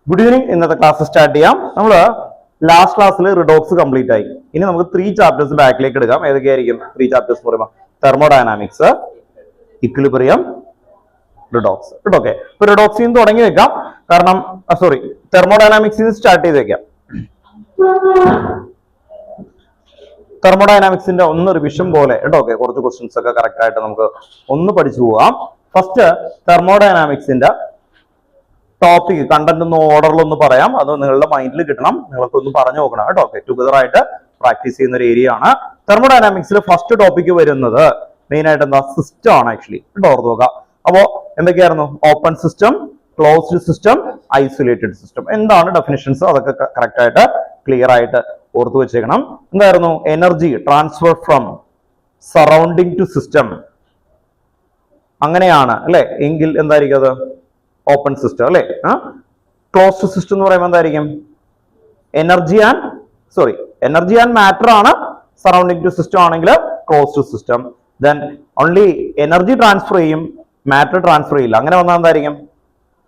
Good evening. ഇന്നത്തെ class start ചെയ്യാം. നമ്മള് ലാസ്റ്റ് ക്ലാസ്സിൽ റിഡോക്സ് കംപ്ലീറ്റ് ആയി. ഇനി നമുക്ക് 3 ചാപ്റ്റേഴ്സ് ബാക്കിലേക്ക് എടുക്കാം. ഏതൊക്കെയായിരിക്കും 3 ചാപ്റ്റേഴ്സ് എന്ന് പറയുമ്പോൾ? Thermodynamics, equilibrium, redox. ഓക്കെ, ഇപ്പൊ റിഡോക്സിൽ നിന്ന് തുടങ്ങി വെക്കാം. കാരണം തെർമോഡൈനാമിക്സിൽ നിന്ന് സ്റ്റാർട്ട് ചെയ്ത് വെക്കാം. തെർമോഡൈനാമിക്സിന്റെ ഒന്ന് റിവിഷൻ പോലെ ഓക്കെ, കുറച്ച് ക്വസ്റ്റ്യൻസ് ഒക്കെ കറക്റ്റ് ആയിട്ട് നമുക്ക് ഒന്ന് പഠിച്ചു പോവാം. ഫസ്റ്റ് തെർമോഡൈനാമിക്സിന്റെ ടോപ്പിക് കണ്ടന്റ് ഒന്ന് ഓർഡറിലൊന്ന് പറയാം. അത് നിങ്ങളുടെ മൈൻഡിൽ കിട്ടണം. നിങ്ങൾക്ക് ഒന്ന് പറഞ്ഞു നോക്കണം കേട്ടോ. ഓക്കെ, ടുഗദർ ആയിട്ട് പ്രാക്ടീസ് ചെയ്യുന്ന ഒരു ഏരിയ ആണ്. തെർമോഡൈനാമിക്സിൽ ഫസ്റ്റ് ടോപ്പിക് വരുന്നത് മെയിൻ ആയിട്ട് എന്താ? സിസ്റ്റം ആണ് ആക്ച്വലി. ഓർത്ത് നോക്കാം. അപ്പോ എന്തൊക്കെയായിരുന്നു? Open system, closed system, isolated system. എന്താണ് ഡെഫിനിഷൻസ്? അതൊക്കെ കറക്റ്റ് ആയിട്ട് ക്ലിയർ ആയിട്ട് ഓർത്തു വെച്ചേക്കണം. എന്തായിരുന്നു? Energy transfer from surrounding to system. അങ്ങനെയാണ് അല്ലെ എങ്കിൽ എന്തായിരിക്കും അത്? ഓപ്പൺ സിസ്റ്റം അല്ലെ. ക്ലോസ്ഡ് സിസ്റ്റം എന്ന് പറയുമ്പോൾ എന്തായിരിക്കും? എനർജി ആൻഡ് മാറ്റർ ആണ് സറൗണ്ടിങ് ടു സിസ്റ്റം ആണെങ്കിൽ closed system. Then only energy transfer ചെയ്യും, മാറ്റർ ട്രാൻസ്ഫർ ചെയ്യില്ല. അങ്ങനെ വന്നാൽ എന്തായിരിക്കും?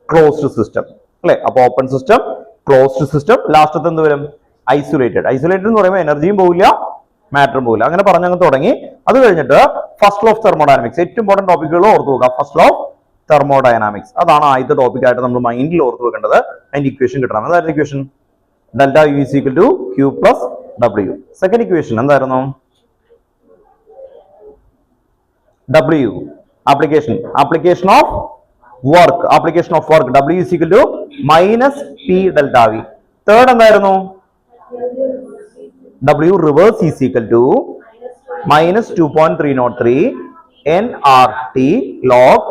ക്ലോസ്ഡ് സിസ്റ്റം അല്ലെ. അപ്പൊ ഓപ്പൺ സിസ്റ്റം, ക്ലോസ്ഡ് സിസ്റ്റം, ലാസ്റ്റത്തെ എന്ത് വരും? ഐസൊലേറ്റഡ്. ഐസൊലേറ്റഡ് എന്ന് പറയുമ്പോൾ എനർജിയും പോവില്ല, മാറ്ററും പോവില്ല. അങ്ങനെ പറഞ്ഞങ്ങ് തുടങ്ങി. അത് കഴിഞ്ഞിട്ട് ഫസ്റ്റ് ലോ ഓഫ് തെർമോഡൈനാമിക്സ്. ഏറ്റവും ഇമ്പോർട്ടന്റ് ടോപ്പിക്കുകൾ ഓർത്ത് നോക്കുക. ഫസ്റ്റ് ലോ ഓഫ് തെർമോഡൈനാമിക്സ് അതാണ് ആദ്യത്തെ ടോപ്പിക് ആയിട്ട് നമ്മൾ മൈൻഡിൽ ഓർത്ത് വെക്കേണ്ടത്. അതിന്റെ ഇക്വേഷൻ കിട്ടണം. എന്തായിരുന്നു equation? Delta U is equal to Q plus W. Second equation എന്തായിരുന്നു? W application of work W is equal to minus P delta V. Third എന്തായിരുന്നു? W reverse is equal to minus 2.303 nRT log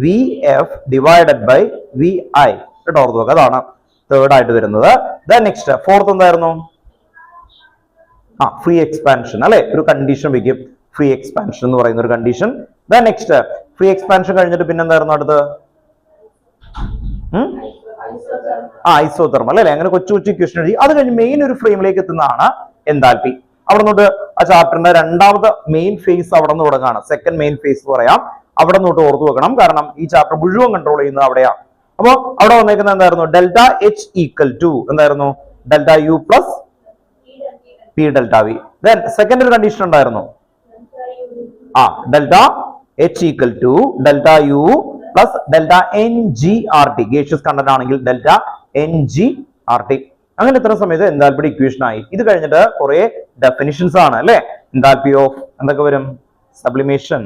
VF divided by VI. കേട്ടോ, ഓർത്ത് നോക്കുക. അതാണ് third ആയിട്ട് വരുന്നത്. Next fourth എന്തായിരുന്നു? Free expansion അല്ലെ. ഒരു കണ്ടീഷൻ വയ്ക്കും, ഫ്രീ എക്സ്പാൻഷൻ എന്ന് പറയുന്ന ഒരു കണ്ടീഷൻ. നെക്സ്റ്റ് ഫ്രീ എക്സ്പാൻഷൻ കഴിഞ്ഞിട്ട് പിന്നെ എന്തായിരുന്നു അടുത്ത്? ഐസോതെർമൽ അല്ലെ. അങ്ങനെ കൊച്ചു കൊച്ചു ഇക്വേഷൻ എഴുതി. അത് കഴിഞ്ഞ് മെയിൻ ഒരു ഫ്രെയിമിലേക്ക് എത്തുന്നതാണ് എൻതാൽപ്പി. അവിടെ നിന്നോട്ട് ആ ചാപ്റ്ററിന്റെ രണ്ടാമത്തെ മെയിൻ ഫേസ് അവിടെ നിന്ന് തുടങ്ങാണ്. സെക്കൻഡ് മെയിൻ ഫേസ് എന്ന് പറയാം. അവിടെ നിന്നോട്ട് ഓർത്ത് വെക്കണം. കാരണം ഈ ചാപ്റ്റർ മുഴുവൻ കൺട്രോൾ ചെയ്യുന്നത് അവിടെയാണ്. അപ്പൊ അവിടെ വന്നേക്കുന്നത് എന്തായിരുന്നു? ഡെൽറ്റ എച്ച് ഈക്വൽ ടു എന്തായിരുന്നു? Delta U plus P delta V. Then second ഒരു കണ്ടീഷൻ ഉണ്ടായിരുന്നു. Delta H equal to delta U plus delta N G R T. Gaseous content ആണെങ്കിൽ delta N G R T. അങ്ങനെ ഇത്ര സമയത്ത് എൻതാൽപ്പിയുടെ equation ആയി. ഇത് കഴിഞ്ഞിട്ട് കുറെ ഡെഫിനിഷൻസ് ആണ് അല്ലെ. എൻതാൽപ്പി ഓഫ് എന്തൊക്കെ വരും? സബ്ലിമേഷൻ,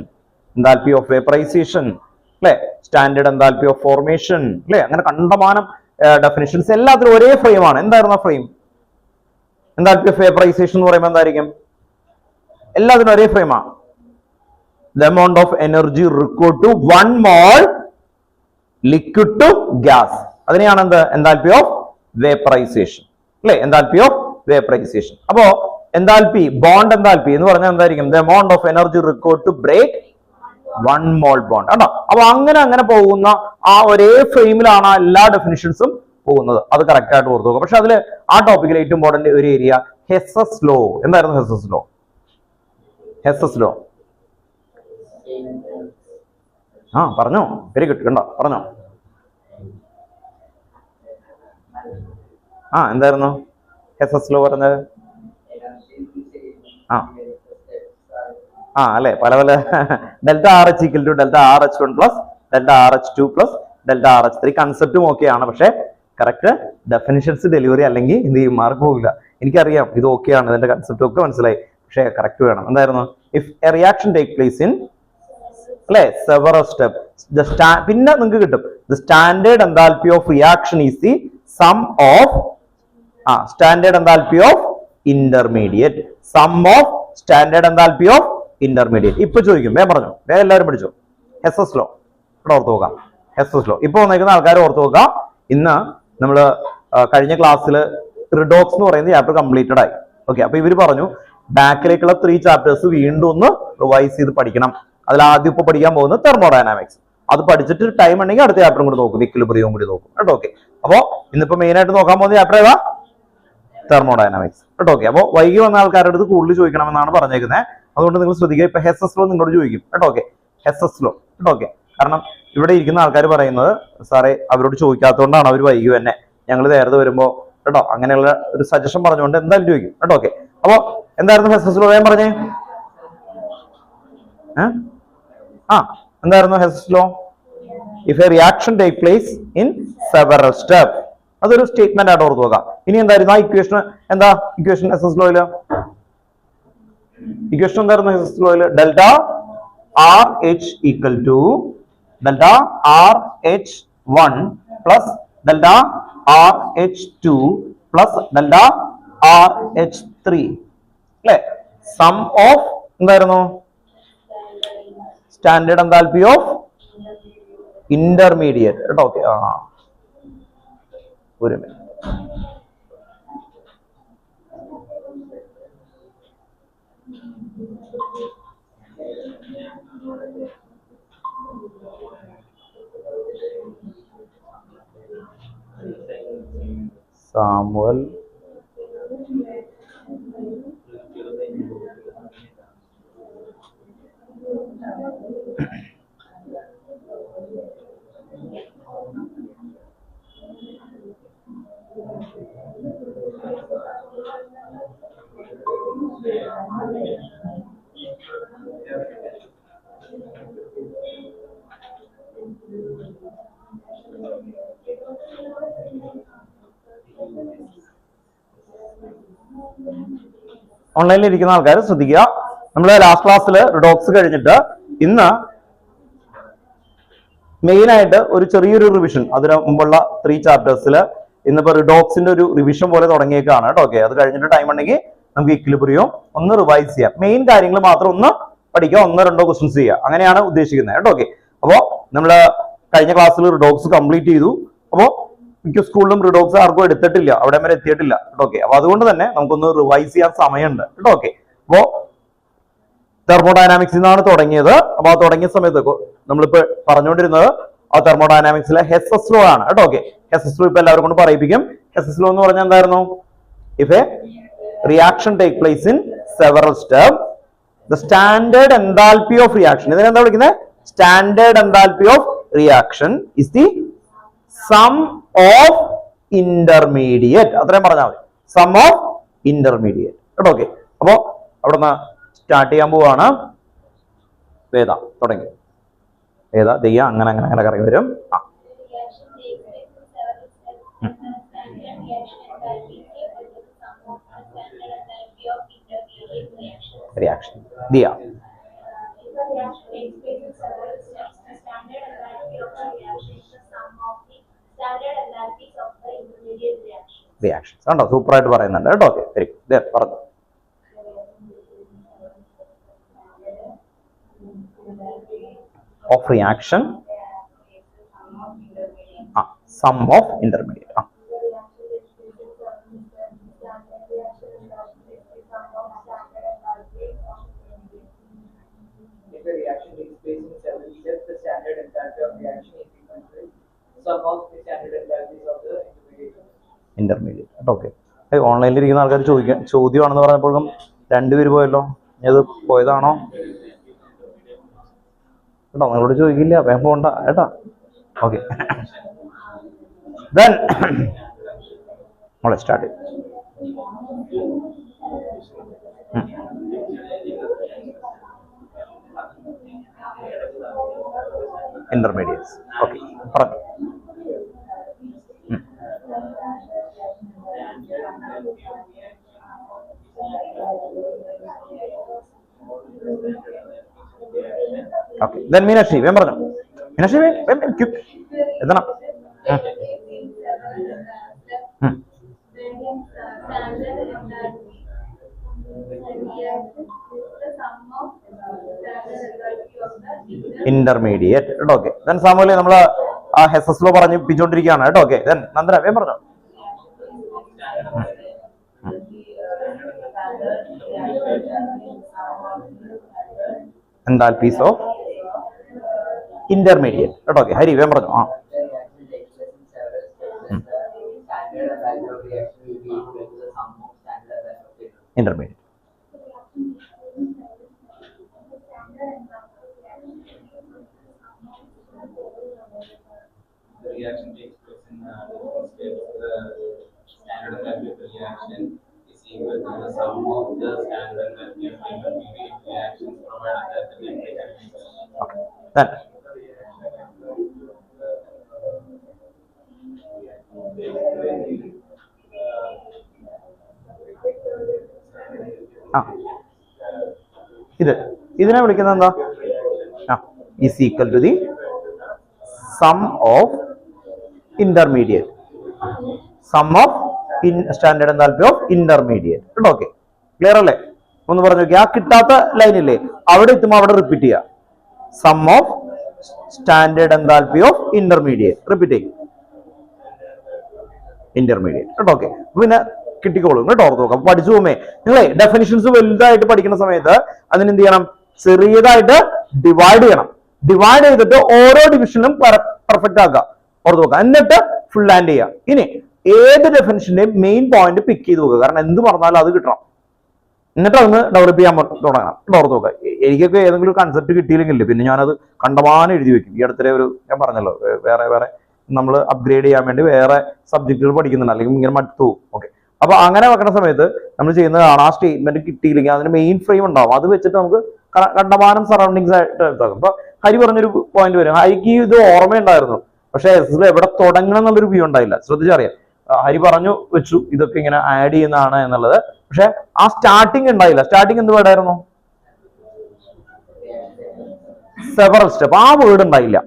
എൻതാൽപ്പി ഓഫ് വേപ്പറൈസേഷൻ അല്ലെ, സ്റ്റാൻഡേർഡ് എൻതാൽപ്പി ഓഫ് ഫോർമേഷൻ അല്ലെ. അങ്ങനെ കണ്ടമാനം ഡെഫിനിഷൻസ്. എല്ലാത്തിനും ഒരേ ഫ്രെയിം ആണ്. എന്തായിരുന്നു ആ ഫ്രെയിം? എൻതാൽപ്പി ഓഫ് വേപ്പറൈസേഷൻ എന്ന് പറയുമ്പോൾ എന്തായിരിക്കും? എല്ലാത്തിനും ഒരേ ഫ്രെയിമാണ്. The amount of energy required to 1 mole liquid to gas. അതിനെയാണ് എന്ത്? എൻതാൽപ്പി ഓഫ് വേപ്പറൈസേഷൻ അല്ലെ. Enthalpy of vaporisation. അപ്പോ എൻതാൽപ്പി ബോണ്ട് എൻതാൽപ്പി എന്ന് പറഞ്ഞാൽ എന്തായിരിക്കും? The amount of energy required to break 1 mole bond. ആണോ? അപ്പൊ അങ്ങനെ പോകുന്ന ആ ഒരേ ഫ്രെയിമിലാണ് എല്ലാ ഡെഫിനിഷൻസും പോകുന്നത്. അത് കറക്റ്റ് ആയിട്ട് ഓർത്ത് നോക്കുക. പക്ഷെ അതിൽ ആ ടോപ്പിക്കിൽ ഏറ്റവും ഇമ്പോർട്ടന്റ് ഒരു ഏരിയ ഹെസ്സസ് ലോ. എന്തായിരുന്നു ഹെസ്സസ് ലോ? പറഞ്ഞോ. Very good. കണ്ടോ, പറഞ്ഞോ. എന്തായിരുന്നു ഹെസ്സസ് ലോ പറഞ്ഞത്? അല്ലെ, പല delta R H equal to delta R H 1 plus delta R H 2 plus delta R H 3. കൺസെപ്റ്റും ഓക്കെയാണ്. പക്ഷെ കറക്റ്റ് ഡെഫിനിഷൻസ് ഡെലിവറി അല്ലെങ്കിൽ എന്ത് ചെയ്യും? മാർക്ക് പോകില്ല. എനിക്കറിയാം ഇത് ഓക്കെയാണ്, ഇതിന്റെ കൺസെപ്റ്റ് ഒക്കെ മനസ്സിലായി. പക്ഷെ കറക്റ്റ് വേണം. എന്തായിരുന്നു? If a reaction take place in അല്ലെ സെവറൽ സ്റ്റെപ്പ്, പിന്നെ നിങ്ങൾക്ക് കിട്ടും the standard enthalpy of reaction is the sum of standard enthalpy of intermediate. Sum of standard enthalpy of intermediate. ഇപ്പൊ ചോദിക്കും, പറഞ്ഞു എല്ലാവരും പഠിച്ചു ഹെസ്സസ് ലോ. ഇവിടെ ഓർത്ത് നോക്കാം. ഹെസ്സസ് ലോ ഇപ്പൊ വന്നേക്കുന്ന ആൾക്കാർ ഓർത്ത് നോക്കാം. ഇന്ന് നമ്മള് കഴിഞ്ഞ ക്ലാസ്സിൽ റിഡോക്സ് എന്ന് പറയുന്ന ചാപ്റ്റർ കംപ്ലീറ്റഡ് ആയി. ഓക്കെ, അപ്പൊ ഇവര് പറഞ്ഞു ബാക്കിലേക്കുള്ള 3 ചാപ്റ്റേഴ്സ് വീണ്ടും ഒന്ന് റിവൈസ് ചെയ്ത് പഠിക്കണം. അതിൽ ആദ്യം ഇപ്പൊ പഠിക്കാൻ പോകുന്നത് തെർമോഡൈനാമിക്സ്. അത് പഠിച്ചിട്ട് ടൈം ഉണ്ടെങ്കിൽ അടുത്ത ചാപ്റ്ററും കൂടി നോക്കും, ഇക്വിലിബ്രിയവും കൂടി നോക്കും കേട്ടോ. ഓക്കെ, അപ്പൊ ഇന്നിപ്പോ മെയിൻ ആയിട്ട് നോക്കാൻ പോകുന്ന ചാപ്റ്റർ ഏതാ? തെർമോഡൈനാമിക്സ് കേട്ടോ. ഓക്കെ, അപ്പൊ വൈകി വന്ന ആൾക്കാരുടെ അടുത്ത് കൂടുതൽ ചോദിക്കണമെന്നാണ് പറഞ്ഞേക്കുന്നത്. അതുകൊണ്ട് നിങ്ങൾ ശ്രദ്ധിക്കുക. ഇപ്പൊ ഹെസ്സസ് ലോ നിങ്ങളോട് ചോദിക്കും കേട്ടോ. ഓക്കെ, ഹെസ്സസ് ലോ കേട്ടോ. ഓക്കെ, കാരണം ഇവിടെ ഇരിക്കുന്ന ആൾക്കാർ പറയുന്നത് സാറേ അവരോട് ചോദിക്കാത്തതുകൊണ്ടാണ് അവർ വൈകി തന്നെ, ഞങ്ങൾ നേരത്തെ വരുമ്പോ കേട്ടോ, അങ്ങനെയുള്ള ഒരു സജഷൻ പറഞ്ഞുകൊണ്ട് എന്തായാലും ചോദിക്കും കേട്ടോ. ഓക്കെ, അപ്പൊ എന്തായിരുന്നു ഹെസസ് ലോ? വേഗം പറഞ്ഞേ. എന്തായിരുന്നു Hess's law? If a reaction take place in several step, അതൊരു സ്റ്റേറ്റ്മെന്റ് ആയിട്ട് ഓർത്ത് നോക്കാം. ഇനി എന്തായിരുന്നു ആ ഇക്വേഷൻ? എന്താ ഇക്വേഷൻ ഹെസസ് ലോയില്? ഇക്വേഷൻ എന്തായിരുന്നു ഹെസസ് ലോയില്? Delta R H equal to delta R H 1 plus delta R H 2 plus delta R H 3 അല്ലെ? സം ഓഫ് എന്തായിരുന്നു? സ്റ്റാൻഡേർഡ് എൻതാൽപ്പി ഓഫ് ഇന്റർമീഡിയറ്റ് കേട്ടോ. ഓക്കെ, ഒരു മിനിറ്റ്. സാമുവൽ ഓൺലൈനിൽ ഇരിക്കുന്ന ആൾക്കാർ ശ്രദ്ധിക്കുക. നമ്മൾ ലാസ്റ്റ് ക്ലാസ്സിൽ റിഡോക്സ് കഴിഞ്ഞിട്ട് ഇന്ന് മെയിൻ ആയിട്ട് ഒരു ചെറിയൊരു റിവിഷൻ, അതിന് മുമ്പുള്ള 3 ചാപ്റ്റേഴ്സിൽ ഇന്നിപ്പോ റിഡോക്സിന്റെ ഒരു റിവിഷൻ പോലെ തുടങ്ങിയേക്കാണ് കേട്ടോ. ഓക്കെ, അത് കഴിഞ്ഞിട്ട് ടൈം ഉണ്ടെങ്കിൽ നമുക്ക് ഇക്വിലിബ്രിയം ഒന്ന് റിവൈസ് ചെയ്യാം. മെയിൻ കാര്യങ്ങൾ മാത്രം ഒന്ന് പഠിക്കുക, 1-2 ക്വസ്റ്റ്യൻസ് ചെയ്യുക, അങ്ങനെയാണ് ഉദ്ദേശിക്കുന്നത് കേട്ടോ. ഓക്കെ, അപ്പോ നമ്മള് കഴിഞ്ഞ ക്ലാസ്സിൽ റിഡോക്സ് കംപ്ലീറ്റ് ചെയ്തു. അപ്പോ മിക്ക സ്കൂളിലും റിഡോക്സ് ആർക്കും എടുത്തിട്ടില്ല, അവിടെ വരെ എത്തിയിട്ടില്ല കേട്ടോ. ഓക്കെ, അപ്പൊ അതുകൊണ്ട് തന്നെ നമുക്കൊന്ന് റിവൈസ് ചെയ്യാൻ സമയമുണ്ട് കേട്ടോ. ഓക്കെ, അപ്പോ തെർമോഡൈനാമിക്സിൽ നിന്നാണ് തുടങ്ങിയത്. അപ്പൊ ആ തുടങ്ങിയ സമയത്ത് നമ്മളിപ്പോ പറഞ്ഞുകൊണ്ടിരുന്നത് ആ തെർമോഡൈനാമിക്സിലെ ഹെസസ് ലോ ആണ് കേട്ടോ. ഓക്കെ, ഹെസസ് ലോ ഇപ്പൊ എല്ലാവരും കൊണ്ട് പറയിപ്പിക്കും. ഹെസസ് ലോ എന്ന് പറഞ്ഞാൽ എന്തായിരുന്നു? If a reaction take place in several step, the standard enthalpy of reaction, ഇതിനെന്താ വിളിക്കുന്നത്? Standard enthalpy of reaction is the sum of intermediate. അത്രയും പറഞ്ഞാൽ മതി, സം ഓഫ് ഇന്റർമീഡിയറ്റ് കേട്ടോ. ഓക്കെ, അപ്പോ അവിടുന്ന് സ്റ്റാർട്ട് ചെയ്യാൻ പോവാണ്. വേദ തുടങ്ങി. വേദ ദയ്യ അങ്ങനെ അങ്ങനെ അങ്ങനെ കറങ്ങി വരും. റിയാക്ഷൻ ദിയ. റിയാക്ഷൻസ് കണ്ടോ, സൂപ്പർ ആയിട്ട് പറയുന്നുണ്ട് കേട്ടോ. Okay, very good. പറഞ്ഞു. Of reaction, sum of intermediate. Intermediate. Okay, ഓൺലൈനിൽ ഇരിക്കുന്ന ആൾക്കാർ ചോദ്യമാണെന്ന് പറഞ്ഞപ്പോഴും 2 പേര് പോയല്ലോ. ഇത് പോയതാണോ കേട്ടോ? നിങ്ങളോട് ചോദിക്കില്ല, വേഗം പോണ്ട കേട്ടാ. ഓക്കെ, ദെൻ നമ്മളെ സ്റ്റാർട്ട് ചെയ്യും. ഇന്റർമീഡിയറ്റ്സ്. ഓക്കെ, പറഞ്ഞു. ഓക്കെ, ദെൻ മീനാക്ഷി വേഗം പറഞ്ഞു. മീനാക്ഷി എത്തണം. ഇന്റർമീഡിയറ്റ് കേട്ടോ. ഓക്കെ, ദെൻ സാമുവലി നമ്മള് ഹെസസ് ലോ പറഞ്ഞിപ്പിച്ചോണ്ടിരിക്കുകയാണ് കേട്ടോ. ഓക്കെ, ദെൻ നന്ദന വേഗം പറഞ്ഞു. എൻതാൽപ്പീസ് ഓഫ് ഇന്റർമീഡിയറ്റ് കേട്ടോ. ഓക്കെ, ഹരി വേഗം പറഞ്ഞു. Intermediate. reaction takes place in different steps. The standard enthalpy of the reaction is equal to the sum of the standard enthalpy of the intermediate reactions provided that the temperature is. Okay. Then ഇതിനെ വിളിക്കുന്നത് എന്താ? Is equal to the sum of intermediate, sum of standard enthalpy of intermediate. Okay, clear അല്ലേ? ഒന്ന് പറഞ്ഞു നോക്കി. ആ കിട്ടാത്ത ലൈനില്ലേ, അവിടെ എത്തുമ്പോൾ അവിടെ റിപ്പീറ്റ് ചെയ്യുക. Sum of standard enthalpy of intermediate, repeat ചെയ്യും ഇന്റർമീഡിയറ്റ് കേട്ടോ. ഓക്കെ, പിന്നെ കിട്ടിക്കോളും കേട്ടോ. ഓർത്ത് നോക്കാം, പഠിച്ചു പോകുമേ. നിങ്ങളെ ഡെഫിനിഷൻസ് വലുതായിട്ട് പഠിക്കുന്ന സമയത്ത് അതിനെന്ത് ചെയ്യണം? ചെറിയതായിട്ട് ഡിവൈഡ് ചെയ്യണം. ഡിവൈഡ് ചെയ്തിട്ട് ഓരോ ഡിവിഷനും പെർഫെക്റ്റ് ആക്കുക. ഓർത്ത് നോക്കുക, എന്നിട്ട് ഫുൾ ലാൻഡ് ചെയ്യുക. ഇനി ഏത് ഡെഫിനിഷന്റെയും മെയിൻ പോയിന്റ് പിക്ക് ചെയ്ത് നോക്കുക. കാരണം എന്ത് പറഞ്ഞാലും അത് കിട്ടണം. എന്നിട്ട് അതൊന്ന് ഡെവലപ്പ് ചെയ്യാൻ തുടങ്ങണം. ഓർത്ത് നോക്കുക, എനിക്കൊക്കെ ഏതെങ്കിലും കൺസെപ്റ്റ് കിട്ടിയില്ലെങ്കിൽ പിന്നെ ഞാനത് കണ്ടമാനം എഴുതി വെക്കും. ഈ അടുത്തിടെ ഞാൻ പറഞ്ഞല്ലോ, വേറെ നമ്മൾ അപ്ഗ്രേഡ് ചെയ്യാൻ വേണ്ടി വേറെ സബ്ജക്റ്റുകൾ പഠിക്കുന്നുണ്ട്, അല്ലെങ്കിൽ ഇങ്ങനെ മടുത്തു പോകും. ഓക്കെ, അപ്പൊ അങ്ങനെ വെക്കുന്ന സമയത്ത് നമ്മൾ ചെയ്യുന്നതാണ്, ആ സ്റ്റേറ്റ്മെന്റ് കിട്ടിയില്ലെങ്കിൽ അതിന് മെയിൻ ഫ്രെയിം ഉണ്ടാവും. അത് വെച്ചിട്ട് നമുക്ക് കണ്ടമാനം സറൗണ്ടിങ്സ് ആയിട്ട് എടുത്താക്കും. അപ്പൊ ഹരി പറഞ്ഞൊരു പോയിന്റ് വരും, ഹരിക്ക് ഇത് ഓർമ്മയുണ്ടായിരുന്നു, പക്ഷെ എസ് എവിടെ തുടങ്ങണം എന്നുള്ളൊരു വ്യൂ ഉണ്ടായില്ല. ശ്രദ്ധിച്ചറിയാം, ഹരി പറഞ്ഞു വെച്ചു ഇതൊക്കെ ഇങ്ങനെ ആഡ് ചെയ്യുന്നതാണ് എന്നുള്ളത്, പക്ഷെ ആ സ്റ്റാർട്ടിങ് ഉണ്ടായില്ല. സ്റ്റാർട്ടിങ് എന്ത് വേർഡായിരുന്നു? Several step. ആ വേർഡ് ഉണ്ടായില്ല,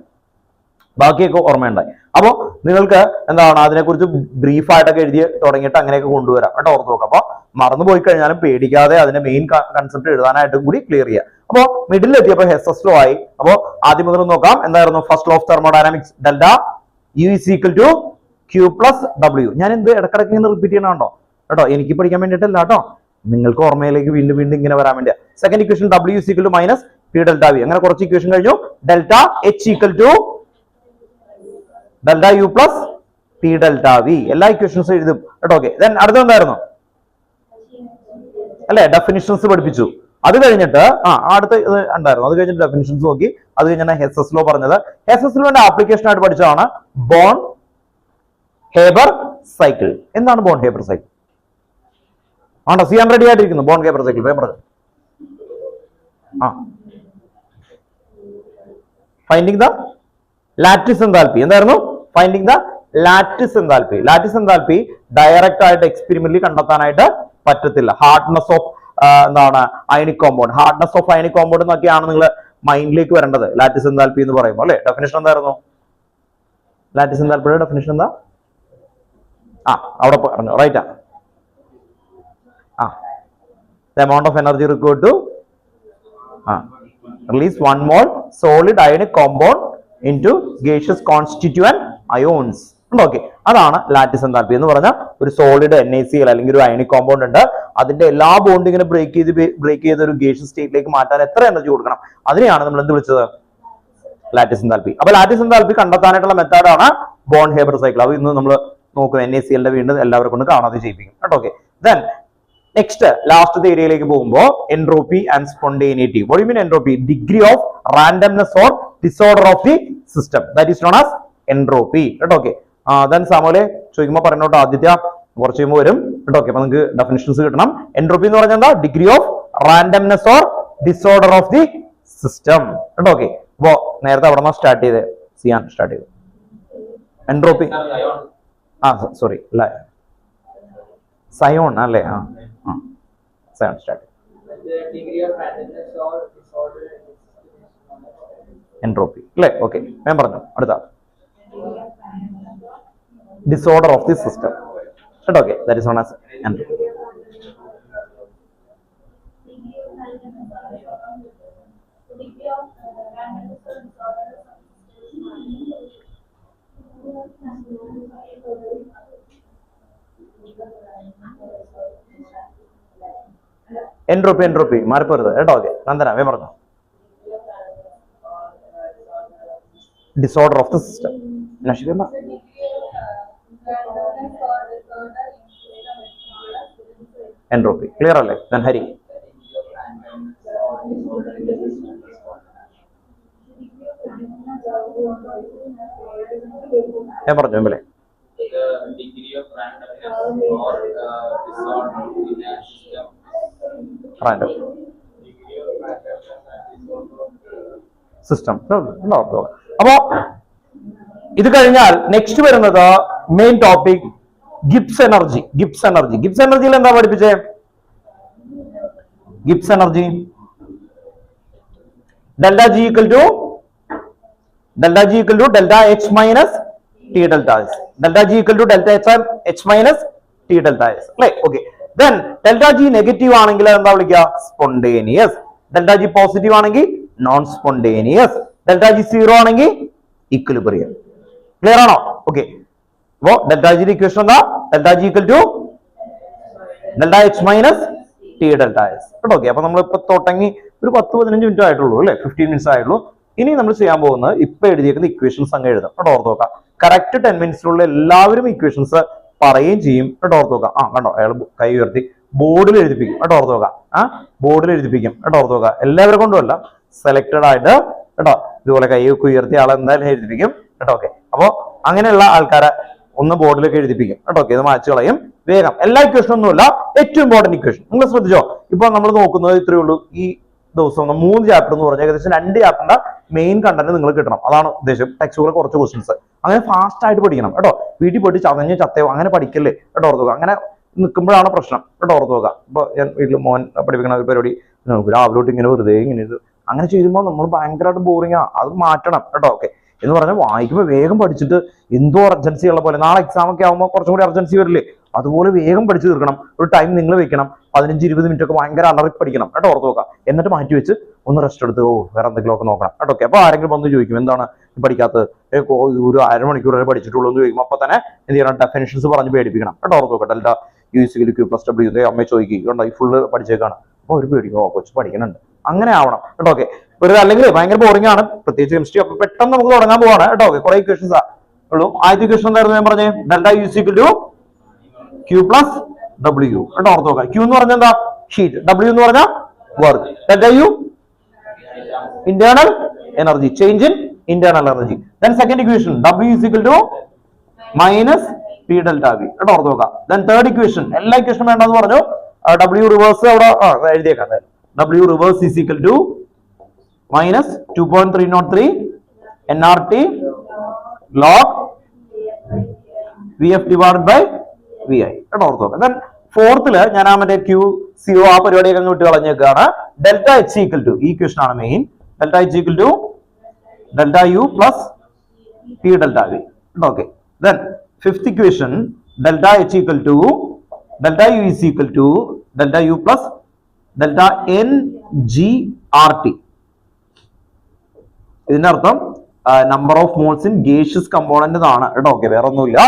ബാക്കിയൊക്കെ ഓർമ്മയുണ്ടായി. അപ്പൊ നിങ്ങൾക്ക് എന്താണ് അതിനെക്കുറിച്ച് ബ്രീഫായിട്ടൊക്കെ എഴുതി തുടങ്ങിയിട്ട് അങ്ങനെയൊക്കെ കൊണ്ടുവരാം കേട്ടോ. ഓർത്ത് നോക്കാം. അപ്പൊ മറന്നു പോയി കഴിഞ്ഞാലും പേടിക്കാതെ അതിന്റെ മെയിൻ കൺസെപ്റ്റ് എഴുതാനായിട്ടും കൂടി ക്ലിയർ ചെയ്യാം. അപ്പോ മിഡിൽ എത്തിയപ്പോ ഹെസ്സസ് ലോ ആയി. അപ്പോ ആദ്യം മുതൽ നോക്കാം. എന്തായിരുന്നു first law of thermodynamics? Delta U is equal to Q plus W. ഞാൻ എന്ത് ഇടക്കിടക്ക് ഇങ്ങനെ റിപ്പീറ്റ് ചെയ്യണോ കേട്ടോ, എനിക്ക് പഠിക്കാൻ വേണ്ടിയിട്ടല്ല കേട്ടോ, നിങ്ങൾക്ക് ഓർമ്മയിലേക്ക് വീണ്ടും വീണ്ടും ഇങ്ങനെ വരാൻ വേണ്ടിയാ. Second equation W is equal to minus P delta V. അങ്ങനെ കുറച്ച് ഇക്വേഷൻ കഴിഞ്ഞു. Delta H equal to delta U plus P delta V. എല്ലാ ഇക്വേഷൻസും എഴുതും കേട്ടോ. ഓക്കെ, ദെൻ അടുത്ത എന്തായിരുന്നു അല്ലെ? ഡെഫിനിഷൻസ് പഠിപ്പിച്ചു. അത് കഴിഞ്ഞിട്ട് അടുത്ത ഇത് ഉണ്ടായിരുന്നു. അത് കഴിഞ്ഞിട്ട് ഡെഫിനിഷൻസ് നോക്കി. അത് കഴിഞ്ഞാൽ ഹെസ്സസ് ലോ പറഞ്ഞത്. ഹെസ്സസ് ലോന്റെ ആപ്ലിക്കേഷൻ ആയിട്ട് പഠിച്ചതാണ് ബോൺ ഹേബർ സൈക്കിൾ. എന്താണ് ബോൺ ഹേബർ സൈക്കിൾ? ആണോ, സിയാൻ റെഡി ആയിട്ടിരിക്കുന്നു. Born Haber cycle paper. Finding the lattice enthalpy. എന്തായിരുന്നു? Finding the lattice enthalpy. Lattice enthalpy direct ആയിട്ട് എക്സ്പെരിമെന്റിൽ കണ്ടെത്താനായിട്ട് പറ്റത്തില്ല. ഹാർഡ്നെസ് ഓഫ് എന്താണ് ionic compound, hardness of ionic compound എന്നൊക്കെയാണ് നിങ്ങൾ മൈൻഡിലേക്ക് വരേണ്ടത് ലാറ്റിസ് എൻതാൽപ്പി എന്ന് പറയുമ്പോൾ അല്ലെ. ഡെഫിനിഷൻ എന്തായിരുന്നു? ലാറ്റിസ് എൻതാൽപ്പിയുടെ ഡെഫിനിഷൻ എന്താ? അവിടെ പറഞ്ഞു, റൈറ്റാ. The amount of energy required to release one mole solid ionic compound into gaseous constituent ions. Okay, അതാണ് ലാറ്റിസ് എൻതാൽപ്പി എന്ന് പറഞ്ഞാൽ ഒരു സോളിഡ് NaCl അല്ലെങ്കിൽ ഒരു അയണിക് കോമ്പൗണ്ട് ഉണ്ട്, അതിന്റെ എല്ലാ ബോണ്ടിങ്ങിനെ ബ്രേക്ക് ചെയ്ത് ഒരു ഗേഷ്യസ് സ്റ്റേറ്റിലേക്ക് മാറ്റാൻ എത്ര എനർജി കൊടുക്കണം, അതിനെയാണ് നമ്മൾ എന്ത് വിളിച്ചത്? Lattice enthalpy. അപ്പൊ ലാറ്റിസ് എൻതാൽപ്പി കണ്ടെത്താനായിട്ടുള്ള മെത്തേഡാണ് ബോൺ ഹേബർ സൈക്കിൾ. അത് ഇന്ന് നമ്മൾ നോക്കും. NaCl വീണ്ടും എല്ലാവരും കൊണ്ട് കാണാതെ ചെയ്യിപ്പിക്കും കേട്ടോ. ഓക്കെ, ദെൻ നെക്സ്റ്റ് ലാസ്റ്റ് ഏരിയയിലേക്ക് പോകുമ്പോൾ entropy and spontaneity. What you mean entropy? Degree of randomness or disorder of the system, that is known as entropy കേട്ടോ. ഓക്കെ, ദെൻ സാമോലെ ചോദിക്കുമ്പോൾ പറഞ്ഞോട്ടോ, ആദിത്യ കുറച്ച് കഴിയുമ്പോൾ വരും കേട്ടോ. ഓക്കെ, അപ്പൊ നിങ്ങൾക്ക് ഡെഫിനിഷൻസ് കിട്ടണം. എൻട്രോപ്പി എന്ന് പറഞ്ഞാൽ എന്താ? Degree of randomness or disorder of the system കേട്ടോ. ഓക്കെ, അപ്പോ നേരത്തെ അവിടെ നിന്ന് സ്റ്റാർട്ട് ചെയ്ത് സിയാൻ സ്റ്റാർട്ട് ചെയ്തു. എൻട്രോപ്പി സോറി സയോൺ അല്ലേ? സയോൺ സ്റ്റാർട്ട്. എൻട്രോപ്പി അല്ലേ? ഓക്കെ, ഞാൻ പറഞ്ഞു. അടുത്ത ഡിസോർഡർ ഓഫ് ദി സിസ്റ്റം കേട്ടോ. Okay, that is known as entropy. Entropy മാറിപ്പോരുത് കേട്ടോ. ഓക്കെ, നന്ദന വേ പറഞ്ഞു. Disorder of the system. Nashiba entropy clear അല്ലേ? ദെൻ ഹരി. ഞാൻ പറഞ്ഞു അല്ലേ? The degree of randomness or disorder in a system. Random Degree of randomness and disorder. System. അപ്പോ ഇത് കഴിഞ്ഞാൽ നെക്സ്റ്റ് വരുന്നത് main topic Gibbs energy. Gibbs energy. Gibbs എനർജിയിൽ എന്താ പഠിപ്പിച്ചേ? Gibbs energy delta G equal to delta H minus T delta S. Delta G equal to delta H minus T delta S അല്ലേ? Okay. Then delta G negative ആണെങ്കിൽ എന്താ വിളിക്കുക? Spontaneous. Delta G positive ആണെങ്കിൽ non spontaneous. Delta G zero ആണെങ്കിൽ equilibrium. Clear ആണോ? Okay. അപ്പോ delta ജിയുടെ equation എന്താ? Delta G equal to delta H minus T delta S. കേട്ടോ? ഓക്കെ. അപ്പൊ നമ്മൾ ഇപ്പൊ തുടങ്ങി ഒരു 10-15 മിനിറ്റ് ആയിട്ടുള്ളൂ അല്ലെ? 15 മിനിറ്റ്സ് ആയിട്ടുള്ളൂ. ഇനി നമ്മൾ ചെയ്യാൻ പോകുന്നത് ഇപ്പൊ എഴുതിയേക്കുന്ന ഇക്വേഷൻസ് അങ്ങ് എഴുതാം. കേട്ടോ? ഓർത്ത് നോക്കാം. കറക്റ്റ് 10 മിനിറ്റ്സിലുള്ള എല്ലാവരും ഇക്വേഷൻസ് പറയുകയും ചെയ്യും. കേട്ടോ? ഓർത്ത് നോക്കാം. കണ്ടോ? അയാൾ കൈ ഉയർത്തി ബോർഡിൽ എഴുതിപ്പിക്കും. കേട്ടോ? ഓർത്ത് നോക്കാം. ബോർഡിൽ എഴുതിപ്പിക്കും. കേട്ടോ? ഓർത്ത് നോക്കാം. എല്ലാവരും കൊണ്ടുമല്ല, സെലക്ടഡ് ആയിട്ട് കേട്ടോ ഇതുപോലെ കൈ ഉയർത്തി ആളെ എന്തായാലും എഴുതിപ്പിക്കും. കേട്ടോ? ഓക്കെ. അപ്പോ അങ്ങനെയുള്ള ആൾക്കാരെ ഒന്ന് ബോർഡിലേക്ക് എഴുതിപ്പിക്കും. കേട്ടോ? ഓക്കെ. ഇത് മാച്ച് കളയും വേഗം. എല്ലാ ഇക്വേഷനും ഒന്നുമല്ല, ഏറ്റവും ഇമ്പോർട്ടന്റ് ഇക്വേഷൻ നിങ്ങൾ ശ്രദ്ധിച്ചോ. ഇപ്പൊ നമ്മൾ നോക്കുന്നത് ഇത്രയേ ഉള്ളൂ. ഈ ദിവസം 3 ചാപ്റ്റർ എന്ന് പറഞ്ഞാൽ ഏകദേശം 2 ചാപ്റ്ററിന്റെ മെയിൻ കണ്ടന്റ് നിങ്ങൾ കിട്ടണം. അതാണ് ഉദ്ദേശം. ടെക്സ്റ്റ് ബുക്കിലെ കുറച്ച് ക്വസ്റ്റൻസ് അങ്ങനെ ഫാസ്റ്റ് ആയിട്ട് പഠിക്കണം. കേട്ടോ? വീട്ടിൽ പോയിട്ട് ചതഞ്ഞ് ചത്തയോ അങ്ങനെ പഠിക്കല്ലേ. കേട്ടോ? ഓർത്ത് നോക്കുക. അങ്ങനെ നിൽക്കുമ്പോഴാണ് പ്രശ്നം. കേട്ടോ? ഓർത്ത് നോക്കുക. ഇപ്പൊ ഞാൻ വീട്ടിൽ മോൻ പഠിപ്പിക്കുന്ന ഒരു പരിപാടി രാവിലോട്ട് ഇങ്ങനെ വെറുതെ ഇങ്ങനെ ഇത് അങ്ങനെ ചെയ്യുമ്പോൾ നമ്മൾ ഭയങ്കരമായിട്ട് ബോറിംഗ് അത് മാറ്റണം. കേട്ടോ? ഓക്കെ. എന്ന് പറഞ്ഞാൽ വായിക്കുമ്പോൾ വേഗം പഠിച്ചിട്ട് എന്തോ അർജൻസി ഉള്ള പോലെ നാളെ എക്സാം ഒക്കെ ആകുമ്പോൾ കുറച്ചും കൂടി അർജൻസി വരില്ലേ, അതുപോലെ വേഗം പഠിച്ചു തീർക്കണം. ഒരു ടൈം നിങ്ങൾ വെക്കണം. 15-20 മിനിറ്റ് ഒക്കെ ഭയങ്കര അലറി പഠിക്കണം. കേട്ടോ? ഓർത്ത് നോക്കാം. എന്നിട്ട് മാറ്റി വെച്ച് ഒന്ന് റെസ്റ്റ് എടുത്ത് വേറെ എന്തെങ്കിലുമൊക്കെ നോക്കണം. കേട്ടോ? ഓക്കെ. അപ്പൊ ആരെങ്കിലും വന്ന് ചോദിക്കും എന്താണ് പഠിക്കാത്തത്, ഒരു അരമണിക്കൂർ വരെ പഠിച്ചിട്ടുള്ളൂ എന്ന് ചോദിക്കും. അപ്പൊ തന്നെ എന്ത് ചെയ്യണം? ഡെഫിനിഷൻസ് പറഞ്ഞ് പേടിപ്പിക്കണം. കേട്ടോ? ഓർത്ത് നോക്കാം. Delta U equal to Q plus W അമ്മയെ ചോദിക്കും. കണ്ടോ? ഈ ഫുള്ള് പഠിച്ചേക്കാണ്. അപ്പൊ ഒരു പേടിക്കും, കൊച്ചു പഠിക്കുന്നുണ്ട്. അങ്ങനെ ആവണം. കേട്ടോ? ഓക്കെ. ഒരു അല്ലെങ്കിൽ ഭയങ്കര ബോറിംഗ് ആണ്, പ്രത്യേകിച്ച് കെമിസ്ട്രി. അപ്പൊ പെട്ടെന്ന് നമുക്ക് തുടങ്ങാൻ പോവാണ്. കേട്ടോ? ഓക്കെ. കുറെ ഇക്വേഷൻസ് ഉള്ളൂ. ആദ്യത്തെ ഇക്വേഷൻ എന്തായിരുന്നു ഞാൻ പറഞ്ഞേ? Delta U equal to Q plus W. കേട്ടോ? ഓർത്ത് നോക്കാം. Q എന്ന് പറഞ്ഞാൽ എന്താ? ഹീറ്റ്. W എന്ന് പറഞ്ഞാൽ work. Delta U internal energy, change in internal energy. Then second equation W equal to minus P delta V. കേട്ടോ? ഓർത്ത് നോക്കാം. ദെൻ തേർഡ് ഇക്വേഷൻ എല്ലാ ഇക്വേഷനും വേണ്ടെന്ന് പറഞ്ഞു. W റിവേഴ്സ് അവിടെ എഴുതിയേക്കാം. W reverse is equal to minus 2.303 nRT log VF divided by VI. കേട്ടോ? ഓർത്ത് നോക്കാം. ദെൻ ഫോർത്തില് ഞാൻ മറ്റേ QCO ആ പരിപാടിയൊക്കെ അങ്ങ് വിട്ട് കളഞ്ഞേക്കാണ്. ഡെൽറ്റ എച്ച് ഈക്വൽ ടു ഈ ഇക്വേഷൻ ആണ് main. Delta H equal to delta U plus P delta V. കേട്ടോ? Okay. Then fifth equation delta H equal to delta U is equal to delta U plus delta N G R T. ഇതിന്റെ അർത്ഥം number of moles in gaseous component ആണ്. കേട്ടോ? Okay. വേറെ ഒന്നുമില്ല.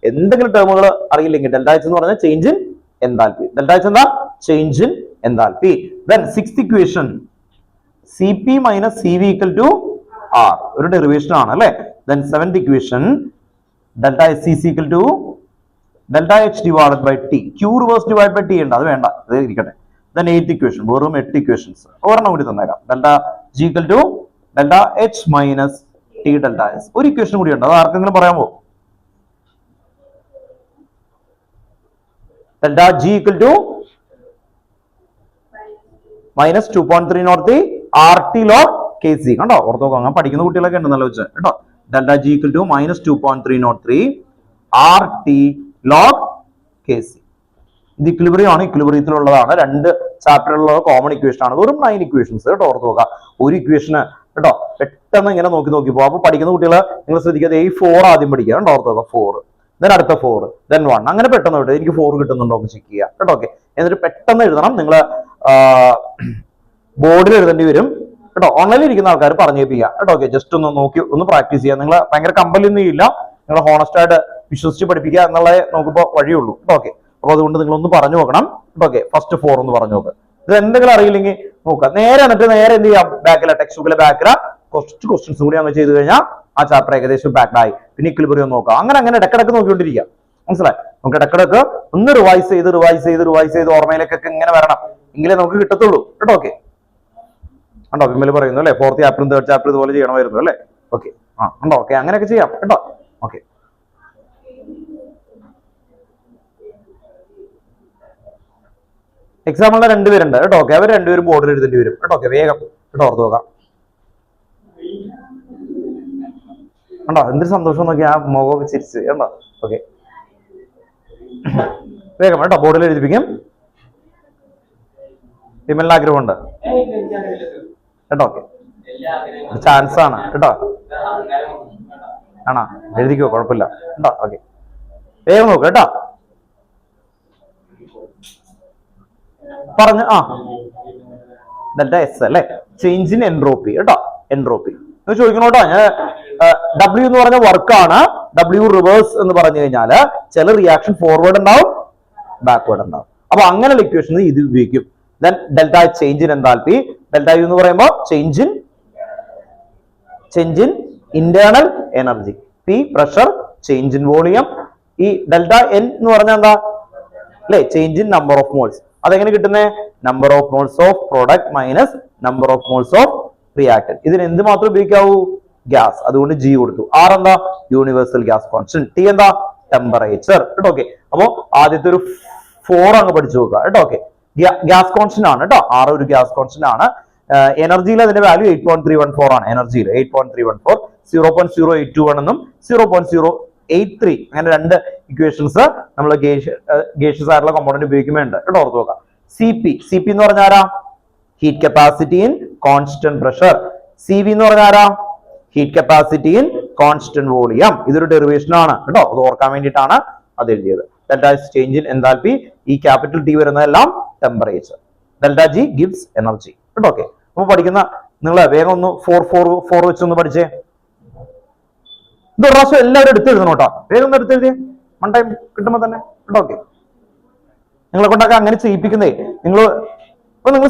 എന്തെങ്കിലും ടേമുകൾ അറിയില്ലെങ്കിൽ delta H എന്ന് പറഞ്ഞാൽ change in enthalpy. Delta H എന്താ? Change in enthalpy. Then sixth equation C P minus C V equal to R, ഒരു ഡെറിവേഷൻ ആണ് അല്ലെ? Then seventh equation delta H is equal to delta H divided by T. Q reverse divide by T ഉണ്ട്, അത് വേണ്ട, അത് ഇരിക്കട്ടെ. Then eighth equation വെറും 8 equations ഒരെണ്ണം കൂടി തന്നേക്കാം. Delta G equal to delta H minus T delta S. ഒരു ഇക്വേഷൻ കൂടി ഉണ്ട്, അത് ആർക്കെങ്കിലും പറയാമോ? Delta G equal to minus 2.303 R T log K C. കണ്ടോ? ഓർത്ത് നോക്കാം. അങ്ങനെ പഠിക്കുന്ന കുട്ടികളൊക്കെ ഉണ്ട് നല്ല വെച്ച്. കേട്ടോ? Delta G equal to minus 2.303 R T log K C. ഇത് ഇക്വിലിബ്രിയം ആണ്, ഇക്വിലിബ്രിയത്തിലുള്ളതാണ്. 2 ചാപ്റ്ററിലുള്ള കോമൺ ഇക്വേഷൻ ആണ്. വെറും 9 ഇക്വേഷൻസ്. കേട്ടോ? ഓർത്ത് നോക്കാം. ഒരു ഇക്വേഷന് കേട്ടോ പെട്ടെന്ന് ഇങ്ങനെ നോക്കി പോകും. അപ്പൊ പഠിക്കുന്ന കുട്ടികൾ നിങ്ങൾ ശ്രദ്ധിക്കാതെ ഈ 4 ആദ്യം പഠിക്കുക. കേട്ടോ? ഓർത്ത് നോക്കാം. 4 ദെൻ അടുത്ത 4 ദെൻ 1 അങ്ങനെ പെട്ടെന്ന് വിട്ട് എനിക്ക് 4 കിട്ടുന്നുണ്ടോ എന്ന് ചെക്ക് ചെയ്യുക. കേട്ടോ? ഓക്കെ. എന്നിട്ട് പെട്ടെന്ന് എഴുതണം. നിങ്ങൾ ബോർഡിൽ എഴുതേണ്ടി വരും. കേട്ടോ? ഓൺലൈനിൽ ഇരിക്കുന്ന ആൾക്കാർ പറഞ്ഞു കേൾപ്പിക്കുക. കേട്ടോ? ഓക്കെ. ജസ്റ്റ് ഒന്ന് നോക്കി ഒന്ന് പ്രാക്ടീസ് ചെയ്യുക. നിങ്ങൾ ഭയങ്കര കമ്പലൊന്നും ഇല്ല, നിങ്ങൾ ഹോണസ്റ്റ് ആയിട്ട് വിശ്വസിച്ച് പഠിപ്പിക്കുക എന്നുള്ളത് നോക്കുമ്പോൾ വഴിയുള്ളൂ. കേട്ടോ? ഓക്കെ. അപ്പൊ അതുകൊണ്ട് നിങ്ങളൊന്ന് പറഞ്ഞു നോക്കണം. കേട്ടോ? ഓക്കെ. ഫസ്റ്റ് 4 ഒന്ന് പറഞ്ഞു നോക്കുക. ഇത് എന്തെങ്കിലും അറിയില്ലെങ്കിൽ നോക്കുക. നേരെ എന്നിട്ട് നേരെ എന്ത് ചെയ്യാം? ബാക്കിലെ ടെക്സ്റ്റ് ബുക്കിലെ ബാക്കിലെ കുറച്ച് ക്വസ്റ്റ്യൻസ് കൂടി അങ്ങ് ചെയ്ത് കഴിഞ്ഞാൽ ആ ചാപ്റ്റർ ഏകദേശം ബാക്ക്ഡ് ആയി. പിന്നെ ഇക്വിലിബ്രിയം നോക്കുക. അങ്ങനെ ഇടക്കിടക്ക് നോക്കിക്കൊണ്ടിരിക്കുക. മനസ്സിലായി? നമുക്ക് ഇടക്കിടക്ക് ഒന്ന് റിവൈസ് ചെയ്ത് ഓർമ്മയിലേക്കൊക്കെ ഇങ്ങനെ വരണം, എങ്കിലേ നമുക്ക് കിട്ടത്തുള്ളൂ. കേട്ടോ? ഓക്കെ. കണ്ടോ? വിമൽ പറയുന്നു അല്ലെ 4th ചാപ്റ്ററും 3rd ചാപ്റ്റർ ഇതുപോലെ ചെയ്യണമായിരുന്നു അല്ലെ? ഓക്കെ. ഉണ്ടോ? ഓക്കെ, അങ്ങനെയൊക്കെ ചെയ്യാം കേട്ടോ. ഓക്കെ, എക്സാമ്പിളിന് രണ്ടുപേരുണ്ട് കേട്ടോ. ഓക്കെ, അവർ രണ്ടുപേരും ബോർഡിൽ എഴുതേണ്ടി വരും കേട്ടോ. ഓക്കെ, വേഗം കേട്ടോ, ഓർത്ത് നോക്കാം. ഉണ്ടോ? എന്തൊരു സന്തോഷം നോക്കി ആ മുഖമൊക്കെ ചിരിച്ച് കേട്ടോ. ഓക്കെ, വേഗം കേട്ടോ, ബോർഡിൽ എഴുതിപ്പിക്കും. വിമലിന് ആഗ്രഹമുണ്ട് കേട്ടോ. ഓക്കെ, ചാൻസ് ആണ് കേട്ടോ. ആണോ? എഴുതിക്കോ, കുഴപ്പമില്ല കേട്ടോ. ഓക്കെ, വേഗം നോക്ക് കേട്ടോ. പറഞ്ഞു ഡെൽറ്റ എസ് അല്ലെ, ചേഞ്ച് ഇൻ എൻട്രോപ്പി കേട്ടോ. എൻട്രോപ്പി ചോദിക്കണോട്ടോ. ഞാൻ ഡബ്ല്യു എന്ന് പറഞ്ഞ വർക്കാണ്. ഡബ്ല്യു റിവേഴ്സ് എന്ന് പറഞ്ഞു കഴിഞ്ഞാല് ചില റിയാക്ഷൻ ഫോർവേഡ് ഉണ്ടാവും, ബാക്ക്വേർഡ് ഉണ്ടാവും. അപ്പൊ അങ്ങനെയുള്ള ഇക്വേഷൻ ഇത് ഉപയോഗിക്കും. Then delta change in enthalpy. Delta U എന്ന് പറയുമ്പോൾ change in internal energy. P pressure, change in volume. ഈ ഡെൽറ്റ എൻ എന്ന് പറഞ്ഞാൽ എന്താ അല്ലെ, change in number of moles. അതെങ്ങനെ കിട്ടുന്നത്? Number of moles of product minus number of moles of reactant. ഇതിന് എന്ത് മാത്രം ഉപയോഗിക്കാവൂ? ഗ്യാസ്. അതുകൊണ്ട് ജി കൊടുത്തു. ആർ എന്താ? Universal gas constant. ടി എന്താ? ടെമ്പറേച്ചർ കേട്ടോ. ഓക്കെ, അപ്പോ ആദ്യത്തെ ഒരു 4 അങ്ങ് പഠിച്ചു നോക്കുക കേട്ടോ. ഓക്കെ, ഗ്യാസ് കോൺസ്റ്റന്റ് ആണ് കേട്ടോ. ആർ ഒരു ഗ്യാസ് കോൺസ്റ്റന്റ് ആണ്. എനർജിയിൽ അതിന്റെ വാല്യൂ 8.314 ആണ്. എനർജിയിൽ 8.314, 0.0821 എന്നും 0.083 അങ്ങനെ രണ്ട് ഇക്വേഷൻസ് നമ്മൾ ഗേഷ്യസ് ആയിട്ടുള്ള കോമ്പൗണ്ട് ഉപയോഗിക്കുന്നുണ്ട് കേട്ടോ. ഓർത്ത് നോക്കാം. സി പി എന്ന് പറഞ്ഞാൽ ആരാ? Heat capacity in constant pressure. C V എന്ന് പറഞ്ഞാൽ ആരാ? Heat capacity in constant volume. ഇതൊരു ഡെറിവേഷൻ ആണ് കേട്ടോ. അത് ഓർക്കാൻ വേണ്ടിയിട്ടാണ് അത് എഴുതിയത്. Delta is change in enthalpy. ഈ ക്യാപിറ്റൽ ടി വരുന്നതെല്ലാം ടെമ്പറേച്ചർ. ഡെൽറ്റ ജി ഗിവ്സ് എനർജി കേട്ടോ. ഓക്കെ, അപ്പൊ പഠിക്കുന്ന നിങ്ങൾ വേഗം ഒന്ന് 4 വെച്ചൊന്ന് പഠിച്ചേ. ഇത് ഒരു പ്രാവശ്യം എല്ലാവരും എടുത്തെഴുതണം കേട്ടോ. വേഗം ഒന്ന് എടുത്തെഴുതിയേ, വൺ ടൈം കിട്ടുമ്പോ തന്നെ കേട്ടോ. ഓക്കെ, നിങ്ങളെ കൊണ്ടൊക്കെ അങ്ങനെ ചെയ്യിപ്പിക്കുന്നേ നിങ്ങൾ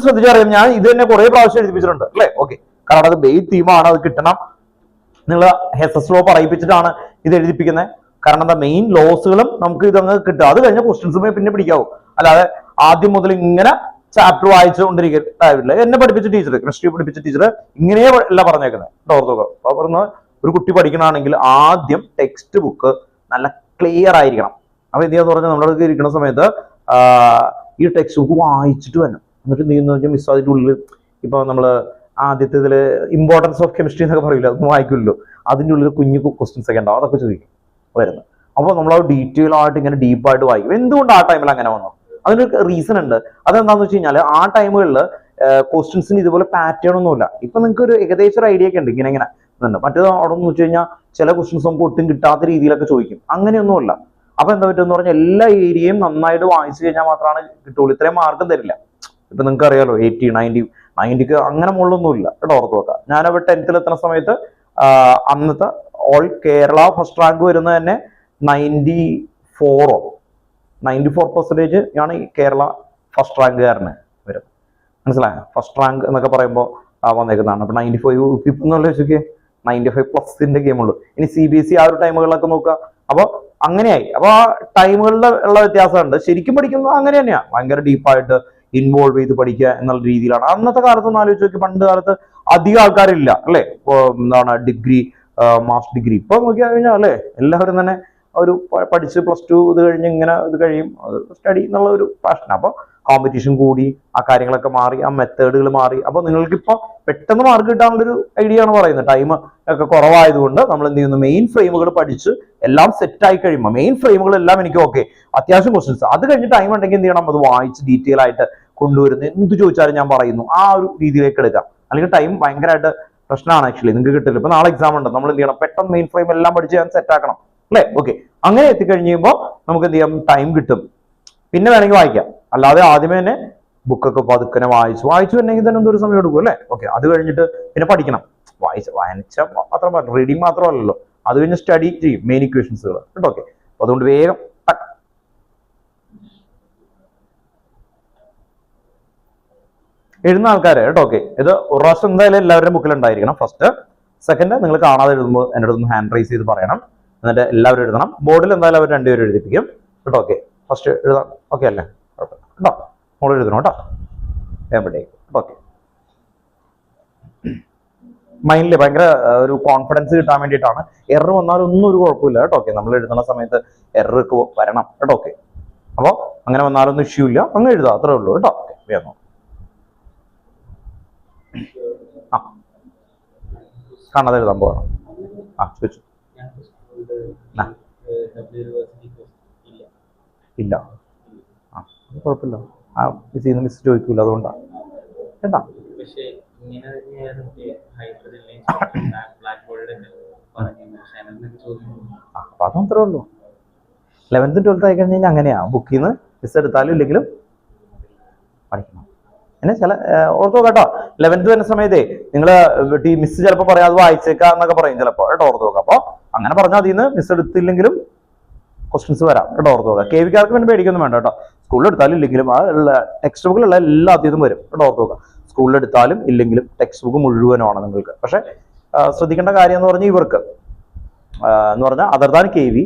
ശ്രദ്ധിച്ചറിയാം. ഞാൻ ഇത് തന്നെ കുറെ പ്രാവശ്യം എഴുതിപ്പിച്ചിട്ടുണ്ട് അല്ലെ. ഓക്കെ, കാരണം അത് ബെയ്റ്റ് തീമാണ്, അത് കിട്ടണം. നിങ്ങൾ ഹെസസ് ലോ പറയിപ്പിച്ചിട്ടാണ് ഇത് എഴുതിപ്പിക്കുന്നത്. കാരണം എന്താ, മെയിൻ ലോസുകളും നമുക്ക് ഇതങ്ങ് കിട്ടുക. അത് കഴിഞ്ഞ ക്വസ്റ്റ്യൻസ് പിന്നെ പിടിക്കാവൂ. അല്ലാതെ ആദ്യം മുതൽ ഇങ്ങനെ ചാപ്റ്റർ വായിച്ചുകൊണ്ടിരിക്കില്ല. എന്നെ പഠിപ്പിച്ച ടീച്ചർ, കെമിസ്ട്രി പഠിപ്പിച്ച ടീച്ചർ ഇങ്ങനെയേ അല്ല പറഞ്ഞേക്കുന്നത്. ഓർത്തോക്കുക. അപ്പൊ പറഞ്ഞ ഒരു കുട്ടി പഠിക്കണമെങ്കിൽ ആദ്യം ടെക്സ്റ്റ് ബുക്ക് നല്ല ക്ലിയർ ആയിരിക്കണം. അപ്പൊ എന്ത് ചെയ്യാന്ന് പറഞ്ഞാൽ നമ്മളൊക്കെ ഇരിക്കുന്ന സമയത്ത് ഈ ടെക്സ്റ്റ് ബുക്ക് വായിച്ചിട്ട് വരണം. എന്നിട്ട് എന്ത് ചെയ്യുന്ന വെച്ചാൽ മിസ് അതിൻ്റെ ഉള്ളിൽ ഇപ്പൊ നമ്മള് ആദ്യത്തെ ഇതില് ഇമ്പോർട്ടൻസ് ഓഫ് കെമിസ്ട്രി എന്നൊക്കെ പറയില്ല, അതൊന്നും വായിക്കില്ലല്ലോ. അതിൻ്റെ ഉള്ളിൽ കുഞ്ഞു ക്വസ്റ്റ്യൻസ് ഒക്കെ ഉണ്ടാവും, അതൊക്കെ ചോദിക്കും വരുന്നത്. അപ്പോൾ നമ്മൾ ആ ഡീറ്റെയിൽ ആയിട്ട് ഇങ്ങനെ ഡീപ്പായിട്ട് വായിക്കും. എന്തുകൊണ്ട് ആ ടൈമിൽ അങ്ങനെ വന്നു? അതിനൊരു റീസൺ ഉണ്ട്. അതെന്താന്ന് വെച്ച് കഴിഞ്ഞാൽ ആ ടൈമുകളിൽ ക്വസ്റ്റ്യൻസിന് ഇതുപോലെ പാറ്റേൺ ഒന്നുമില്ല. ഇപ്പൊ നിങ്ങൾക്ക് ഒരു ഏകദേശം ഒരു ഐഡിയ ഒക്കെ ഉണ്ട് ഇങ്ങനെ ഉണ്ട്. മറ്റേത് അവിടെ എന്ന് വെച്ച് കഴിഞ്ഞാൽ ചില ക്വസ്റ്റ്യൻസ് നമുക്ക് ഒട്ടും കിട്ടാത്ത രീതിയിലൊക്കെ ചോദിക്കും. അങ്ങനെയൊന്നുമില്ല. അപ്പൊ എന്താ പറ്റുമെന്ന് പറഞ്ഞാൽ എല്ലാ ഏരിയയും നന്നായിട്ട് വായിച്ചു കഴിഞ്ഞാൽ മാത്രമാണ് കിട്ടുള്ളൂ. ഇത്രയും മാർക്കും തരില്ല. ഇപ്പൊ നിങ്ങൾക്ക് അറിയാലോ 80, 90 അങ്ങനെ മുകളിലൊന്നും ഇല്ല കേട്ടോ. ഓർത്ത് നോക്കാം. ഞാനവിടെ 10th എത്തുന്ന സമയത്ത് അന്നത്തെ ഓൾ കേരള ഫസ്റ്റ് റാങ്ക് വരുന്നത് തന്നെ 94% ആണ് ഈ കേരള ഫസ്റ്റ് റാങ്കുകാരന് വരും. മനസ്സിലായോ? ഫസ്റ്റ് റാങ്ക് എന്നൊക്കെ പറയുമ്പോൾ വന്നേക്കുന്നതാണ്. അപ്പൊ 95 എന്നുള്ള വെച്ചൊക്കെ 95+ന്റെ ഗെയിമുള്ളൂ. ഇനി CBSE ആ ഒരു ടൈമുകളിലൊക്കെ നോക്കുക. അപ്പൊ അങ്ങനെയായി. അപ്പൊ ആ ടൈമുകളിൽ ഉള്ള വ്യത്യാസമുണ്ട്. ശരിക്കും പഠിക്കുന്നത് അങ്ങനെ തന്നെയാ, ഭയങ്കര ഡീപ്പായിട്ട് ഇൻവോൾവ് ചെയ്ത് പഠിക്കുക എന്നുള്ള രീതിയിലാണ്. അന്നത്തെ കാലത്തൊന്നും ആലോചിച്ച് നോക്കി, പണ്ട് കാലത്ത് അധികം ആൾക്കാരില്ല അല്ലെ. എന്താണ് ഡിഗ്രി, മാസ്റ്റർ ഡിഗ്രി. ഇപ്പൊ നോക്കിയാൽ കഴിഞ്ഞാൽ അല്ലെ എല്ലാവരും തന്നെ ഒരു പഠിച്ച് +2 ഇത് കഴിഞ്ഞ് ഇങ്ങനെ ഇത് കഴിയും സ്റ്റഡി എന്നുള്ള ഒരു പാഷൻ. അപ്പൊ കോമ്പറ്റീഷൻ കൂടി, ആ കാര്യങ്ങളൊക്കെ മാറി, ആ മെത്തേഡുകൾ മാറി. അപ്പൊ നിങ്ങൾക്കിപ്പോ പെട്ടെന്ന് മാർക്ക് കിട്ടാനുള്ളൊരു ഐഡിയ ആണ് പറയുന്നത്. ടൈം ഒക്കെ കുറവായതുകൊണ്ട് നമ്മൾ എന്ത് ചെയ്യുന്നു, മെയിൻ ഫ്രെയിമുകൾ പഠിച്ച് എല്ലാം സെറ്റ് ആയി കഴിയുമ്പോൾ മെയിൻ ഫ്രെയിമുകളെല്ലാം എനിക്ക് ഓക്കെ, അത്യാവശ്യം ക്വസ്റ്റ്യൻസ്, അത് കഴിഞ്ഞ് ടൈം ഉണ്ടെങ്കിൽ എന്ത് ചെയ്യണം, അത് വായിച്ച് ഡീറ്റെയിൽ ആയിട്ട് കൊണ്ടുവരുന്നത് എന്ത് ചോദിച്ചാലും ഞാൻ പറയുന്നു ആ ഒരു രീതിയിലേക്ക് എടുക്കാം. അല്ലെങ്കിൽ ടൈം ഭയങ്കരമായിട്ട് പ്രശ്നമാണ് ആക്ച്വലി, നിങ്ങൾക്ക് കിട്ടില്ല. ഇപ്പൊ നാളെ എക്സാം ഉണ്ട്, നമ്മൾ എന്ത് ചെയ്യണം, പെട്ടെന്ന് മെയിൻ ഫ്രെയിം എല്ലാം പഠിച്ച് ഞാൻ സെറ്റ് ആക്കണം അല്ലേ. ഓക്കെ, അങ്ങനെ എത്തിക്കഴിഞ്ഞുമ്പോൾ നമുക്ക് എന്ത് ചെയ്യാം, ടൈം കിട്ടും, പിന്നെ വേണമെങ്കിൽ വായിക്കാം. അല്ലാതെ ആദ്യമേ തന്നെ ബുക്കൊക്കെ പതുക്കനെ വായിച്ചു വന്നെങ്കിൽ തന്നെ എന്തൊരു സമയം എടുക്കും അല്ലേ. ഓക്കെ, അത് കഴിഞ്ഞിട്ട് പിന്നെ പഠിക്കണം. വായിച്ച മാത്രം റീഡിങ് മാത്രമല്ലല്ലോ, അത് കഴിഞ്ഞ് സ്റ്റഡി ചെയ്യും മെയിൻ ഇക്വേഷൻസുകൾ കേട്ടോ. ഓക്കെ, അപ്പൊ അതുകൊണ്ട് വേഗം എഴുതുന്ന ആൾക്കാരെ കേട്ടോ. ഓക്കെ, ഇത് ഒരു പ്രാവശ്യം എന്തായാലും എല്ലാവരുടെയും ബുക്കിൽ ഉണ്ടായിരിക്കണം. ഫസ്റ്റ്, സെക്കൻഡ് നിങ്ങൾ കാണാതെ എഴുതുമ്പോൾ എൻ്റെ അടുത്ത് ഹാൻഡ് റൈസ് ചെയ്ത് പറയണം, എന്നിട്ട് എല്ലാവരും എഴുതണം. ബോർഡിൽ എന്തായാലും അവർ രണ്ടുപേരും എഴുതിപ്പിക്കും കേട്ടോ. ഓക്കെ, ഫസ്റ്റ് എഴുതാം. ഓക്കെ അല്ലേ, കുഴപ്പമില്ല കേട്ടോ. മോൾ എഴുതണം കേട്ടോ, എവിടേക്ക്. ഓക്കെ, മൈൻഡിൽ ഭയങ്കര ഒരു കോൺഫിഡൻസ് കിട്ടാൻ വേണ്ടിയിട്ടാണ്. എറർ വന്നാലും ഒന്നും ഒരു കുഴപ്പമില്ല കേട്ടോ. ഓക്കെ, നമ്മൾ എഴുതുന്ന സമയത്ത് എറർ വരണം കേട്ടോ. ഓക്കെ, അപ്പോൾ അങ്ങനെ വന്നാലൊന്നും ഇഷ്യൂ ഇല്ല, അങ്ങ് എഴുതാം, അത്രേ ഉള്ളൂ കേട്ടോ. ഓക്കെ, വേണം ആ കാണാതെ എഴുതാൻ പോകണം. ആ ചോദിച്ചു. ഇല്ല, ആ കുഴപ്പമില്ല. ആ മിസ് ചോദിക്കൂല, അതുകൊണ്ടാണ് കേട്ടാ. അപ്പൊ അതത്രേ ഉള്ളൂ. 11th 12th ആയി കഴിഞ്ഞ് കഴിഞ്ഞാൽ അങ്ങനെയാ, ബുക്കിൽ നിന്ന് മിസ് എടുത്താലും ഇല്ലെങ്കിലും പഠിക്കണം. പിന്നെ ചില ഓർത്തോ കേട്ടോ, 11th വരുന്ന സമയത്തേ നിങ്ങൾ മിസ് ചിലപ്പോൾ പറയാം അത് വായിച്ചേക്കാം എന്നൊക്കെ പറയും ചിലപ്പോൾ കേട്ടോ, ഓർത്ത് നോക്കാം. അപ്പൊ അങ്ങനെ പറഞ്ഞാൽ അതിൽ നിന്ന് മിസ് എടുത്തില്ലെങ്കിലും ക്വസ്റ്റ്യൻസ് വരാം കേട്ടോ, ഓർത്ത് നോക്കാം. കെ വിക്കാർക്ക് പിന്നെ പേടിക്കൊന്നും വേണ്ട കേട്ടോ. സ്കൂളിൽ എടുത്താലും ഇല്ലെങ്കിലും ആ ടെക്സ്റ്റ് ബുക്കിലുള്ള എല്ലാ അത്യാവശ്യം വരും കേട്ടോ, ഓർത്ത് നോക്കാം. സ്കൂളിൽ എടുത്താലും ഇല്ലെങ്കിലും ടെക്സ്റ്റ് ബുക്ക് മുഴുവനാണ് നിങ്ങൾക്ക്. പക്ഷെ ശ്രദ്ധിക്കേണ്ട കാര്യം എന്ന് പറഞ്ഞാൽ ഇവർക്ക് എന്ന് പറഞ്ഞാൽ അതർ ദാൻ കെ വി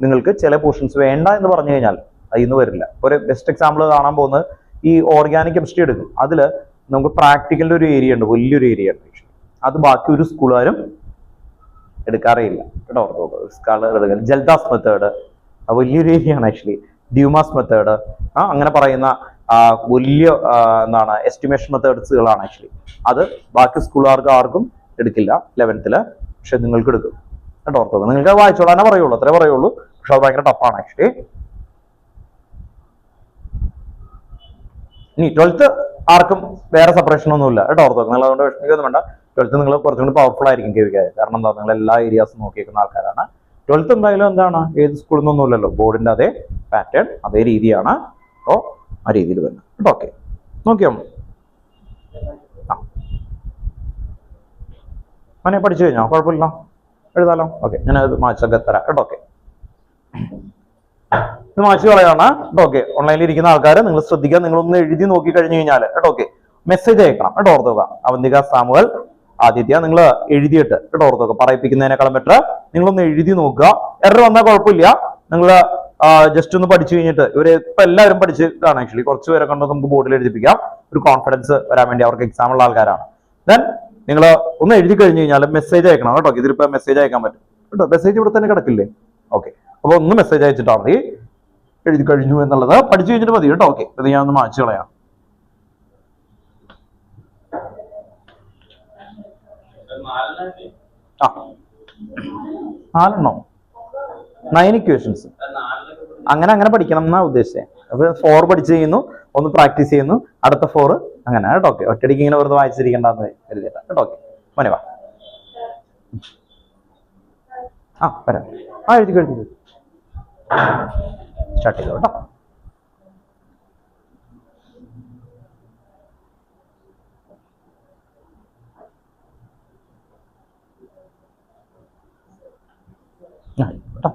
നിങ്ങൾക്ക് ചില പോർഷൻസ് വേണ്ട എന്ന് പറഞ്ഞു കഴിഞ്ഞാൽ അതിൽ നിന്ന് വരില്ല. ഒരു ബെസ്റ്റ് എക്സാമ്പിൾ കാണാൻ പോകുന്നത് ഈ ഓർഗാനിക് കെമിസ്ട്രി എടുക്കും. അതിൽ നമുക്ക് പ്രാക്ടിക്കലിന്റെ ഒരു ഏരിയ ഉണ്ട്, വലിയൊരു ഏരിയ ഉണ്ട്. അത് ബാക്കി ഒരു സ്കൂളുകാരും എടുക്കാറേയില്ല കേട്ടോ, ഓർത്ത്. ജൽദാസ് മെത്തേഡ് വലിയൊരു ഏരിയ ആണ് ആക്ച്വലി. ഡ്യൂമാസ് മെത്തേഡ് അങ്ങനെ പറയുന്ന വലിയ എന്താണ് എസ്റ്റിമേഷൻ മെത്തേഡ്സുകളാണ് ആക്ച്വലി. അത് ബാക്കി സ്കൂളുകാർക്ക് ആർക്കും എടുക്കില്ല 11th, പക്ഷെ നിങ്ങൾക്ക് എടുക്കും കേട്ടോ, ഓർത്ത്. നിങ്ങൾക്ക് വായിച്ചോളാനേ പറയുള്ളൂ, അത്രേ പറയുള്ളൂ. പക്ഷെ അത് ഭയങ്കര ടഫാണ് ആക്ച്വലി. ഇനി 12th ആർക്കും വേറെ സെപ്പറേഷൻ ഒന്നുമില്ല കേട്ടോ, ഓർത്ത്. നിങ്ങൾ അതുകൊണ്ട് വിഷമിക്കൊന്നും വേണ്ട. 12th നിങ്ങൾ കുറച്ചും കൂടി പവർഫുൾ ആയിരിക്കും കെ വിക്കാർ. കാരണം എന്താ, നിങ്ങൾ എല്ലാ ഏരിയാസും നോക്കിയിരിക്കുന്ന ആൾക്കാരാണ്. 12th എന്തായാലും എന്താണ്, ഏത് സ്കൂളിൽ നിന്നൊന്നും ഇല്ലല്ലോ, ബോർഡിന്റെ അതേ പാറ്റേൺ അതേ രീതിയാണ്. അപ്പോൾ ആ രീതിയിൽ തന്നെ കേട്ടോ. ഓക്കെ, നോക്കിയോ അങ്ങനെ പഠിച്ചു കഴിഞ്ഞോ? കുഴപ്പമില്ല, എഴുതാലോ. ഓക്കെ, ഞാൻ അത് മാച്ചൊക്കെ തരാം കേട്ടോ. ഓക്കെ, ഇത് മാച്ച് കളയാണ് കേട്ടോ. ഓക്കെ, ഓൺലൈനിൽ ഇരിക്കുന്ന ആൾക്കാർ നിങ്ങൾ ശ്രദ്ധിക്കുക, നിങ്ങളൊന്ന് എഴുതി നോക്കി കഴിഞ്ഞു കഴിഞ്ഞാൽ കേട്ടോ. ഓക്കെ, മെസ്സേജ് അയക്കണം കേട്ടോ, ഓർത്തുക. അവന്തിക സാമുവൽ ആദിത്യ നിങ്ങൾ എഴുതിയിട്ട് കേട്ടോ, ഓർത്തുക. പറയിപ്പിക്കുന്നതിനേക്കാളും ബെറ്റർ നിങ്ങളൊന്ന് എഴുതി നോക്കുക. എറർ വന്നാൽ കുഴപ്പമില്ല, നിങ്ങൾ ജസ്റ്റ് ഒന്ന് പഠിച്ചു കഴിഞ്ഞിട്ട്. ഇവര് ഇപ്പൊ എല്ലാവരും പഠിച്ച് ഇതാണ് ആക്ച്വലി. കുറച്ച് പേരെ കൊണ്ട് നമുക്ക് ബോർഡിൽ എഴുതിപ്പിക്കാം, ഒരു കോൺഫിഡൻസ് വരാൻ വേണ്ടി. അവർക്ക് എക്സാം ഉള്ള ആൾക്കാരാണ്. ദെൻ നിങ്ങൾ ഒന്ന് എഴുതി കഴിഞ്ഞു കഴിഞ്ഞാൽ മെസ്സേജ് അയക്കണം കേട്ടോ. ഇതിലിപ്പോ മെസ്സേജ് അയക്കാൻ പറ്റും കേട്ടോ, മെസ്സേജ് ഇവിടെ തന്നെ കിടക്കില്ലേ. ഓക്കെ, അപ്പൊ ഒന്ന് മെസ്സേജ് അയച്ചിട്ടാ മതി എഴുതി കഴിഞ്ഞു എന്നുള്ളത്. പഠിച്ചു കഴിഞ്ഞിട്ട് മതി കേട്ടോ. ഓക്കെ, ഇത് ഞാൻ ഒന്ന് മാച്ച് കളയാം. ആ 4 9 ഇക്വേഷൻസ് അങ്ങനെ പഠിക്കണം എന്നാ ഉദ്ദേശിച്ചത്. അപ്പൊ 4 പഠിച്ചു ചെയ്യുന്നു, ഒന്ന് പ്രാക്ടീസ് ചെയ്യുന്നു, അടുത്ത 4 അങ്ങനെ കേട്ടോ. ഓക്കെ, ഒറ്റയടിക്ക് ഇങ്ങനെ വെറുതെ വായിച്ചിരിക്കേണ്ടെന്ന് എഴുതിയിട്ടാ കേട്ടോ. ഓക്കെ, മോനെ വാ. വരാം. എഴുതി കഴിഞ്ഞു സ്റ്റാർട്ട് ചെയ്തോ കേട്ടോ. കേട്ടോ.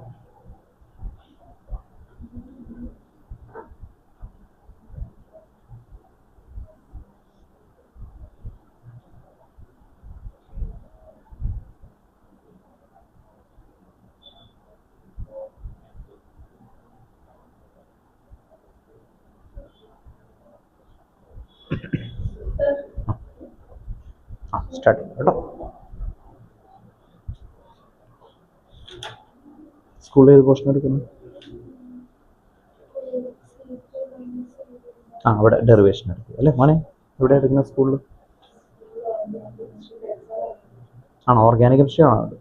സ്റ്റാർട്ട് ചെയ്തു കേട്ടോ. സ്കൂളിൽ ഏത് പോർഷൻ എടുക്കുന്നു? അവിടെ ഡെറിവേഷൻ എടുക്കും അല്ലേ മോനെ? എവിടെ എടുക്കുന്ന സ്കൂളിൽ? ആണോ, ഓർഗാനിക് കെമിസ്ട്രി ആണോ?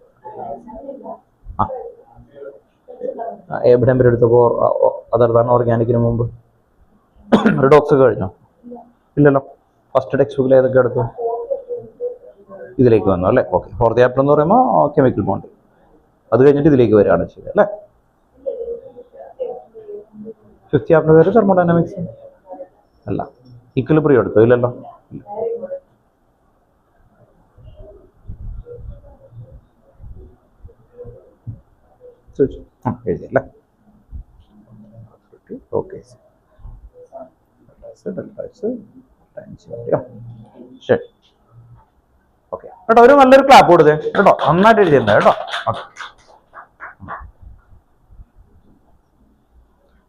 എവിടെ വരെ എടുത്തപ്പോൾ അതർതാണ് ഓർഗാനിക്കിന് മുമ്പ്? റിഡോക്സ് ഒക്കെ കഴിഞ്ഞോ? ഇല്ലല്ലോ. ഫസ്റ്റ് ടെക്സ്റ്റ് ബുക്കിൽ ഏതൊക്കെ എടുത്തു? ഇതിലേക്ക് വന്നു അല്ലേ? ഓക്കെ, 4th ചാപ്റ്റർ എന്ന് പറയുമ്പോൾ കെമിക്കൽ ബോണ്ട്, അത് കഴിഞ്ഞിട്ട് ഇതിലേക്ക് വരികയാണ് ചെയ്തത് അല്ലേ? 5th ചാപ്റ്റർ പേര് തെർമോഡൈനാമിക്സ് അല്ല, ഇക്വിലിബ്രിയം എടുത്തു ഇല്ലല്ലോ? എഴുതിയല്ലേ? ഓക്കെ, ശരി. ഓക്കെ കേട്ടോ, ഒരു നല്ലൊരു ക്ലാപ്പ് കൊടുത്തേ കേട്ടോ. നന്നായിട്ട് എഴുതിയിട്ടുണ്ട് കേട്ടോ. ഓക്കെ,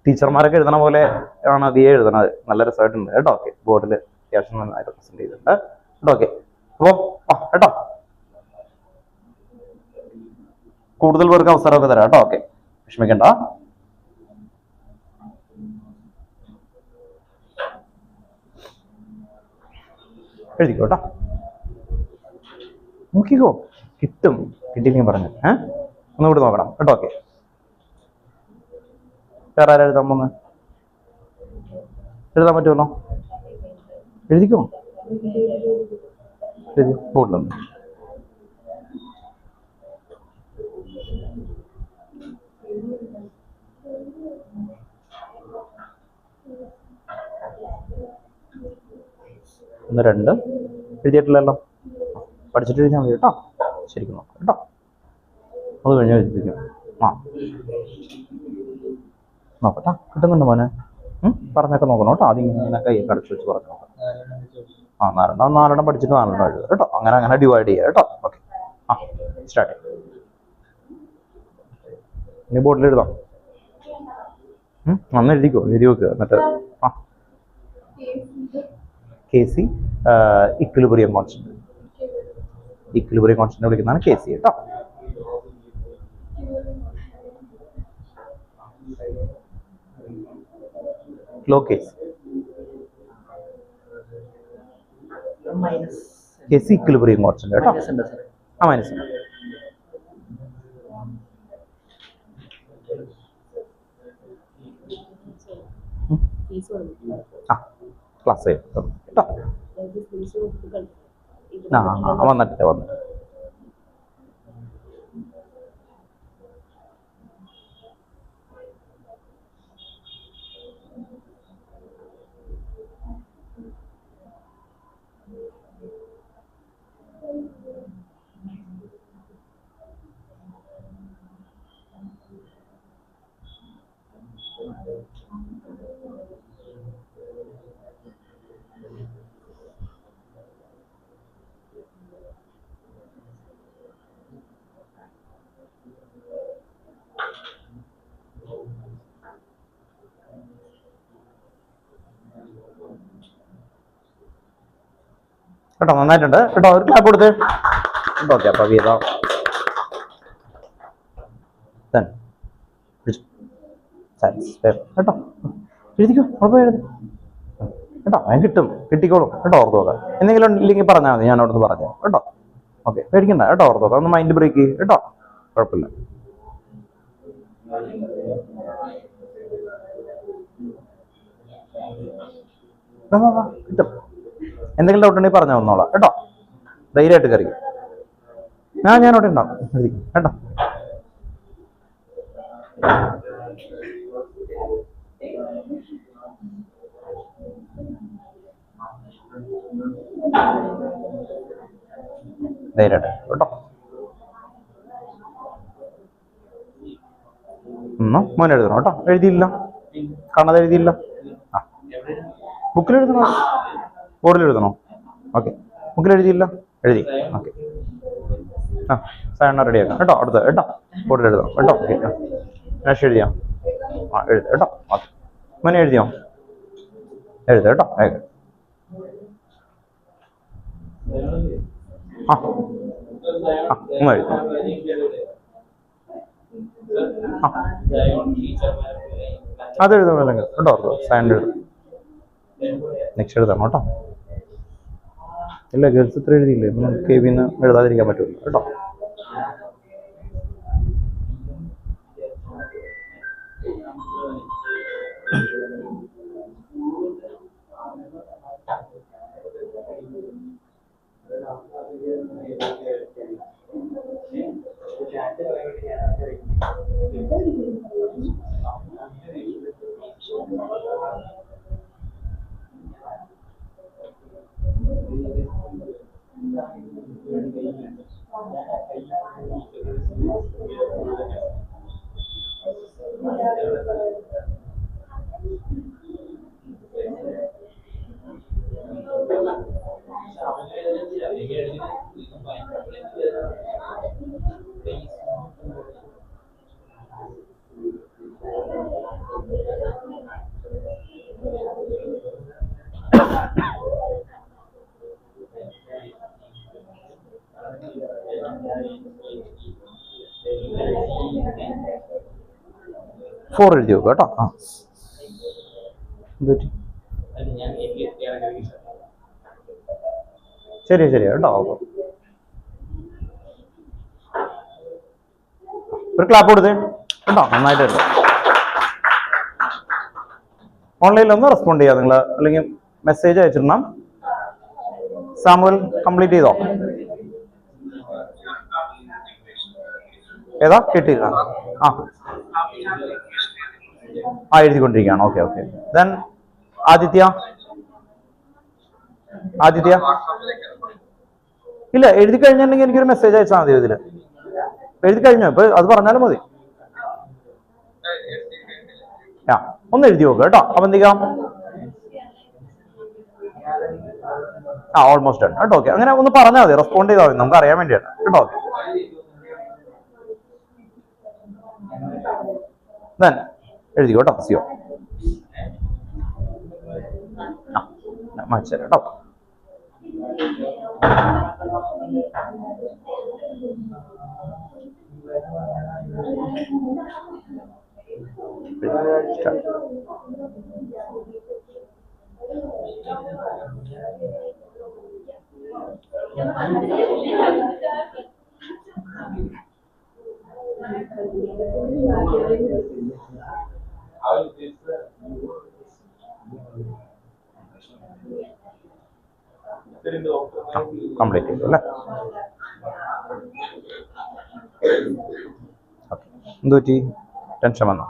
ടീച്ചർമാരൊക്കെ എഴുതണ പോലെ ആണ് അതിയെ എഴുതണത്. നല്ല രസമായിട്ടുണ്ട് കേട്ടോ. ഓക്കെ, ബോർഡിൽ അത്യാവശ്യം നന്നായിട്ട് പ്രസന്റ് ചെയ്തിട്ടുണ്ട് കേട്ടോ. ഓക്കെ, അപ്പോൾ കേട്ടോ കൂടുതൽ പേർക്ക് അവസരമൊക്കെ തരാം കേട്ടോ. ഓക്കെ, വിഷമിക്കണ്ട. എഴുതിക്കോ കേട്ടോ, നോക്കിക്കോ, കിട്ടും. കിട്ടിയില്ലെങ്കിൽ പറഞ്ഞു ഒന്നുകൂടി നോക്കണം കേട്ടോ. ഓക്കെ, വേറെ ആരാ എഴുതാൻ പോകുന്നത്? എഴുതാൻ പറ്റുമല്ലോ, എഴുതിക്കോ. എഴുതി ബോർഡിലൊന്ന്. ഒന്ന് 2 എഴുതിയിട്ടില്ലല്ലോ, പഠിച്ചിട്ട് എഴുതിയാൽ മതി കേട്ടോ. ശരിക്കും നോക്കാം കേട്ടോ, അത് കഴിഞ്ഞ് എഴുതിപ്പിക്കും. നോക്കട്ടാ, കിട്ടുന്നുണ്ട് മോനെ. പറഞ്ഞൊക്കെ നോക്കണം കേട്ടോ. ആദ്യം ഇങ്ങനെ കൈ കടച്ചു വെച്ച് പറഞ്ഞു നോക്കാം. 4 പഠിച്ചിട്ട് 4 എഴുതുക കേട്ടോ. അങ്ങനെ ഡിവൈഡ് ചെയ്യുക കേട്ടോ. ഓക്കെ, സ്റ്റാർട്ട് ചെയ്യാം. ഇനി ബോർഡിൽ എഴുതാം. നന്ന് എഴുതിക്കോ, എഴുതി വെക്കുക. എന്നിട്ട് KC equilibrium constant. Equilibrium constant വിളിക്കുന്നതാണ് KC കേട്ടോ. Low case KC equilibrium constant കേട്ടോ. മൈനസ് ഉണ്ട്. ക്ലാസ് കേട്ടോ. വന്നിട്ടില്ല. കേട്ടോ, നന്നായിട്ടുണ്ട് കേട്ടോ. ഒരു ക്ലാപ്പ് കൊടുത്ത്. ഓക്കെ, അപ്പൊ കേട്ടോ, എഴുതിക്കോ, ഉറപ്പ് എഴുതി കേട്ടോ. ഞാൻ കിട്ടും, കിട്ടിക്കോളും കേട്ടോ. ഓർത്ത് നോക്കാം. എന്തെങ്കിലും ഇല്ലെങ്കിൽ പറഞ്ഞാൽ മതി, ഞാൻ അവിടുന്ന് പറഞ്ഞു കേട്ടോ. ഓക്കെ, പേടിക്കണ്ട കേട്ടോ. ഓർത്ത് നോക്കാം. ഒന്ന് മൈൻഡ് ബ്രേക്ക് ചെയ്യും കേട്ടോ, കുഴപ്പമില്ല. കിട്ടും. എന്തെങ്കിലും ഡൗട്ട് ഉണ്ടെങ്കിൽ പറഞ്ഞാൽ വന്നോളാം കേട്ടോ. ധൈര്യമായിട്ട് കയറി. ഞാൻ അവിടെ ഉണ്ടാവും, എഴുതിക്കും കേട്ടോ. ധൈര്യമായിട്ട് കേട്ടോ. മോനെ എഴുതണം കേട്ടോ. എഴുതിയില്ല, കാണാതെ എഴുതിയില്ല. ബുക്കിൽ എഴുതണോ, ബോർഡിൽ എഴുതണോ? ഓക്കെ, ബുക്കിൽ എഴുതിയില്ല, എഴുതി. ഓക്കെ, സാധനം റെഡിയാക്കാം കേട്ടോ. അടുത്ത കേട്ടോ, ബോർഡിൽ എഴുതാം കേട്ടോ. ഓക്കെ, നെക്സ്റ്റ് എഴുതിയാ എഴുത കേട്ടോ. ഓക്കെ, മോനെ എഴുതിയോ? എഴുത കേട്ടോ. ഒന്ന് എഴുതാം. അത് എഴുതാം അല്ലെങ്കിൽ കേട്ടോ. സാൻഡ് എഴുതാം. നെക്സ്റ്റ് എഴുതാം കേട്ടോ. ഇല്ല, ഗേൾസ് ഇത്ര എഴുതിയില്ലേ, KB എഴുതാതിരിക്കാൻ പറ്റുമല്ലോ കേട്ടോ. 4 എഴുതി വെക്കുക കേട്ടോ. ആ എന്ത് പറ്റി? ശരി ശരി കേട്ടോ. ഒരു ക്ലാപ്പ് കൊടുത്തേ കേട്ടോ, നന്നായിട്ടുണ്ട്. ഓൺലൈനിൽ ഒന്ന് റെസ്പോണ്ട് ചെയ്യാം നിങ്ങൾ, അല്ലെങ്കിൽ മെസ്സേജ് അയച്ചിടണം. സാമുവൽ കംപ്ലീറ്റ് ചെയ്തോ? ഏതാ കിട്ടിയില്ല? ആ എഴുതിക്കൊണ്ടിരിക്കുകയാണ്. Okay okay. ദെൻ ആദിത്യ ഇല്ല, എഴുതി കഴിഞ്ഞിട്ടുണ്ടെങ്കിൽ എനിക്കൊരു മെസ്സേജ് അയച്ചാൽ മതി. ഇതില് എഴുതി കഴിഞ്ഞോ? ഇപ്പൊ അത് പറഞ്ഞാലും മതി. ഒന്ന് എഴുതി നോക്കുക കേട്ടോ. അപ്പൊ എന്ത് ചെയ്യാം? ഓൾമോസ്റ്റ് ആണ് കേട്ടോ. ഓക്കെ, അങ്ങനെ ഒന്ന് പറഞ്ഞാൽ മതി, റെസ്പോണ്ട് ചെയ്താൽ മതി, നമുക്ക് അറിയാൻ വേണ്ടിയാണ് കേട്ടോ. ദെൻ എഴുതിക്കോ കേട്ടോ. സിയോ മാറ്റി തരാം കേട്ടോ. കംപ്ലീറ്റ് ചെയ്തു അല്ലേ? എന്ത് പറ്റി? ടെൻഷൻ വന്നോ?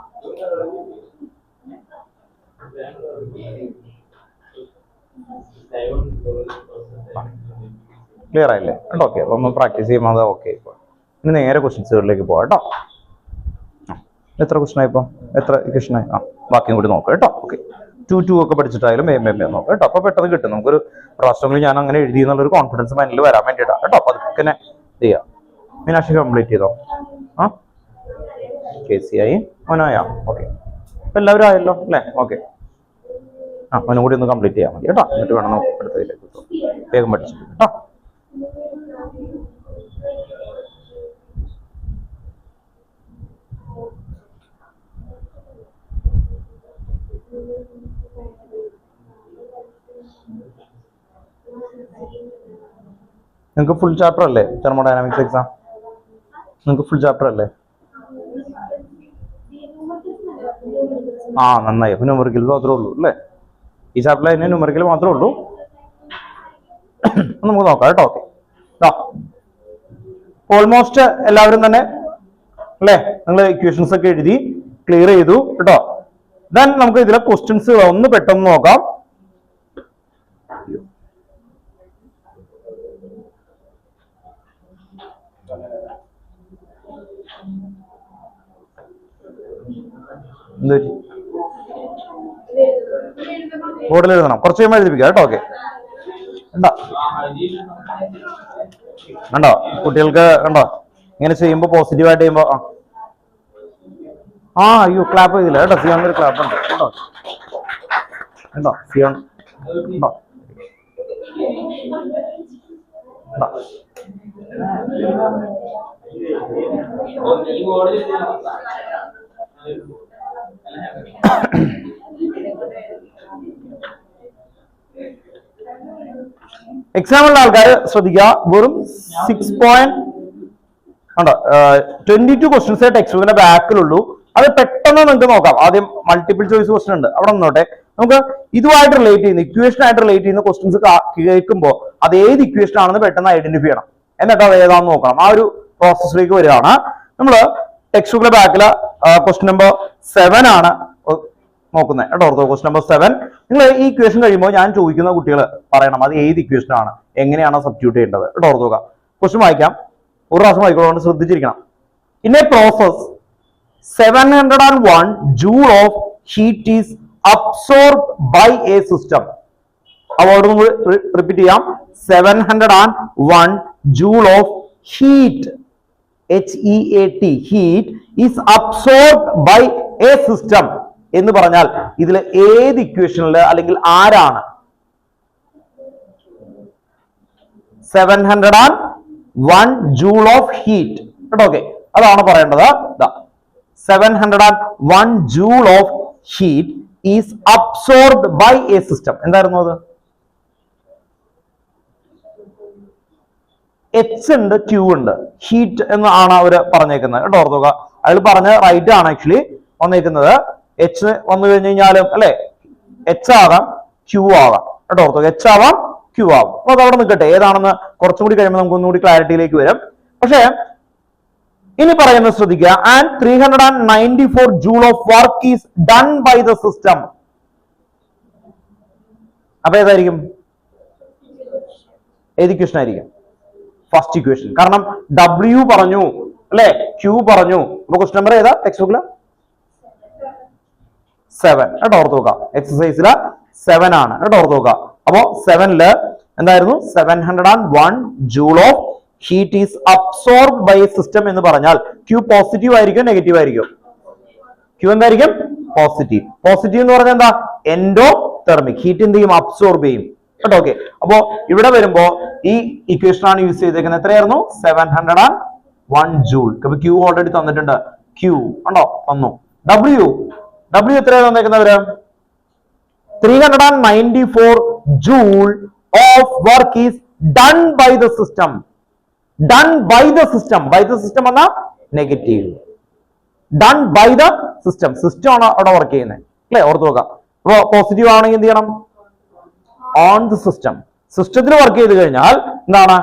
ക്ലിയർ ആയില്ലേ? ഓക്കെ, അപ്പൊ ഒന്ന് പ്രാക്ടീസ് ചെയ്യുമ്പോൾ അത് ഓക്കെ. ഇനി നേരെ ക്വസ്റ്റ്യൻസുകളിലേക്ക് പോവാം കേട്ടോ. എത്ര ക്വസ്റ്റൻ ആയിപ്പോ? എത്ര ക്വസ്റ്റൻ ആയി? ബാക്കിയും കൂടി നോക്കാം കേട്ടോ. ഓക്കെ, 2 ഒക്കെ പഠിച്ചിട്ടായാലും നോക്കാം കേട്ടോ. അപ്പൊ പെട്ടെന്ന് കിട്ടും നമുക്കൊരു പ്രാവശ്യങ്ങളിൽ ഞാൻ അങ്ങനെ എഴുതി എന്നുള്ളൊരു കോൺഫിഡൻസ് മൈൻഡിൽ വരാൻ വേണ്ടിയിട്ടാണ് കേട്ടോ. അപ്പൊ അതൊക്കെ ചെയ്യാം. മീനാക്ഷി കംപ്ലീറ്റ് ചെയ്തോ? KC ആയി, മനോയാ? ഓക്കെ, അപ്പൊ എല്ലാവരും ആയല്ലോ അല്ലേ? ഓക്കെ, അവനും കൂടി ഒന്ന് കംപ്ലീറ്റ് ചെയ്യാൻ മതി കേട്ടോ. എന്നിട്ട് വേണം നമുക്ക് അടുത്തതിലേക്ക് വേഗം പഠിച്ചിട്ട് കേട്ടോ. നിങ്ങൾക്ക് ഫുൾ ചാപ്റ്റർ അല്ലേ തെർമോഡൈനാമിക്സ് എക്സാം? നിങ്ങൾക്ക് ഫുൾ ചാപ്റ്റർ അല്ലേ? നന്നായി. അപ്പൊ ന്യൂമറിക്കൽ മാത്രമേ ഉള്ളൂ അല്ലേ? ഈ ചാപ്റ്ററിൽ അതിന് ന്യൂമറിക്കൽ മാത്രമേ ഉള്ളൂ. നമുക്ക് നോക്കാം കേട്ടോ. ഓക്കെ, ഓൾമോസ്റ്റ് എല്ലാവരും തന്നെ അല്ലേ? നിങ്ങൾ ഇക്വേഷൻസ് ഒക്കെ എഴുതി ക്ലിയർ ചെയ്തു കേട്ടോ. ദെൻ നമുക്ക് ഇതിലെ ക്വസ്റ്റ്യൻസ് ഒന്ന് പെട്ടെന്ന് നോക്കാം. ബോർഡിൽ എഴുതണം, കുറച്ച് കഴിയുമ്പോൾ എഴുതിപ്പിക്കാം കേട്ടോ. ഓക്കെ, കണ്ടോ കുട്ടികൾക്ക്? കണ്ടോ ഇങ്ങനെ ചെയ്യുമ്പോ പോസിറ്റീവായിട്ട് ചെയ്യുമ്പോ അയ്യോ ക്ലാപ്പ് ചെയ്തില്ല കേട്ടോ. സിയോൺ ഒരു ക്ലാപ്പ് ഉണ്ട് കേട്ടോ. കണ്ടോ സിയോൺ? കണ്ടോ? എക്സാമ്പിളിന്റെ ആൾക്കാർ ശ്രദ്ധിക്കുക. വെറും 22 ക്വസ്റ്റ്യൻസേ ടെക്സ്റ്റ് ബുക്കിന്റെ ബാക്കിലുള്ളൂ. അത് പെട്ടെന്ന് നിങ്ങൾക്ക് നോക്കാം. ആദ്യം മൾട്ടിപ്പിൾ ചോയ്സ് ക്വസ്റ്റൻ ഉണ്ട്, അവിടെ നിന്നോട്ടെ. നമുക്ക് ഇതുമായിട്ട് റിലേറ്റ് ചെയ്യുന്ന ഇക്വേഷൻ ആയിട്ട് റിലേറ്റ് ചെയ്യുന്ന ക്വസ്റ്റ്യൻസ് കേൾക്കുമ്പോൾ അത് ഏത് ഇക്വേഷൻ ആണെന്ന് പെട്ടെന്ന് ഐഡന്റിഫൈ ചെയ്യണം. എന്നിട്ട് അത് ഏതാണെന്ന് നോക്കണം. ആ ഒരു പ്രോസസ്സിലേക്ക് വരികയാണ്. നമ്മള് ടെക്സ്റ്റ് ബുക്കിലെ ബാക്കില് ക്വസ്റ്റ്യൻ നമ്പർ 7 ആണ് നോക്കുന്നത് കേട്ടോ. Ortho, question number 7. നിങ്ങൾ ഈ ഇക്വേഷൻ കഴിയുമ്പോൾ ഞാൻ ചോദിക്കുന്ന കുട്ടികൾ പറയണം അത് ഏത് ഇക്വേഷൻ ആണ്, എങ്ങനെയാണ് സബ്സ്റ്റിറ്റ്യൂട്ട് ചെയ്യേണ്ടത് കേട്ടോ. ഓർത്തോക, ക്വസ്റ്റ്യൻ വായിക്കാം, ഒരു പ്രാവശ്യം വായിക്കൊണ്ട് ശ്രദ്ധിച്ചിരിക്കണം. In a process 701 joule of heat is absorbed by a system. അവിടെ നമ്മൾ റിപ്പീറ്റ് ചെയ്യാം. 701 joule of heat, HEAT, heat is absorbed by a system എന്ന് പറഞ്ഞാൽ ഇതിൽ ഏത് ഇക്വേഷനിൽ അല്ലെങ്കിൽ ആരാണ് 701 joule of heat കേട്ടോ. ഓക്കെ, അതാണ് പറയേണ്ടത്. 701 joule of heat is absorbed by a system. എന്തായിരുന്നു അത്? എച്ച് ഉണ്ട്, ക്യൂ ഉണ്ട്, ഹീറ്റ് എന്നാണ് അവര് പറഞ്ഞേക്കുന്നത് കേട്ടോ. ഓർത്തുക, അയാൾ പറഞ്ഞ റൈറ്റ് ആണ് ആക്ച്വലി വന്നേക്കുന്നത്. എച്ച് വന്നു കഴിഞ്ഞു കഴിഞ്ഞാലും അല്ലെ, എച്ച് ആകാം ക്യൂ ആകാം കേട്ടോ. ഓർത്തുക, എച്ച് ആവാം ക്യൂ ആവും. അപ്പൊ അത് അവിടെ നിൽക്കട്ടെ, ഏതാണെന്ന് കുറച്ചും കൂടി കഴിയുമ്പോൾ നമുക്ക് ഒന്നുകൂടി ക്ലാരിറ്റിയിലേക്ക് വരും. പക്ഷേ ഇനി പറയുന്നത് ശ്രദ്ധിക്കുക. And 394 joule of work is done by the system. അപ്പൊ ഏതായിരിക്കും? ഏത് ഇക്വേഷൻ ആയിരിക്കും? First equation. കാരണം W പറഞ്ഞു അല്ലെ, Q പറഞ്ഞു. അപ്പൊ ക്വസ്റ്റ്യൻ നമ്പർ ഏതാ ടെക്സ്റ്റ് ബുക്കില്? 7 കേട്ടോ. ഓർത്ത് നോക്കാം, എക്സസൈസില് 7 ആണ് കേട്ടോ. ഓർത്ത് നോക്കാം. അപ്പോ 7ല് എന്തായിരുന്നു? 701 joule of heat is absorbed by system എന്ന് പറഞ്ഞാൽ Q പോസിറ്റീവ് ആയിരിക്കും നെഗറ്റീവ് ആയിരിക്കും? Q എന്തായിരിക്കും? പോസിറ്റീവ്. പോസിറ്റീവ് എന്ന് പറഞ്ഞാൽ എന്താ? Endo thermic. ഹീറ്റ് എന്ത് ചെയ്യും? അബ്സോർബ് ചെയ്യും കേട്ടോ. ഓക്കെ, അപ്പോ ഇവിടെ വരുമ്പോ ഈ ഇക്വേഷൻ ആണ് യൂസ് ചെയ്തേക്കുന്നത്. എത്രയായിരുന്നു? 701 ജൂൾ. അപ്പൊ Q ഓൾറെഡി തന്നിട്ടുണ്ട്. Q ഉണ്ടോ? തന്നു. W എത്രയാണ് തന്നേക്കുന്നവര്? 394 joule of work is done by the system. Done by the system. By the system എന്ന negative. Done by the system. System ആണ് അവിടെ വർക്ക് ചെയ്യുന്നത് അല്ലെ. ഓർത്ത് നോക്കാം. അപ്പൊ പോസിറ്റീവ് ആണെങ്കിൽ എന്ത് ചെയ്യണം? On the system. സിസ്റ്റത്തിൽ വർക്ക് ചെയ്ത് കഴിഞ്ഞാൽ എന്താണ്?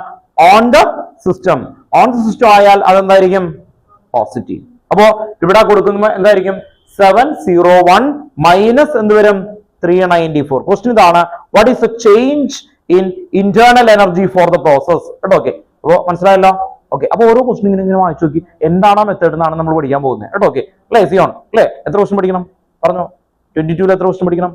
On the system. On the system ആയാൽ അതെന്തായിരിക്കും? പോസിറ്റീവ്. അപ്പോ ഇവിടെ കൊടുക്കുമ്പോൾ എന്തായിരിക്കും? 701 മൈനസ് എന്ത് വരും? 394. ക്വസ്റ്റ്യൻ ഇതാണ്, what is the change in internal energy for the process കേട്ടോ. ഓക്കെ, അപ്പോ മനസ്സിലായല്ലോ. ഓക്കെ, അപ്പൊ ഓരോ ക്വസ്റ്റ്യൻ ഇങ്ങനെ വായിച്ചു നോക്കി എന്താണ് മെത്തേഡ് എന്നാണ് നമ്മൾ പഠിക്കാൻ പോകുന്നത് കേട്ടോ. ഓക്കെ അല്ലെ, സിയോൺ അല്ലെ? എത്ര ക്വസ്റ്റ്യൻ പഠിക്കണം പറഞ്ഞോ? 22 എത്ര ക്വസ്റ്റ്യൻ പഠിക്കണം?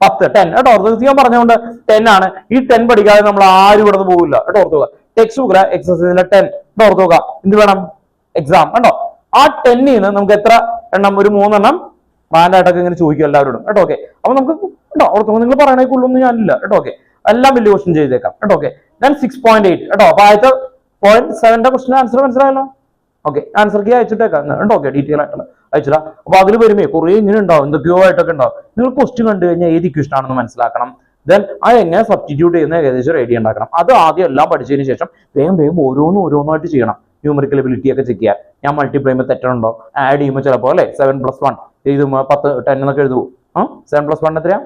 10, 10 കേട്ടോ. സിയോൺ പറഞ്ഞുകൊണ്ട് 10 ആണ്. ഈ 10 പഠിക്കാതെ നമ്മൾ ആരും ഇവിടെ പോകില്ല കേട്ടോ. ഓർത്തുക, ടെക്സ്റ്റ് ബുക്കിലെ എക്സസൈസിലെ 10 കേട്ടോ. ഓർത്തുക, എന്ത് വേണം? എക്സാം കേട്ടോ. ആ 10ന് നമുക്ക് എത്ര എണ്ണം? ഒരു 3 എണ്ണം റാൻഡായിട്ടൊക്കെ ഇങ്ങനെ ചോദിക്കും എല്ലാവരോടും കേട്ടോ. ഓക്കെ, അപ്പൊ നമുക്ക് കേട്ടോ ഓർത്തുക, നിങ്ങൾ പറയണേക്കുള്ളൊന്നും ഞാനില്ല കേട്ടോ. ഓക്കെ, എല്ലാം വലിയ ക്വസ്റ്റ്യൻ ചെയ്തേക്കാം കേട്ടോ. ഓക്കെ, ദെൻ 6.8 കേട്ടോ. അപ്പൊ ആദ്യത്തെ 0.7ന്റെ ക്വസ്റ്റ്യൻ ആൻസർ മനസ്സിലായല്ലോ. ഓക്കെ, ആൻസർ കീ അയച്ചിട്ടേക്കാം കേട്ടോ. ഓക്കെ, ഡീറ്റെയിൽ ആയിട്ടുള്ള അയച്ചില്ല. അപ്പൊ അതിൽ വരുമേ കുറെ ഇങ്ങനെ ഉണ്ടാവും, എന്തൊക്കെയോ ആയിട്ടൊക്കെ ഉണ്ടാവും. നിങ്ങൾ ക്വസ്റ്റ്യൻ കണ്ടു കഴിഞ്ഞാൽ ഏത് ഇക്വേഷൻ ആണെന്ന് മനസ്സിലാക്കണം. ദെൻ അത് എങ്ങനെ സബ്സ്റ്റിറ്റ്യൂട്ട് ചെയ്യുന്ന ഏകദേശം ഒരു ഐഡിയ ഉണ്ടാക്കണം. അത് ആദ്യം എല്ലാം പഠിച്ചതിന് ശേഷം വേഗം ഓരോന്നായിട്ട് ചെയ്യണം. ന്യൂമറിക്കൽ എബിലിറ്റി ഒക്കെ ചെക്ക് ചെയ്യാൻ. ഞാൻ മൾട്ടിപ്ലൈ ചെയ്യുമ്പോൾ തെറ്റുണ്ടോ? ആഡ് ചെയ്യുമ്പോൾ ചിലപ്പോൾ അല്ലെ 7+1 എഴുതുമ്പോൾ 10, 10 എന്നൊക്കെ എഴുതുമോ? 7+1 എത്രയാ?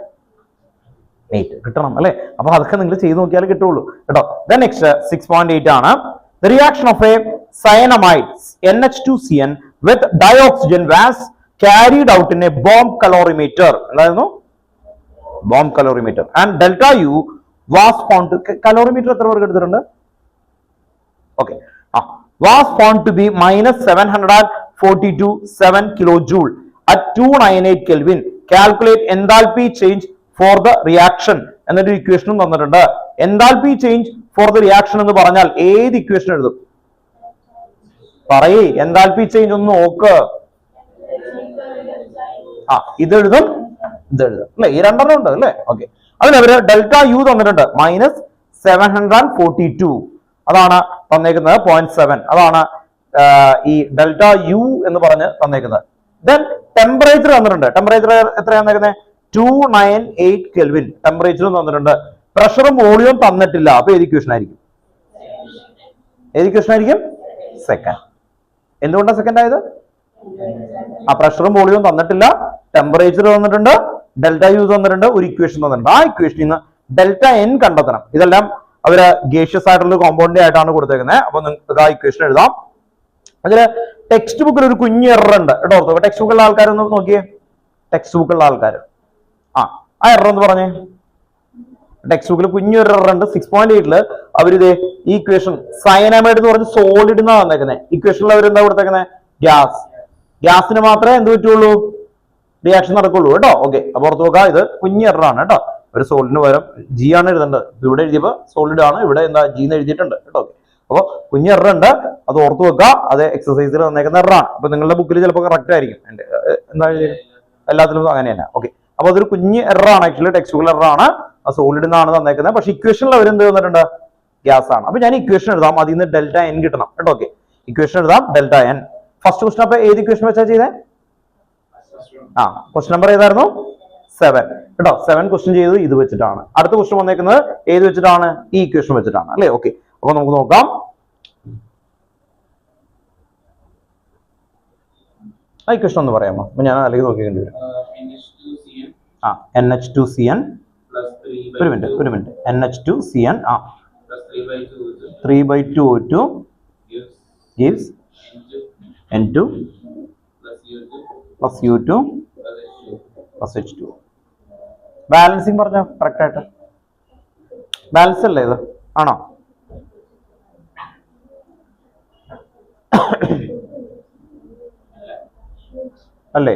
8 കിട്ടണം അല്ലെ. അപ്പൊ അതൊക്കെ നിങ്ങൾ ചെയ്ത് നോക്കിയാൽ കിട്ടുള്ളൂ കേട്ടോ. ദെൻ നെക്സ്റ്റ് 6.8 ആണ്. The reaction of a cyanamide NH2CN with dioxygen was carried out in a bomb calorimeter. എന്തായിരുന്നു? Bomb calorimeter. And delta U was found. Calorimeter എത്ര പേർക്ക് എടുത്തിട്ടുണ്ട്? Okay, was found to be -742.7 kilojoule at 298 Kelvin. Calculate enthalpy change for the reaction എന്നൊരു ഇക്വേഷനും തന്നിട്ടുണ്ട്. Enthalpy change for the reaction എന്ന് പറഞ്ഞാൽ ഏത് ഇക്വേഷൻ എഴുതും? പറയേ, എൻതാൽപി ചേഞ്ച് ഒന്ന് നോക്ക്. ഇതെഴുതും, ഇതെഴുതും അല്ലെ. ഈ രണ്ടെണ്ണം ഉണ്ട് അല്ലെ. ഓക്കെ, അതിനവര് ഡെൽറ്റ യു തന്നിട്ടുണ്ട് -742. അതാണ് തന്നേക്കുന്നത് 0.7. അതാണ് ഈ ഡെൽറ്റ യു എന്ന് പറഞ്ഞ് തന്നേക്കുന്നത്. ദെൻ ടെമ്പറേച്ചർ തന്നിട്ടുണ്ട്. ടെമ്പറേച്ചർ എത്രയാണ് തന്നേക്കുന്നത്? 298 Kelvin ടെമ്പറേച്ചറും തന്നിട്ടുണ്ട്. പ്രഷറും വോളിയവും തന്നിട്ടില്ല. അപ്പൊ ഏത് ഇക്വേഷൻ ആയിരിക്കും? സെക്കൻഡ്. എന്തുകൊണ്ടാണ് സെക്കൻഡ് ആയത്? പ്രഷറും വോളിയവും തന്നിട്ടില്ല, ടെമ്പറേച്ചർ തന്നിട്ടുണ്ട്, ഡെൽറ്റ യു തന്നിട്ടുണ്ട്, ഒരു ഇക്വേഷൻ തന്നിട്ടുണ്ട്. ആ ഇക്വേഷനിൽ നിന്ന് ഡെൽറ്റ എൻ കണ്ടെത്തണം. ഇതെല്ലാം അവര് ഗേഷ്യസ് ആയിട്ടുള്ള കോമ്പൗണ്ട് ആയിട്ടാണ് കൊടുത്തേക്കുന്നത്. അപ്പൊ നിങ്ങൾക്ക് ആ ഇക്വേഷൻ എഴുതാം. അതില് ടെക്സ്റ്റ് ബുക്കിൽ ഒരു കുഞ്ഞ് എറർ ഉണ്ട് കേട്ടോ. ടെക്സ്റ്റ് ബുക്കുള്ള ആൾക്കാരൊന്ന് നോക്കിയേ. ടെക്സ്റ്റ് ബുക്കുള്ള ആൾക്കാർ ആ എറർ എന്ന് പറഞ്ഞേ. ടെക്സ്റ്റ് ബുക്കിൽ കുഞ്ഞൊരു എറർ ഉണ്ട്. 6.8 അവരിത് ഈ ഇക്വേഷൻ സയനമൈഡ് എന്ന് പറഞ്ഞ് സോളിഡ് എന്നാണ് വന്നേക്കുന്നത്. ഇക്വേഷനിൽ അവർ എന്താ കൊടുത്തേക്കുന്നത്? ഗ്യാസ്. ഗ്യാസിന് മാത്രമേ എന്ത് പറ്റുള്ളൂ? റിയാക്ഷൻ നടക്കുള്ളൂ കേട്ടോ. ഓക്കെ, അപ്പൊ ഓർത്ത് നോക്കുക, ഇത് കുഞ്ഞ് എറർ ആണ് കേട്ടോ. ഒരു സോളിഡിന് പകരം ജി ആണ് എഴുതേണ്ടത്. ഇവിടെ എഴുതിയപ്പോ സോളിഡ് ആണ്, ഇവിടെ എന്താ ജി എന്ന് എഴുതിയിട്ടുണ്ട് കേട്ടോ. അപ്പൊ കുഞ്ഞ് എറർ ഉണ്ട്, അത് ഓർത്ത് വെക്കുക. അത് എക്സസൈസിൽ തന്നേക്കുന്ന എററാണ്. അപ്പൊ നിങ്ങളുടെ ബുക്കിൽ ചിലപ്പോൾ കറക്റ്റ് ആയിരിക്കും. എന്താ എല്ലാത്തിലും അങ്ങനെ തന്നെ. ഓക്കെ, അപ്പൊ അതൊരു കുഞ്ഞ് എറർ ആണ്. ആക്ച്വലി ടെക്സ്റ്റ് ബുക്കിൽ എറർ ആണ്. സോളിഡ് എന്നാണ് തന്നേക്കുന്നത്. പക്ഷെ ഇക്വേഷനിൽ അവർ എന്ത് തന്നിട്ടുണ്ട്? ഗ്യാസ് ആണ്. അപ്പൊ ഞാൻ ഇക്വേഷൻ എഴുതാം. അതിൽ നിന്ന് ഡെൽറ്റ എൻ കിട്ടണം കേട്ടോ. ഓക്കെ, ഇക്വേഷൻ എഴുതാം. ഡെൽറ്റ എൻ ഫസ്റ്റ് ക്വസ്റ്റൻ അപ്പൊ ഏത് ഇക്വേഷൻ വെച്ചാ ചെയ്തേ? ആ ക്വസ്റ്റൻ നമ്പർ ഏതായിരുന്നു? 7 കേട്ടോ. 7 ക്വസ്റ്റൻ ചെയ്തത് ഇത് വെച്ചിട്ടാണ്. അടുത്ത ക്വസ്റ്റൻ വന്നേക്കുന്നത് ഏത് വെച്ചിട്ടാണ്? ഈ ഇക്വേഷൻ വെച്ചിട്ടാണ് അല്ലെ? ഓക്കെ, അപ്പൊ നമുക്ക് നോക്കാം. ആ ഇക്വേഷൻ ഒന്ന് പറയാമോ? ഞാൻ അല്ലെങ്കിൽ നോക്കിക്കേണ്ടി വരും. NH2CN ഒരു minute NH2CN 3/2O2 gives N2 plus U2 plus H2. Balancing പറഞ്ഞോ കറക്റ്റ് ആയിട്ട്. ബാലൻസ് അല്ലേ ഇത്? ആണോ? അല്ലേ?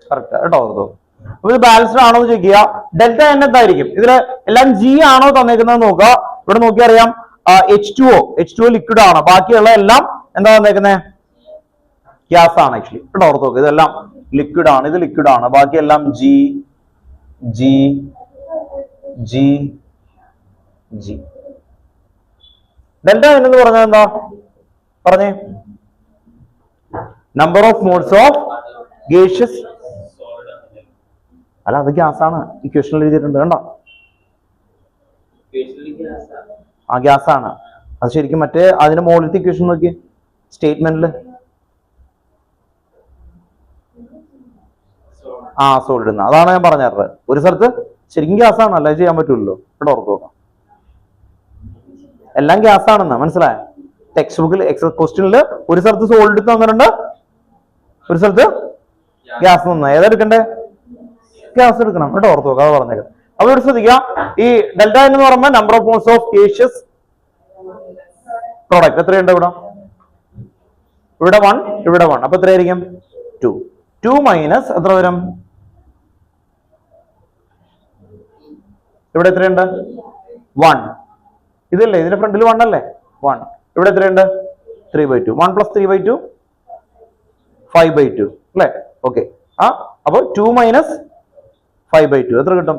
കറക്റ്റ് കേട്ടോ. അപ്പൊ ഇത് ബാലൻസ്ഡ് ആണോ എന്ന് ചോദിക്കുക. ഡെൽറ്റ എൻ എന്തായിരിക്കും? ഇതില് എല്ലാം ജി ആണോ തന്നേക്കുന്നത് നോക്കുക. ഇവിടെ നോക്കി അറിയാം H2O ലിക്വിഡ് ആണ്. ബാക്കിയുള്ള എല്ലാം എന്താ തന്നേക്കുന്നത്? ഗ്യാസ് ആണ് ആക്ച്വലി കേട്ടോ. ഓർത്ത് നോക്കുക, ഇതെല്ലാം ലിക്വിഡ് ആണ്, ഇത് ലിക്വിഡ് ആണ്. ബാക്കിയെല്ലാം G G G G. Delta N എന്ന് പറഞ്ഞാൽ എന്താ പറഞ്ഞേ? Number of moles of gaseous. അല്ല, അത് ഗ്യാസ് ആണ്. ഇക്വേഷനിൽ എഴുതിയിട്ടുണ്ട് കണ്ടോ? ആ ഗ്യാസ് ആണ് അത്. ശരിക്കും മറ്റേ അതിന്റെ മുകളിലത്തെ ഇക്വേഷൻ നോക്കി സ്റ്റേറ്റ്മെന്റില്. ആ സോളിഡ് എന്ന്, അതാണ് ഞാൻ പറഞ്ഞത്. ഒരു സ്ഥലത്ത് ശരിക്കും ഗ്യാസ് ആണ്, അല്ല ചെയ്യാൻ പറ്റൂല്ലോ. ഇവിടെ ഓർത്ത് നോക്കാം, എല്ലാം ഗ്യാസ് ആണെന്ന് മനസ്സിലായോ? ടെക്സ്റ്റ് ബുക്കിൽ ക്വസ്റ്റ്യനിൽ ഒരു സ്ഥലത്ത് സോളിഡ് തന്നിട്ടുണ്ട്, ഒരു സ്ഥലത്ത് ഗ്യാസ് തന്ന. ഏതാ എടുക്കണ്ടേ? ഗ്യാസ് എടുക്കണം കേട്ടോ. ഓർത്ത് നോക്കാം, അത് പറഞ്ഞേക്കാം. അപ്പൊ ഇവിടെ ശ്രദ്ധിക്കാം, ഈ ഡെൽറ്റ എന്ന് പറയുമ്പോൾ number of moles of gaseous product എത്രയുണ്ട്? ഇവിടെ 1, ഇവിടെ 1. അപ്പൊ എത്രയായിരിക്കും? 2 മൈനസ് എത്ര വരും? ഇവിടെ എത്രയുണ്ട്? 1. ഇതല്ലേ ഇതിന്റെ ഫ്രണ്ടിൽ 1 അല്ലേ? 1. ഇവിടെ എത്രയുണ്ട്? 3/2. 1 + 3/2 5/2 അല്ലേ? ഓക്കെ. അപ്പൊ 2 മൈനസ് 5/2 എത്ര കിട്ടും?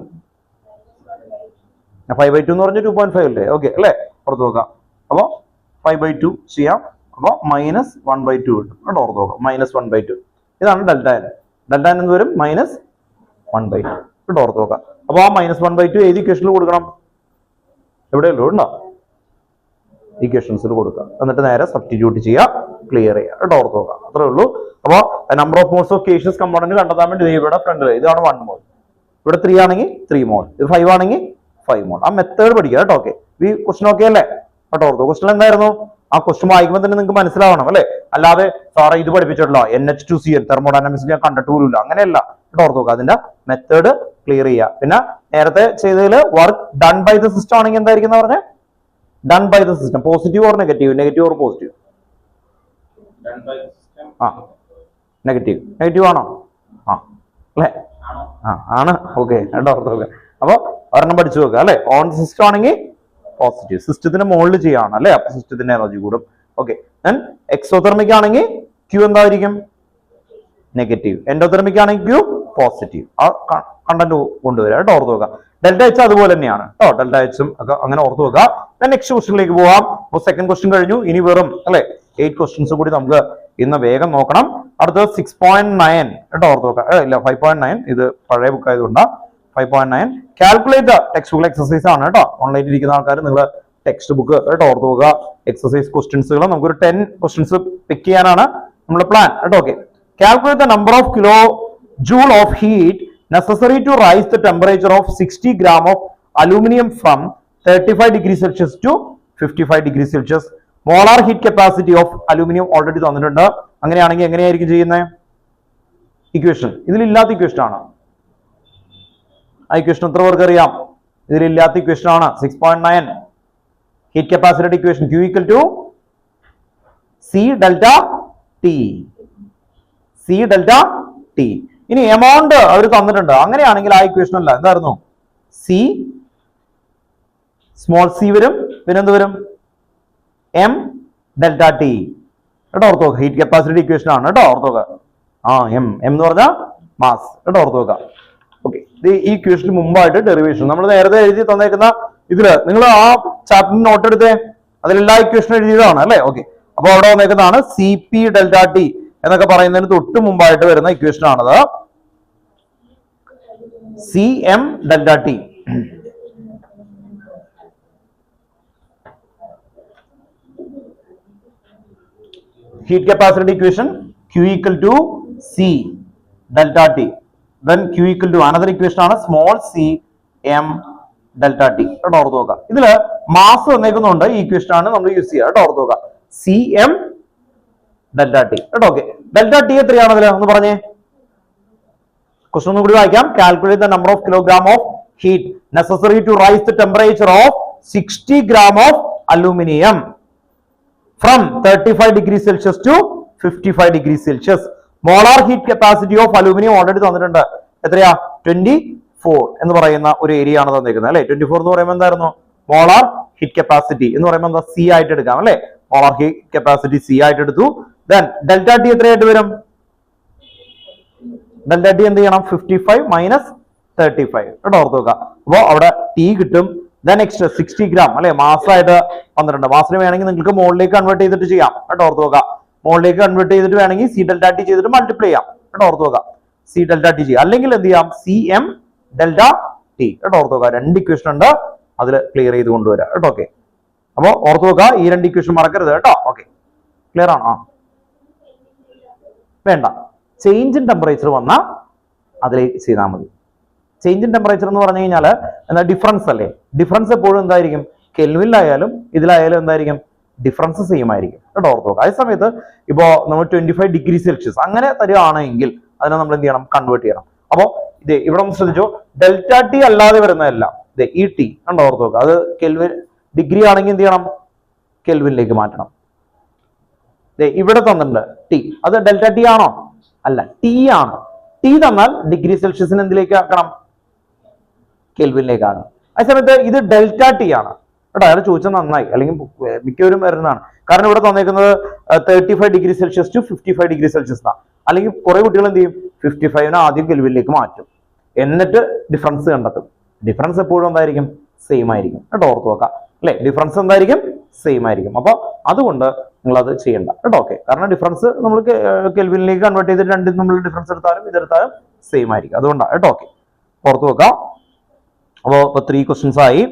5/2 എന്ന് പറഞ്ഞാൽ 2.5 അല്ലേ? ഓക്കെ അല്ലേ? ഓർത്ത് നോക്കാം. അപ്പൊ 5/2 ചെയ്യാം. അപ്പൊ -1/2 കിട്ടും കേട്ടോ. ഓർത്ത് നോക്കാം, -1/2. ഇതാണ് ഡെൽറ്റ എൻ. ഡെൽറ്റ എൻ എന്ന് വരും -1/2 കേട്ടോ. ഓർത്ത് നോക്കാം. അപ്പൊ ആ -1/2 ഏത് ഇക്വേഷനിൽ കൊടുക്കണം? എവിടെയല്ലോ ഉണ്ടോ? ഇക്വേഷൻസിൽ കൊടുക്കുക. എന്നിട്ട് നേരെ സബ്സ്റ്റിറ്റ്യൂട്ട് ചെയ്യുക, ക്ലിയർ ചെയ്യുക കേട്ടോ. ഓർത്ത് നോക്കാം, അത്രേ ഉള്ളൂ. അപ്പൊ number of moles of gaseous component കണ്ടെത്താൻ വേണ്ടി ഇവിടെ ഫ്രണ്ടിൽ ഇതാണ് 1 മോൾ. ഇവിടെ 3 ആണെങ്കിൽ 3 മോൾ. ഇത് 5 ആണെങ്കിൽ 5 മോൾ. ആ മെത്തേഡ് പഠിക്കുക കേട്ടോ. ഓക്കെ, ഈ ക്വസ്റ്റൻ ഓക്കെ അല്ലേ കേട്ടോ? ഓർത്തോ, ക്വസ്റ്റൻ എന്തായിരുന്നു? ആ ക്വസ്റ്റൻ വായിക്കുമ്പോൾ തന്നെ നിങ്ങൾക്ക് മനസ്സിലാവണം അല്ലേ? അല്ലാതെ സാറേ ഇത് പഠിപ്പിച്ചിട്ടുള്ള NH2CN തെർമോഡൈനാമിക്സ് ഞാൻ കണ്ടിട്ട് പോലുമില്ല, അങ്ങനെയല്ല കേട്ടോ. ഓർത്ത് നോക്കുക, അതിന്റെ മെത്തേഡ് ക്ലിയർ ചെയ്യുക. പിന്നെ നേരത്തെ ചെയ്തതിൽ work done by the system ആണെങ്കിൽ എന്തായിരിക്കും പറഞ്ഞേ? Done by the system. Positive or negative? Negative or positive? ആ നെഗറ്റീവ് ആണോ? ആ അല്ലേ? ആണ്. ഓക്കെ കേട്ടോ. ഓർത്ത് നോക്കുക. അപ്പൊ ഒരെണ്ണം പഠിച്ചു നോക്കുക അല്ലെ? ഓൺ സിസ്റ്റം ആണെങ്കിൽ പോസിറ്റീവ്, സിസ്റ്റത്തിന്റെ മുകളിൽ ചെയ്യാണ് അല്ലെ? അപ്പൊ സിസ്റ്റത്തിന്റെ എനർജി കൂടും. ഓക്കെ. ദെൻ എക്സോതെർമിക് ആണെങ്കിൽ Q എന്തായിരിക്കും? നെഗറ്റീവ്. എൻഡോതെർമിക് ആണെങ്കിൽ Q പോസിറ്റീവ്. ആ കണ്ടന്റ് കൊണ്ടുവരിക കേട്ടോ. ഓർത്ത് നോക്കുക. ഡെൽറ്റ എച്ച് അതുപോലെ തന്നെയാണ് കേട്ടോ. ഡെൽറ്റ എച്ചും ഒക്കെ അങ്ങനെ ഓർത്ത് നോക്കുക. നെക്സ്റ്റ് ക്വസ്റ്റ്യനിലേക്ക് പോവാം. അപ്പോൾ സെക്കൻഡ് ക്വസ്റ്റ്യൻ കഴിഞ്ഞു. ഇനി വെറും അല്ലെ 8 ക്വസ്റ്റ്യൻസ് കൂടി നമുക്ക് ഇന്ന് വേഗം നോക്കണം. അടുത്തത് 6.9 കേട്ടോ. ഓർത്ത് നോക്കുക. ഇല്ല 5.9, ഇത് പഴയ ബുക്ക് ആയതുകൊണ്ട് 5.9 കാൽക്കുലേറ്റ് ടെക്സ്റ്റ് ബുക്ക് എക്സസൈസ് ആണ് കേട്ടോ. ഓൺലൈനിൽ ഇരിക്കുന്ന ആൾക്കാർ നിങ്ങൾ ടെക്സ്റ്റ് ബുക്ക് കേട്ടോ ഓർത്ത് നോക്കുക. എക്സസൈസ് ക്വസ്റ്റ്യൻസുകൾ നമുക്കൊരു 10 ക്വസ്റ്റ്യൻസ് പിക്ക് ചെയ്യാനാണ് നമ്മുടെ പ്ലാൻ കേട്ടോ. Okay. Calculate the number of kilo joule of heat necessary to rise the temperature of 60 gram of aluminum from 35 degrees Celsius to 55 degrees Celsius. Molar heat capacity of aluminium already തന്നിട്ടുണ്ട്. അങ്ങനെയാണെങ്കിൽ എങ്ങനെയായിരിക്കും ചെയ്യുന്നത്? Equation ഇതിലില്ലാത്ത equation ആണ്. ആ equation എത്ര പേർക്ക് അറിയാം? ഇതിലില്ലാത്ത equation ആണ്. 6.9 heat capacity equation Q = C delta T. C delta T. ഇനി എമൗണ്ട് അവർ തന്നിട്ടുണ്ട്. അങ്ങനെയാണെങ്കിൽ ആ ഇക്വേഷൻ അല്ല, എന്തായിരുന്നു? സി സ്മോൾ സി വരും, പിന്നെ എന്ത് വരും? എം ഡെൽറ്റ ടി കേട്ടോ. ഓർത്ത് നോക്കുക, ഹീറ്റ് കപ്പാസിറ്റി ഇക്വേഷൻ ആണ് കേട്ടോ. ഓർത്ത് നോക്കുക. എം എന്ന് പറഞ്ഞാൽ മാസ് കേട്ടോ. ഓർത്ത് നോക്കുക. ഓക്കെ. ഈ ഇക്വേഷന് മുമ്പായിട്ട് ഡെറിവേഷൻ നമ്മൾ നേരത്തെ എഴുതി തന്നേക്കുന്ന ഇതില് നിങ്ങൾ ആ ചാപ്റ്ററിന് നോട്ട് എടുത്തേ, അതിലെല്ലാ ഇക്വേഷനും എഴുതിയതാണ് അല്ലെ? ഓക്കെ, അപ്പൊ അവിടെ വന്നേക്കുന്നതാണ് സി പി ഡെൽറ്റ ടി എന്നൊക്കെ പറയുന്നതിന് തൊട്ട് മുമ്പായിട്ട് വരുന്ന ഇക്വേഷൻ ആണത് C M delta T. heat capacity equation Q equal to C delta T. Then Q equal to another equation ആണ് small c m delta T. കേട്ടോ ഓർത്ത് നോക്കാം. ഇതില് മാസ് വന്നേക്കുന്നുണ്ട്, ഈ ഇക്വേഷൻ ആണ് നമ്മൾ യൂസ് ചെയ്യുക. കേട്ടോ ഓർത്ത് നോക്കാം, സി എം ഡെൽറ്റ ടി. കേട്ടോ ഓക്കെ, ഡെൽറ്റ ടി എത്രയാണ് അതില് ഒന്ന് പറഞ്ഞേ. ക്വസ്റ്റൻ ഒന്നും കൂടി വായിക്കാം. Calculate the number of kilogram of heat necessary to raise the temperature of 60 gram of aluminium from 35 degrees Celsius to 55 degrees Celsius. Molar heat capacity of aluminum already തന്നിട്ടുണ്ട്. എത്രയാ? 24 എന്ന് പറയുന്ന ഒരു ഏരിയ ആണ് തന്നിരിക്കുന്നത് അല്ലെ. 24 എന്ന് പറയുമ്പോൾ എന്തായിരുന്നു? മോളാർ ഹീറ്റ് കപ്പാസിറ്റി എന്ന് പറയുമ്പോൾ എന്താ? സി ആയിട്ട് എടുക്കാം അല്ലെ. മോളാർ ഹീറ്റ് കപ്പാസിറ്റി സി ആയിട്ട് എടുത്തു. ദെൻ ഡെൽറ്റ ടി എത്രയായിട്ട് വരും? ഡെൽറ്റ ടി എന്ത് ചെയ്യണം? 55 മൈനസ് 35. കേട്ടോ ഓർത്ത് നോക്കാം. അപ്പോ അവിടെ ടി കിട്ടും. നെക്സ്റ്റ് 60 gram അല്ലെ, മാസമായിട്ട് വന്നിട്ടുണ്ട്. മാസിന് വേണമെങ്കിൽ നിങ്ങൾക്ക് മുകളിലേക്ക് കൺവേർട്ട് ചെയ്തിട്ട് ചെയ്യാം. കേട്ടോ ഓർത്ത് നോക്കാം. മുകളിലേക്ക് കൺവേർട്ട് ചെയ്തിട്ട് വേണമെങ്കിൽ സി ഡെൽറ്റ ടി ചെയ്തിട്ട് മൾട്ടിപ്ലൈ ചെയ്യാം. കേട്ടോ ഓർത്ത് നോക്കാം, സി ഡെൽറ്റ ടി ചെയ്യാം. അല്ലെങ്കിൽ എന്ത് ചെയ്യാം? C M delta T. കേട്ടോ ഓർത്ത് നോക്കാം, രണ്ട് ഇക്വേഷൻ ഉണ്ട്, അതിൽ ക്ലിയർ ചെയ്ത് കൊണ്ടുവരാം. കേട്ടോ ഓക്കെ, അപ്പൊ ഓർത്ത് നോക്കുക, ഈ രണ്ട് ഇക്വേഷൻ മറക്കരുത് കേട്ടോ. ഓക്കെ, ക്ലിയർ ആണോ? വേണ്ട, ചേഞ്ച് ഇൻ ടെമ്പറേച്ചർ വന്നാൽ അതിലേക്ക് ചെയ്താൽ മതി. ചേഞ്ച് ഇൻ ടെമ്പറേച്ചർ എന്ന് പറഞ്ഞു കഴിഞ്ഞാൽ എന്താ? ഡിഫറൻസ് അല്ലേ. ഡിഫറൻസ് എപ്പോഴും എന്തായിരിക്കും? കെൽവിനിലായാലും ഇതിലായാലും എന്തായിരിക്കും? ഡിഫറൻസ് സെയിം ആയിരിക്കും. കേട്ടോ ഓർത്ത് നോക്കുക. അതേ സമയത്ത് ഇപ്പോ നമ്മൾ 25 ഡിഗ്രി സെൽഷ്യസ് അങ്ങനെ തരികയാണെങ്കിൽ അതിനെ നമ്മൾ എന്ത് ചെയ്യണം? കൺവേർട്ട് ചെയ്യണം. അപ്പോ ഇത് ഇവിടെ ഒന്ന് ശ്രദ്ധിച്ചോ, ഡെൽറ്റ ടി അല്ലാതെ വരുന്നതല്ല ഈ ടി. കണ്ടോ ഓർത്ത് നോക്കുക, അത് കെൽവിൻ ഡിഗ്രി ആണെങ്കിൽ എന്ത് ചെയ്യണം? കെൽവിനിലേക്ക് മാറ്റണം. ഇവിടെ തന്നിട്ടുണ്ട് ടി, അത് ഡെൽറ്റ ടി ആണോ? അല്ല, ടി ആണ്. ടി തന്നാൽ ഡിഗ്രി സെൽഷ്യസിന് എന്തിലേക്ക് ആക്കണം? കെൽവിനിലേക്കാണ്. അതേസമയത്ത് ഇത് ഡെൽറ്റ ടി ആണ്. കേട്ടോ, അയാൾ ചോദിച്ചാൽ നന്നായി, അല്ലെങ്കിൽ മിക്കവരും വരുന്നതാണ്. കാരണം ഇവിടെ തന്നേക്കുന്നത് 35 degree Celsius to 55 degree Celsius എന്നാണ്. അല്ലെങ്കിൽ കുറെ കുട്ടികൾ എന്ത് ചെയ്യും? 55 ആദ്യം കെൽവിനിലേക്ക് മാറ്റും, എന്നിട്ട് ഡിഫറൻസ് കണ്ടെത്തും. ഡിഫറൻസ് എപ്പോഴും എന്തായിരിക്കും? സെയിം ആയിരിക്കും. കേട്ടോ ഓർത്ത് നോക്കാം അല്ലെ. ഡിഫറൻസ് എന്തായിരിക്കും? സെയിം ആയിരിക്കും. അപ്പൊ അതുകൊണ്ട് നിങ്ങൾ അത് ചെയ്യണ്ട കേട്ടോ. ഓക്കെ, കാരണം ഡിഫറൻസ് നമ്മൾ കെൽവിനിലേക്ക് കൺവേർട്ട് ചെയ്തിട്ട് രണ്ടും നമ്മൾ ഡിഫറൻസ് എടുത്താലും ഇതെടുത്താലും സെയിം ആയിരിക്കും. അതുകൊണ്ടാണ് കേട്ടോ. ഓക്കെ, ഓർത്ത് നോക്കാം. അപ്പോ 3 ക്വസ്റ്റ്യൻസ് ആയി.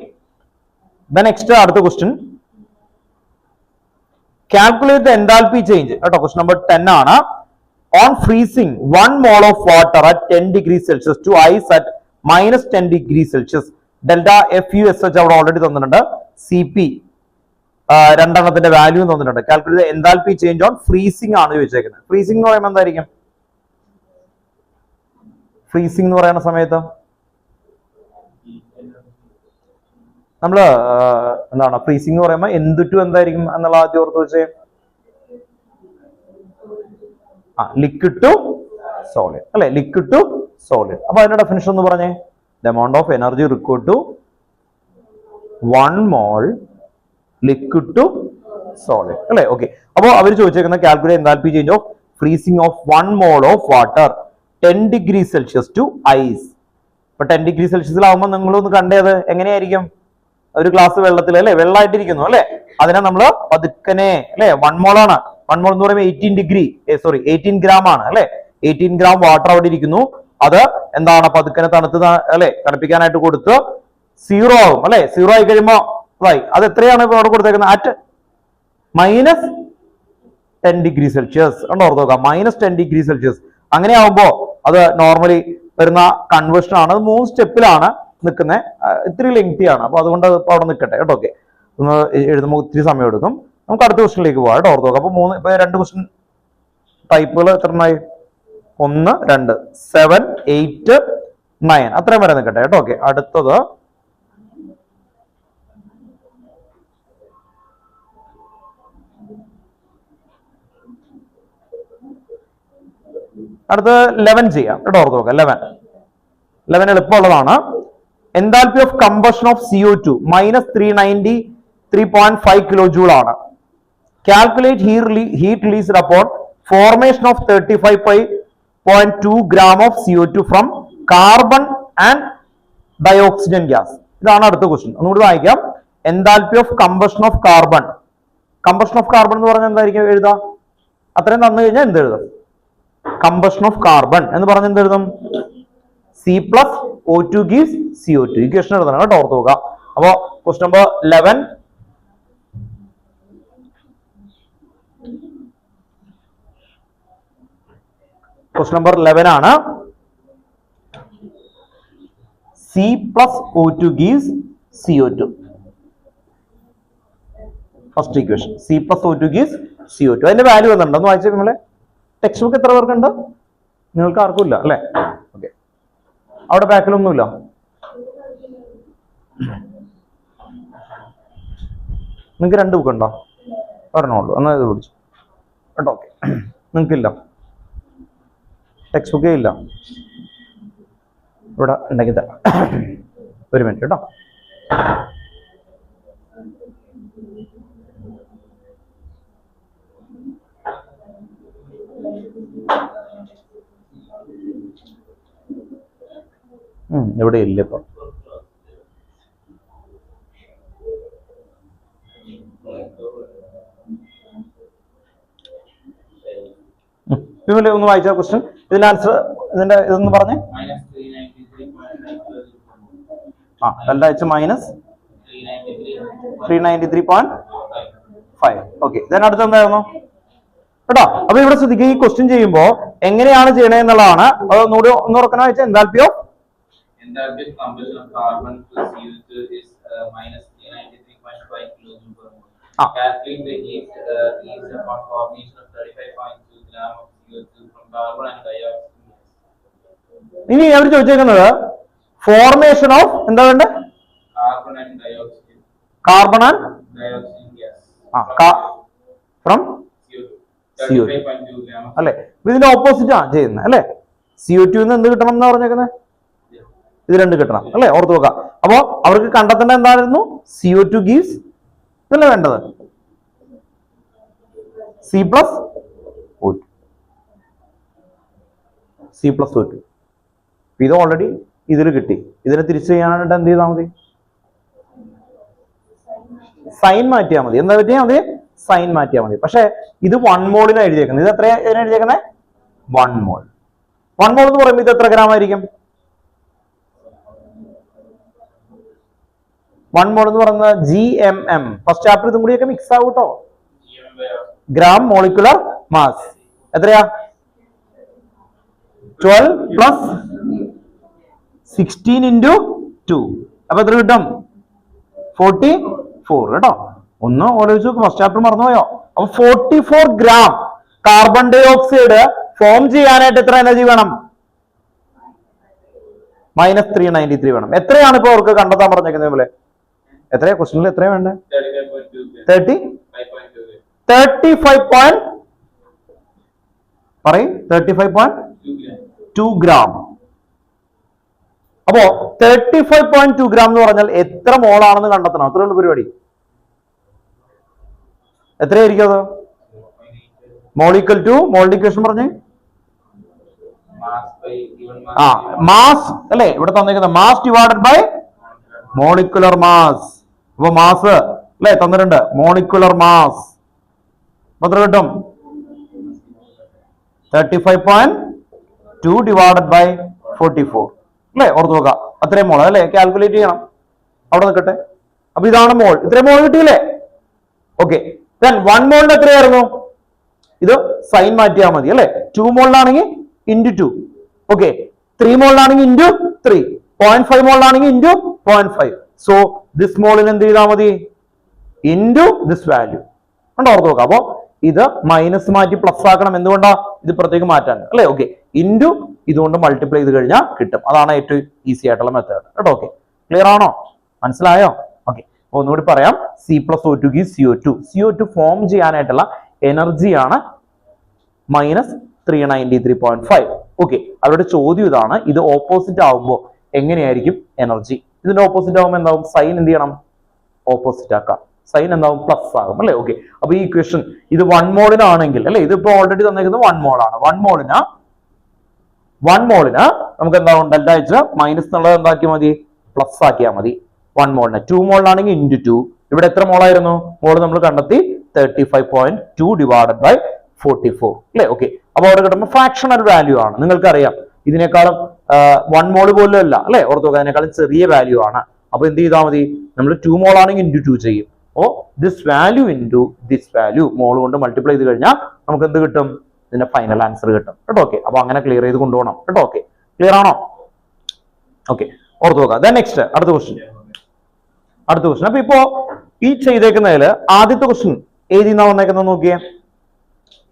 നെക്സ്റ്റ് അടുത്ത question, calculate the enthalpy change. കേട്ടോ, ക്വസ്റ്റ്യൻ നമ്പർ 10 ആണ്. On freezing 1 mole of water at 10 degree Celsius to ice at -10 degree Celsius. Delta F U S H അവിടെ ഓൾറെഡി തന്നിട്ടുണ്ട്. സി പി രണ്ടെണ്ണത്തിന്റെ വാല്യൂ തന്നിട്ടുണ്ട്. Calculate enthalpy change on freezing ആണ് ചോദിച്ചേക്കുന്നത്. Freezing എന്ന് പറയുമ്പോൾ എന്തായിരിക്കും? ഫ്രീസിംഗ് എന്ന് പറയുന്ന സമയത്ത് നമ്മള് എന്താണ് ഫ്രീസിംഗ് എന്ന് പറയുമ്പോൾ എന്ത് ടു എന്തായിരിക്കും എന്നുള്ള ആദ്യം ഓർത്ത് വെച്ചേ. ലിക്വിഡ് ടു സോളിഡ് അല്ലെ, ലിക്വിഡ് ടു സോളിഡ്. അപ്പൊ അതിന്റെ ഡെഫിനിഷൻ എന്ന് പറഞ്ഞേ, the amount of energy required to 1 mole liquid to solid അല്ലെ. ഓക്കെ, അപ്പൊ അവർ ചോദിച്ചേക്കുന്ന calculate enthalpy change of freezing of 1 mole of water 10 degree Celsius to ice. ഇപ്പൊ 10 ഡിഗ്രി സെൽഷ്യസിലാവുമ്പോൾ നിങ്ങളൊന്ന് കണ്ടത് എങ്ങനെയായിരിക്കും? ഒരു ഗ്ലാസ് വെള്ളത്തിൽ അല്ലെ, വെള്ളമായിട്ടിരിക്കുന്നു അല്ലെ, അതിനെ നമ്മൾ പതുക്കനെ അല്ലെ 1 mole ആണ്. 1 mole എന്ന് പറയുമ്പോൾ 18 gram ആണ് അല്ലെ. 18 gram വാട്ടർ അവിടെ ഇരിക്കുന്നു. അത് എന്താണ്? പതുക്കനെ തണുത്ത് അല്ലെ തണുപ്പിക്കാനായിട്ട് കൊടുത്ത് 0 ആവും അല്ലെ. 0 ആയി കഴിയുമ്പോ അത് എത്രയാണ് ഇപ്പൊ അവിടെ കൊടുത്തേക്കുന്നത്? At -10 degree Celsius. കണ്ടോ ഓർത്ത് നോക്കാം, -10 ഡിഗ്രി സെൽഷ്യസ്. അങ്ങനെ ആവുമ്പോ അത് നോർമലി വരുന്ന കൺവേർഷൻ ആണ്. അത് 3 സ്റ്റെപ്പിലാണ് നിൽക്കുന്നത്. ഇത്തിരി ലെങ്തി ആണ്, അപ്പൊ അതുകൊണ്ട് അവിടെ നിൽക്കട്ടെ കേട്ടോ. ഓക്കെ, ഒന്ന് എഴുതുമ്പോൾ ഇത്തിരി സമയം എടുക്കും. നമുക്ക് അടുത്ത ക്വസ്റ്റനിലേക്ക് പോവാം കേട്ടോ. ഓർത്ത് നോക്കാം. അപ്പൊ 2 ക്വസ്റ്റ്യൻ ടൈപ്പുകൾ എത്രണ്ണായി? 1, 2, 7, 8, 9 അത്രയും വരെ നിൽക്കട്ടെ കേട്ടോ. ഓക്കെ, അടുത്തത് അടുത്ത് 11 ചെയ്യാം കേട്ടോ. ഓർത്ത് നോക്കാം. 11 എളുപ്പമുള്ളതാണ്. Enthalpy of combustion of CO2 -393.5 kilojoule ആണ്. Calculate heat released upon formation of 35.2 gram of CO2 from carbon and dioxygen gas. ഇതാണ് അടുത്ത ക്വസ്റ്റ്യൻ. ഒന്നുകൂടി വായിക്കാം. Enthalpy of combustion of carbon. Combustion of carbon എന്ന് പറഞ്ഞാൽ എന്തായിരിക്കും എഴുതാം? അത്രയും തന്നു കഴിഞ്ഞാൽ എന്ത് എഴുതും? കമ്പഷൻ ഓഫ് കാർബൺ എന്ന് പറഞ്ഞാൽ എന്ത് എഴുതും? C+O2 gives CO2. ഈ ക്വസ്റ്റ്യൻ എഴുതണം കേട്ടോ, ഓർത്ത് നോക്കുക. അപ്പോ ക്വസ്റ്റ്യൻ നമ്പർ 11. ക്വസ്റ്റ്യൻ നമ്പർ 11 ആണ്. C+O2 gives CO2. First equation C+O2 gives CO2. അതിന്റെ വാല്യൂ വന്നിട്ടുണ്ട്, ഒന്ന് വായിച്ചേ നിങ്ങളെ. ടെക്സ്റ്റ് ബുക്ക് എത്ര പേർക്കുണ്ട്? നിങ്ങൾക്ക് ആർക്കും ഇല്ല അല്ലേ? ഓക്കെ, അവിടെ ബാക്കിലൊന്നുമില്ല. നിങ്ങൾക്ക് 2 ബുക്ക് ഉണ്ടോ? ഒരെണ്ണമുള്ളൂ, എന്നാൽ ഇത് പിടിച്ചു കേട്ടോ. ഓക്കെ, നിങ്ങൾക്കില്ല, ടെക്സ്റ്റ് ബുക്കേ ഇല്ല. ഇവിടെ ഉണ്ടെങ്കിൽ തരാം. ഒരു മിനിറ്റ് കേട്ടോ. ഇവിടെ ഇല്ല ഇപ്പൊ. ഒന്ന് വായിച്ച ക്വസ്റ്റ്യൻ, ഇതിന്റെ ആൻസർ, ഇതിന്റെ ഇതൊന്ന് പറഞ്ഞേ. Delta H minus 393.5. ഓക്കെ, ഇതിന് അടുത്ത് എന്തായിരുന്നു കേട്ടോ? അപ്പൊ ഇവിടെ ശ്രദ്ധിക്കുക, ഈ ക്വസ്റ്റ്യൻ ചെയ്യുമ്പോൾ എങ്ങനെയാണ് ചെയ്യണേ എന്നുള്ളതാണ്. അത് ഒന്നുകൂടി ഒന്ന് ഉറക്കണ വെച്ചാൽ enthalpy of combustion of carbon to CO2 is minus 393.5 kilojoules per mole. Calculate the heat is upon formation of 35.2 gram of CO2 from carbon and dioxide. ഇനി അവർ ചോദിച്ചേക്കുന്നത് ഫോർമേഷൻ ഓഫ് എന്താ വേണ്ടത്? Carbon and dioxide. Carbon and Dioxide gas. From CO2 35.2 gram. അല്ലെ? ഇതിന്റെ opposite ആണ് ചെയ്യുന്നത് അല്ലെ? CO2 എന്ത് കിട്ടണം എന്നാ പറഞ്ഞേക്കുന്നത്? ഇത് 2 കിട്ടണം അല്ലെ? ഓർത്ത് നോക്കാം. അപ്പോ അവർക്ക് കണ്ടെത്തേണ്ട എന്തായിരുന്നു? CO2 gives ഇതല്ലേ വേണ്ടത്? C+O2. ഇത് ഓൾറെഡി ഇതിൽ കിട്ടി. ഇതിനെ തിരിച്ചു ചെയ്യാനായിട്ട് എന്ത് ചെയ്താൽ മതി? സൈൻ മാറ്റിയാൽ മതി. എന്താ പറ്റിയാൽ മതി? സൈൻ മാറ്റിയാൽ മതി. പക്ഷെ ഇത് 1 മോളിനാണ് എഴുതിയേക്കുന്നത്. ഇത് എത്രയാ എഴുതിയേക്കുന്നത്? 1 മോൾ. 1 മോൾ എന്ന് പറയുമ്പോൾ ഇത് എത്ര ഗ്രാം ആയിരിക്കും? 1 മോൾ എന്ന് പറയുന്നത് GMM. ഫസ്റ്റ് ചാപ്റ്റർ ഇതും കൂടിയൊക്കെ മിക്സ് ആവും കേട്ടോ. ഗ്രാം മോളിക്കുലർ മാസ് എത്രയാ? 12 പ്ലസ് 16 into 2. അപ്പൊ എത്ര കിട്ടും? 44 കേട്ടോ. ഒന്ന് ആലോചിച്ച് നോക്ക്, ഫസ്റ്റ് ചാപ്റ്റർ മറന്നുപോയോ? അപ്പൊ 44 gram carbon dioxide form ചെയ്യാനായിട്ട് എത്ര എനർജി വേണം? മൈനസ് 393 വേണം. എത്രയാണ് ഇപ്പൊ അവർക്ക് കണ്ടെത്താൻ പറഞ്ഞേക്കുന്നത് പോലെ? എത്രയാ ക്വസ്റ്റനിൽ എത്രയാ വേണ്ടേ? 35.2 ഗ്രാം. അപ്പോ 35.2 ഗ്രാം എന്ന് പറഞ്ഞാൽ എത്ര മോളാണെന്ന് കണ്ടെത്തണം. അത്രയുള്ള പരിപാടി. എത്രയായിരിക്കും അത്? മോളിക്കൽ ടു മോളിന്റെ ഇക്വേഷൻ പറഞ്ഞേ. മാസ് അല്ലെ ഇവിടെ തന്നിരിക്കുന്നത്? Mass divided by molecular mass. അപ്പൊ മാസ് അല്ലെ തന്നിട്ടുണ്ട്, മോളിക്കുലർ മാസ് എത്ര കിട്ടും? 35.2 ഡിവൈഡഡ് ബൈ 44 അല്ലെ? ഓർത്ത് നോക്കാം. അത്രയും മോൾ അല്ലെ? കാൽക്കുലേറ്റ് ചെയ്യണം. അവിടെ നിൽക്കട്ടെ. അപ്പൊ ഇതാണ് മോൾ. ഇത്രയും മോൾ കിട്ടിയില്ലേ? ഓക്കെ, 1 മോളിന് എത്രയായിരുന്നു? ഇത് സൈൻ മാറ്റിയാൽ മതി അല്ലെ? 2 മോളിലാണെങ്കിൽ ഇൻറ്റു 2. ഓക്കെ, 3 മോളിലാണെങ്കിൽ ഇൻറ്റു 3. 0.5 മോളിലാണെങ്കിൽ ഇൻറ്റു 0.5. സോ ദിസ് മോളിന് എന്ത് ചെയ്താൽ മതി? Into this value. കണ്ടോ? ഓർത്ത് നോക്കാം. അപ്പൊ ഇത് മൈനസ് മാറ്റി പ്ലസ് ആക്കണം. എന്തുകൊണ്ടാ? ഇത് പ്രത്യേകം മാറ്റാൻ അല്ലെ? ഓക്കെ, ഇൻറ്റു ഇതുകൊണ്ട് മൾട്ടിപ്ലൈ ചെയ്ത് കഴിഞ്ഞാൽ കിട്ടും. അതാണ് ഏറ്റവും ഈസി ആയിട്ടുള്ള മെത്തേഡ് കേട്ടോ. ഓക്കെ, ക്ലിയർ ആണോ? മനസ്സിലായോ? ഓക്കെ, ഒന്നുകൂടി പറയാം. C+O2 gives CO2. CO2 form ചെയ്യാനായിട്ടുള്ള എനർജിയാണ് മൈനസ് 393.5. ഓക്കെ, അവരുടെ ചോദ്യം ഇതാണ്. ഇത് ഓപ്പോസിറ്റ് ആവുമ്പോൾ എങ്ങനെയായിരിക്കും എനർജി? ഇതിന്റെ ഓപ്പോസിറ്റ് ആവുമ്പോൾ എന്താവും? സൈൻ എന്ത് ചെയ്യണം? ഓപ്പോസിറ്റ് ആക്കാം. സൈൻ എന്താവും? പ്ലസ് ആകും അല്ലെ? ഓക്കെ, അപ്പൊ ഈ ഇക്വേഷൻ ഇത് 1 മോളിനാണെങ്കിൽ അല്ലെ? ഇതിപ്പോ ഓൾറെഡി തന്നിരിക്കുന്നത് 1 മോളാണ്. 1 മോളിന് നമുക്ക് എന്താവും ഡെൽറ്റ എച്ച് മൈനസ് എന്നുള്ളത് എന്താക്കിയാൽ മതി, പ്ലസ് ആക്കിയാൽ മതി. 1 മോളിന് 2 മോളിലാണെങ്കിൽ ഇൻറ്റു 2. ഇവിടെ എത്ര മോളായിരുന്നു? മോള് നമ്മൾ കണ്ടെത്തി 35.2 ഡിവൈഡഡ് ബൈ 44 അല്ലേ? ഓക്കെ, അപ്പൊ അവിടെ കിട്ടുമ്പോൾ ഫ്രാക്ഷണൽ വാല്യൂ ആണ്. നിങ്ങൾക്കറിയാം ഇതിനേക്കാളും 1 മോള് പോലും അല്ല അല്ലെ, ഓർത്ത് നോക്കുക, അതിനേക്കാളും ചെറിയ വാല്യൂ ആണ്. അപ്പൊ എന്ത് ചെയ്താൽ മതി, നമ്മൾ 2 മോൾ ആണെങ്കിൽ ഇൻറ്റു 2 ചെയ്യും. Oh this value into this value mole കൊണ്ട് മൾട്ടിപ്ലൈ ചെയ്ത് കഴിഞ്ഞാൽ നമുക്ക് എന്ത് കിട്ടും, ഇതിന്റെ ഫൈനൽ ആൻസർ കിട്ടും കേട്ടോ. ഓക്കെ, അപ്പൊ അങ്ങനെ ക്ലിയർ ചെയ്ത് കൊണ്ടുപോകണം കേട്ടോ. ഓക്കെ, ക്ലിയർ ആണോ? ഓക്കെ, ഓർത്ത് നോക്കുക. ദെൻ നെക്സ്റ്റ് അടുത്ത ക്വസ്റ്റ്യൻ. അപ്പൊ ഇപ്പോ ഈ ചെയ്തേക്കുന്നതില് ആദ്യത്തെ ക്വസ്റ്റ്യൻ ഏതിന്നാ വന്നേക്കുന്നത് നോക്കിയേ.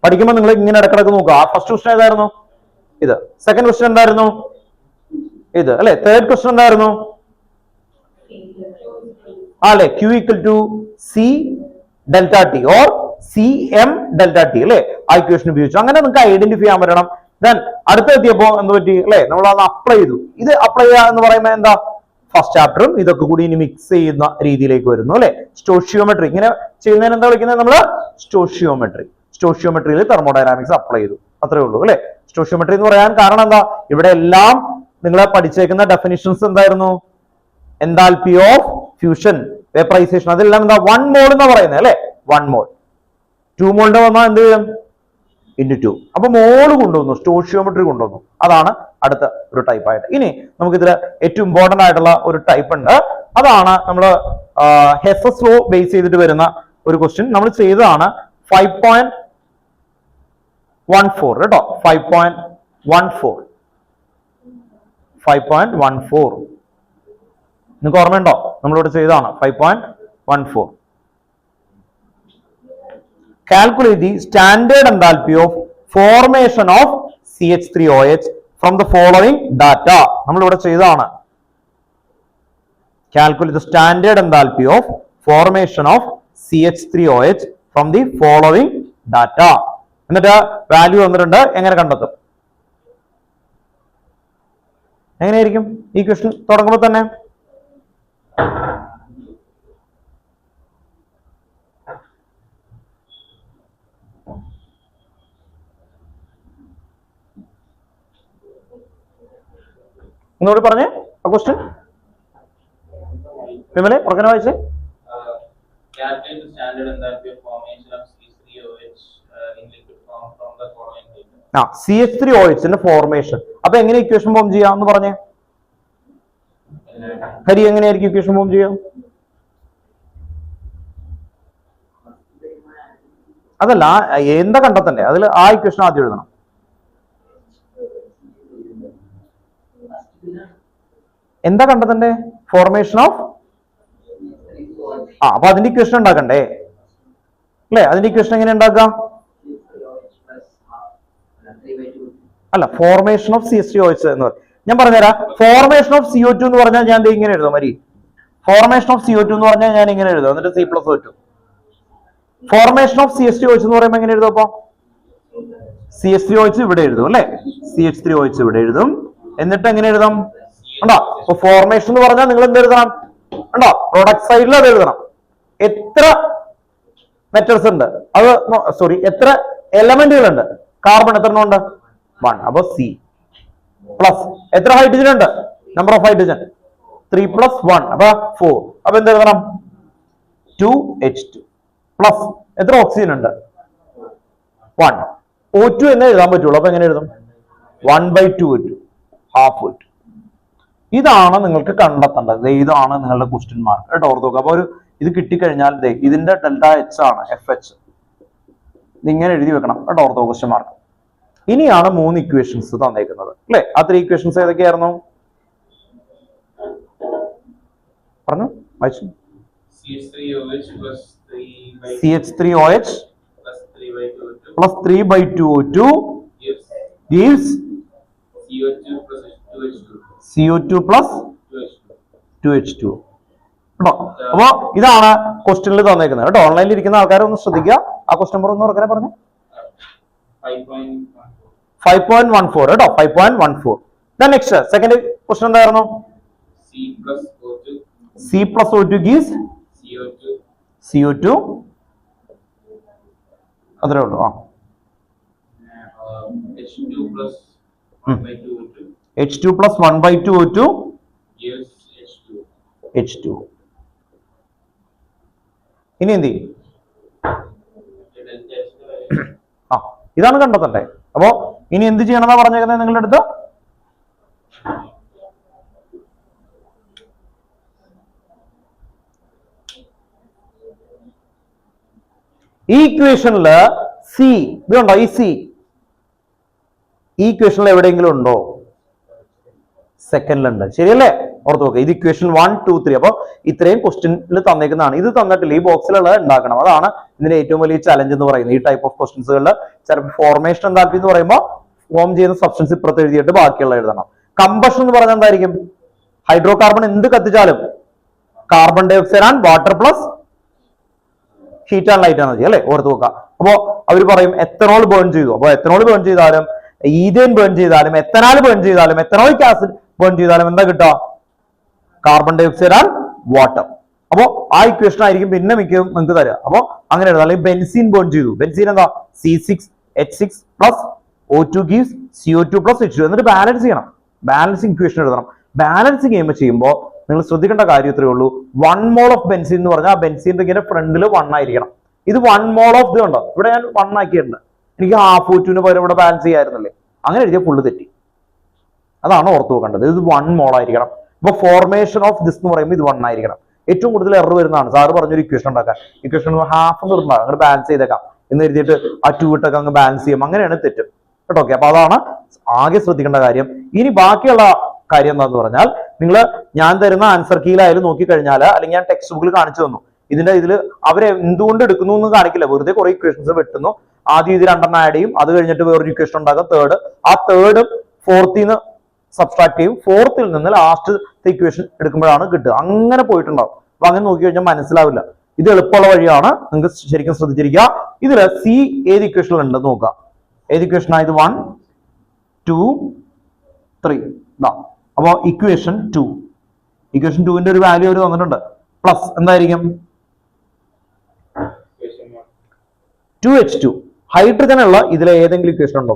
പഠിക്കുമ്പോൾ നിങ്ങൾ ഇങ്ങനെ ഇടക്കിടക്ക് നോക്കുക. ഫസ്റ്റ് ക്വസ്റ്റ്യൻ ഏതായിരുന്നു? ഇത്. സെക്കൻഡ് ക്വസ്റ്റ്യൻ എന്തായിരുന്നു? ഇത് അല്ലെ. തേർഡ് ക്വസ്റ്റ്യൻ എന്തായിരുന്നു? അല്ലെ, Q equal to C delta T or CM delta T അല്ലെ, ആ ഇക്വേഷൻ ഉപയോഗിച്ചു. അങ്ങനെ നിങ്ങൾക്ക് ഐഡന്റിഫൈ ചെയ്യാൻ പറ്റണം. ദെൻ അടുത്തെത്തിയപ്പോ എന്ത് പറ്റി അല്ലെ, നമ്മൾ അത് അപ്ലൈ ചെയ്തു. ഇത് അപ്ലൈ ചെയ്യുക എന്ന് പറയുമ്പോൾ എന്താ, ഫസ്റ്റ് ചാപ്റ്ററും ഇതൊക്കെ കൂടി ഇനി മിക്സ് ചെയ്യുന്ന രീതിയിലേക്ക് വരുന്നു അല്ലെ. സ്റ്റോഷിയോമെട്രി ഇങ്ങനെ ചെയ്യുന്നതിന് എന്താ വിളിക്കുന്നത് നമ്മൾ? സ്റ്റോഷിയോമെട്രി. സ്റ്റോഷിയോമെട്രിയിൽ തെർമോഡൈനാമിക്സ് അപ്ലൈ ചെയ്തു, അത്രേ ഉള്ളൂ അല്ലെ. സ്റ്റോഷിയോമെട്രി എന്ന് പറയാൻ കാരണം എന്താ, ഇവിടെ എല്ലാം നിങ്ങളെ പഠിച്ചേക്കുന്ന ഡെഫിനിഷൻസ് എന്തായിരുന്നു? എൻതാൽപ്പി ഓഫ് ഫ്യൂഷൻ, വേപ്പറൈസേഷൻ, അതെല്ലാം എന്താ 1 മോൾ എന്ന് പറയുന്നത് അല്ലെ. 1 മോൾ 2 മോളിന്റെ വന്നാൽ എന്ത് ചെയ്യും, ഇൻറ്റു 2. അപ്പൊ മോള് കൊണ്ടുവന്നു, സ്റ്റോഷിയോമെട്രി കൊണ്ടുവന്നു. അതാണ് അടുത്ത ഒരു ടൈപ്പ് ആയിട്ട്. ഇനി നമുക്ക് ഇതിൽ ഏറ്റവും ഇമ്പോർട്ടന്റ് ആയിട്ടുള്ള ഒരു ടൈപ്പ് ഉണ്ട്. അതാണ് നമ്മൾ ഹെസസ് ലോ ബേസ് ചെയ്തിട്ട് വരുന്ന ഒരു ക്വസ്റ്റ്യൻ. നമ്മൾ ചെയ്തതാണ് 5.14 കേട്ടോ. 5.14 നിങ്ങൾക്ക് ഓർമ്മയുണ്ടോ? നമ്മളിവിടെ ചെയ്തതാണ് 5.14. Calculate the standard enthalpy of formation of CH3OH from the following data. നമ്മളിവിടെ ചെയ്തതാണ്. Calculate the standard enthalpy of formation of CH3OH from the following data. എന്നിട്ട് വാല്യൂ വന്നിട്ടുണ്ട്. എങ്ങനെ കണ്ടെത്തും? എങ്ങനെയായിരിക്കും ഈ ക്വസ്റ്റ്യൻ തുടങ്ങുമ്പോൾ തന്നെ? ഒന്നുകൂടി പറഞ്ഞേ ആ ക്വസ്റ്റ്യൻ. വിമലെ ഉറക്കനെ വായിച്ചേ. Calculate the standard enthalpy of formation of CH3OH in liquid form from the following data. CH3OH ന്റെ ഫോർമേഷൻ. അപ്പൊ എങ്ങനെ ഇക്വേഷൻ ഫോം ചെയ്യാം എന്ന് പറഞ്ഞേ ഹരി. എങ്ങനെയായിരിക്കും ഇക്വേഷൻ ഫോം ചെയ്യാം? അതല്ല, എന്താ കണ്ടെത്തണ്ടേ? അതിൽ ആ ഇക്വേഷൻ ആദ്യം എഴുതണം. എന്താ കണ്ടെത്തണ്ടേ? Formation of. അപ്പൊ അതിന്റെ ഇക്വേഷൻ ഉണ്ടാക്കണ്ടേ അല്ലെ? അതിന്റെ ഇക്വേഷൻ എങ്ങനെ ഉണ്ടാക്കാം? അല്ല, ഫോർമേഷൻ ഓഫ് CH3OH എന്ന് പറയും. ഞാൻ പറഞ്ഞുതരാം. ഫോർമേഷൻ ഓഫ് CO2 എന്ന് പറഞ്ഞാൽ ഞാൻ ഇങ്ങനെ എഴുതാം മരി. ഫോർമേഷൻ ഓഫ് CO2 എന്ന് പറഞ്ഞാൽ ഞാൻ ഇങ്ങനെ എഴുതാം, എന്നിട്ട് C+O2. ഫോർമേഷൻ ഓഫ് CH3OH എന്ന് പറയുമ്പോൾ എങ്ങനെ എഴുതും? അപ്പൊ CH3OH ഇവിടെ എഴുതും അല്ലെ. CH3OH ഇവിടെ എഴുതും, എന്നിട്ട് എങ്ങനെ എഴുതാം ഉണ്ടോ? അപ്പൊ ഫോർമേഷൻ എന്ന് പറഞ്ഞാൽ നിങ്ങൾ എന്ത് എഴുതണം ഉണ്ടോ? പ്രൊഡക്റ്റ് സൈഡിൽ അത് എഴുതണം. എത്ര മെറ്റൽസ് ഉണ്ട്, അത് സോറി എത്ര എലമെന്റുകൾ ഉണ്ട്? കാർബൺ എത്ര ഉണ്ട്? 1. അപ്പൊ C പ്ലസ് എത്ര ഹൈഡ്രജൻ ഉണ്ട്? നമ്പർ ഓഫ് ഹൈഡ്രജൻ 3 + 1 അപ്പൊ 4. അപ്പൊ എന്ത് എഴുതണം? 2H2 പ്ലസ് എത്ര ഓക്സിജൻ ഉണ്ട്? 1. O2 എന്ന് എഴുതാൻ പറ്റുള്ളൂ. അപ്പൊ എങ്ങനെ എഴുതും? 1/2 O2, ഹാഫ് O2. ഇതാണ് നിങ്ങൾക്ക് കണ്ടെത്തേണ്ടത്. ഇതാണ് നിങ്ങളുടെ ക്വസ്റ്റ്യൻ മാർക്ക് കേട്ടോ. ഓർത്ത് നോക്കുക. അപ്പൊ ഒരു ഇത് കിട്ടിക്കഴിഞ്ഞാൽ ഇതിന്റെ ഡെൽറ്റ എച്ച് ആണ് FH. ഇതിങ്ങനെ എഴുതി വെക്കണം കേട്ടോ. ഓർത്ത് ക്വസ്റ്റ്യൻ മാർക്ക്. ഇനിയാണ് 3 ഇക്വേഷൻസ് തന്നേക്കുന്നത് അല്ലെ. ആ 3 ഇക്വേഷൻസ് ഏതൊക്കെയായിരുന്നു പറഞ്ഞു? വായിച്ചു. CH3OH plus 3/2 O2 gives CO2 plus 2H2 കേട്ടോ. അപ്പൊ ഇതാണ് ക്വസ്റ്റ്യനിൽ തന്നേക്കുന്നത് കേട്ടോ. ഓൺലൈനിൽ ഇരിക്കുന്ന ആൾക്കാരെ ഒന്ന് ശ്രദ്ധിക്കുക. ആ ക്വസ്റ്റ്യൻ നമ്പർ ഒന്ന് ഉറക്കനെ പറഞ്ഞു. 5.14 കേട്ടോ. 5.14. നെക്സ്റ്റ് സെക്കൻഡ് ക്വസ്റ്റ്യൻ എന്തായിരുന്നു? C+O2 gives CO2 അത്രേ ഉള്ളൂ. H2 plus 1/2 O2. H2 plus 1/2 O2 gives H2. H2. ഇനി എന്ത് ചെയ്യും? ആ ഇതാണ് കണ്ടെത്തണ്ടേ. അപ്പോ ഇനി എന്ത് ചെയ്യണമെന്നാ പറഞ്ഞേക്കുന്നത് നിങ്ങളുടെ അടുത്ത്? ഈ ഇക്വേഷനില് സി ഇത് കണ്ടോ? ഈ സി ഈ ഇക്വേഷനിൽ എവിടെയെങ്കിലും ഉണ്ടോ? സെക്കൻഡിലുണ്ട്. ശരിയല്ലേ? ഓർത്ത് നോക്കുക. ഇത് ഇക്വേഷൻ 1, 2, 3. അപ്പൊ ഇത്രയും ക്വസ്റ്റ്യനിൽ തന്നേക്കുന്നതാണ്. ഇത് തന്നിട്ടില്ല, ഈ ബോക്സിലുള്ളത് ഉണ്ടാക്കണം. അതാണ് ഇതിന്റെ ഏറ്റവും വലിയ ചലഞ്ച് എന്ന് പറയുന്നത്. ഈ ടൈപ്പ് ഓഫ് ക്വസ്റ്റ്യൻസുകളിൽ ചിലപ്പോൾ ഫോർമേഷൻ എന്താൽപ്പി എന്ന് പറയുമ്പോൾ ഫോം ചെയ്യുന്ന സബ്സ്റ്റൻസ് ഇപ്പുറത്ത് എഴുതിയിട്ട് ബാക്കിയുള്ള എഴുതണം. കമ്പഷൻ എന്ന് പറഞ്ഞാൽ എന്തായിരിക്കും? ഹൈഡ്രോ കാർബൺ എന്ത് കത്തിച്ചാലും carbon dioxide and water plus heat and light energy അല്ലെ? ഓർത്ത് നോക്കുക. അപ്പോ അവർ പറയും എത്തനോൾ ബേൺ ചെയ്തു. അപ്പൊ എത്തനോൾ ബേൺ ചെയ്താലും ഈഥേൻ ബേൺ ചെയ്താലും എത്തനാൽ ബേൺ ചെയ്താലും എത്തനോളിക് ആസിഡ് ബേൺ ചെയ്താലും എന്താ കിട്ടുക? Carbon dioxide and water. അപ്പോ ആ ഇക്വേഷൻ ആയിരിക്കും പിന്നെ മിക്കതും നിങ്ങൾക്ക് തരിക. അപ്പോ അങ്ങനെ എഴുതാം. അല്ലെങ്കിൽ ബെൻസീൻ ബേൺ ചെയ്തു. ബെൻസീൻ എന്താ? C6H6 plus O2 gives CO2 plus H2. എന്നിട്ട് ബാലൻസ് ചെയ്യണം. ബാലൻസിങ് ഇക്വേഷൻ എഴുതണം. ബാലൻസിങ് ചെയ്യുമ്പോൾ നിങ്ങൾ ശ്രദ്ധിക്കേണ്ട കാര്യം ഇത്രയേ ഉള്ളൂ. 1 മോൾ ഓഫ് ബെൻസീൻ എന്ന് പറഞ്ഞാൽ ആ ബെൻസീന്റെ ഇങ്ങനെ ഫ്രണ്ടിൽ 1 ആയിരിക്കണം. ഇത് 1 മോൾ ഓഫ് ഇത് കണ്ടോ? ഇവിടെ ഞാൻ 1 ആക്കിയിട്ടുണ്ട്. എനിക്ക് ഹാഫ് O2 പകരം ഇവിടെ ബാലൻസ് ചെയ്യായിരുന്നല്ലേ? അങ്ങനെ എഴുതിയ ഫുള്ള് തെറ്റി. അതാണ് ഓർത്ത് വെക്കേണ്ടത്. ഇത് 1 മോൾ ആയിരിക്കണം. അപ്പൊ ഫോർമേഷൻ ഓഫ് ദിസ് എന്ന് പറയുമ്പോൾ ഇത് 1 ആയിരിക്കണം. ഏറ്റവും കൂടുതൽ എറർ വരുന്നതാണ്. സാറ് പറഞ്ഞൊരു ഇക്വേഷൻ ഉണ്ടാക്കാൻ, ഇക്വേഷൻ ഹാഫ് ഉണ്ടാകും, അങ്ങനെ ബാലൻസ് ചെയ്തേക്കാം എന്ന് എഴുതിയിട്ട് ആ 2 ഇട്ടൊക്കെ അങ്ങ് ബാലൻസ് ചെയ്യും. അങ്ങനെയാണ് തെറ്റും കേട്ടോ. ഓക്കെ, അപ്പൊ അതാണ് ആകെ ശ്രദ്ധിക്കേണ്ട കാര്യം. ഇനി ബാക്കിയുള്ള കാര്യം എന്താന്ന് പറഞ്ഞാൽ, നിങ്ങൾ ഞാൻ തരുന്ന ആൻസർ കീയിലായാലും നോക്കിക്കഴിഞ്ഞാൽ, അല്ലെങ്കിൽ ഞാൻ ടെക്സ്റ്റ് ബുക്കിൽ കാണിച്ചു തന്നു, ഇതിൽ അവരെ എന്തുകൊണ്ട് എടുക്കുന്നു എന്ന് കാണിക്കില്ല. വെറുതെ കുറെ ഇക്വേഷൻസ് വെട്ടുന്നു. ആദ്യം ഇത് 2 ആഡ് ചെയ്യും, അത് കഴിഞ്ഞിട്ട് വേറൊരു ഇക്വേഷൻ ഉണ്ടാകും, തേർഡ്. ആ തേർഡും ഫോർത്തിൽ സബ്സ്ട്രാക്ട് ചെയ്യും, ഫോർത്തിൽ നിന്ന് ലാസ്റ്റ് ഇക്വേഷൻ എടുക്കുമ്പോഴാണ് കിട്ടുക. അങ്ങനെ പോയിട്ടുണ്ടാവും. അപ്പൊ അങ്ങനെ നോക്കി കഴിഞ്ഞാൽ മനസ്സിലാവില്ല. ഇത് എളുപ്പമുള്ള വഴിയാണ്, നിങ്ങൾക്ക് ശരിക്കും ശ്രദ്ധിച്ചിരിക്കുക. ഇതില് സി ഏത് ഇക്വേഷനിൽ ഉണ്ടെന്ന് നോക്കുക. ഏത് ഇക്വേഷനാ ഇത്? 1, 2, 3. അപ്പോ ഇക്വേഷൻ 2, ഇക്വേഷൻ 2ന്റെ ഒരു വാല്യൂ അവർ തന്നിട്ടുണ്ട്. പ്ലസ് എന്തായിരിക്കും? 2H2. ഹൈഡ്രജൻ ഉള്ള ഇതിലെ ഏതെങ്കിലും ഇക്വേഷൻ ഉണ്ടോ?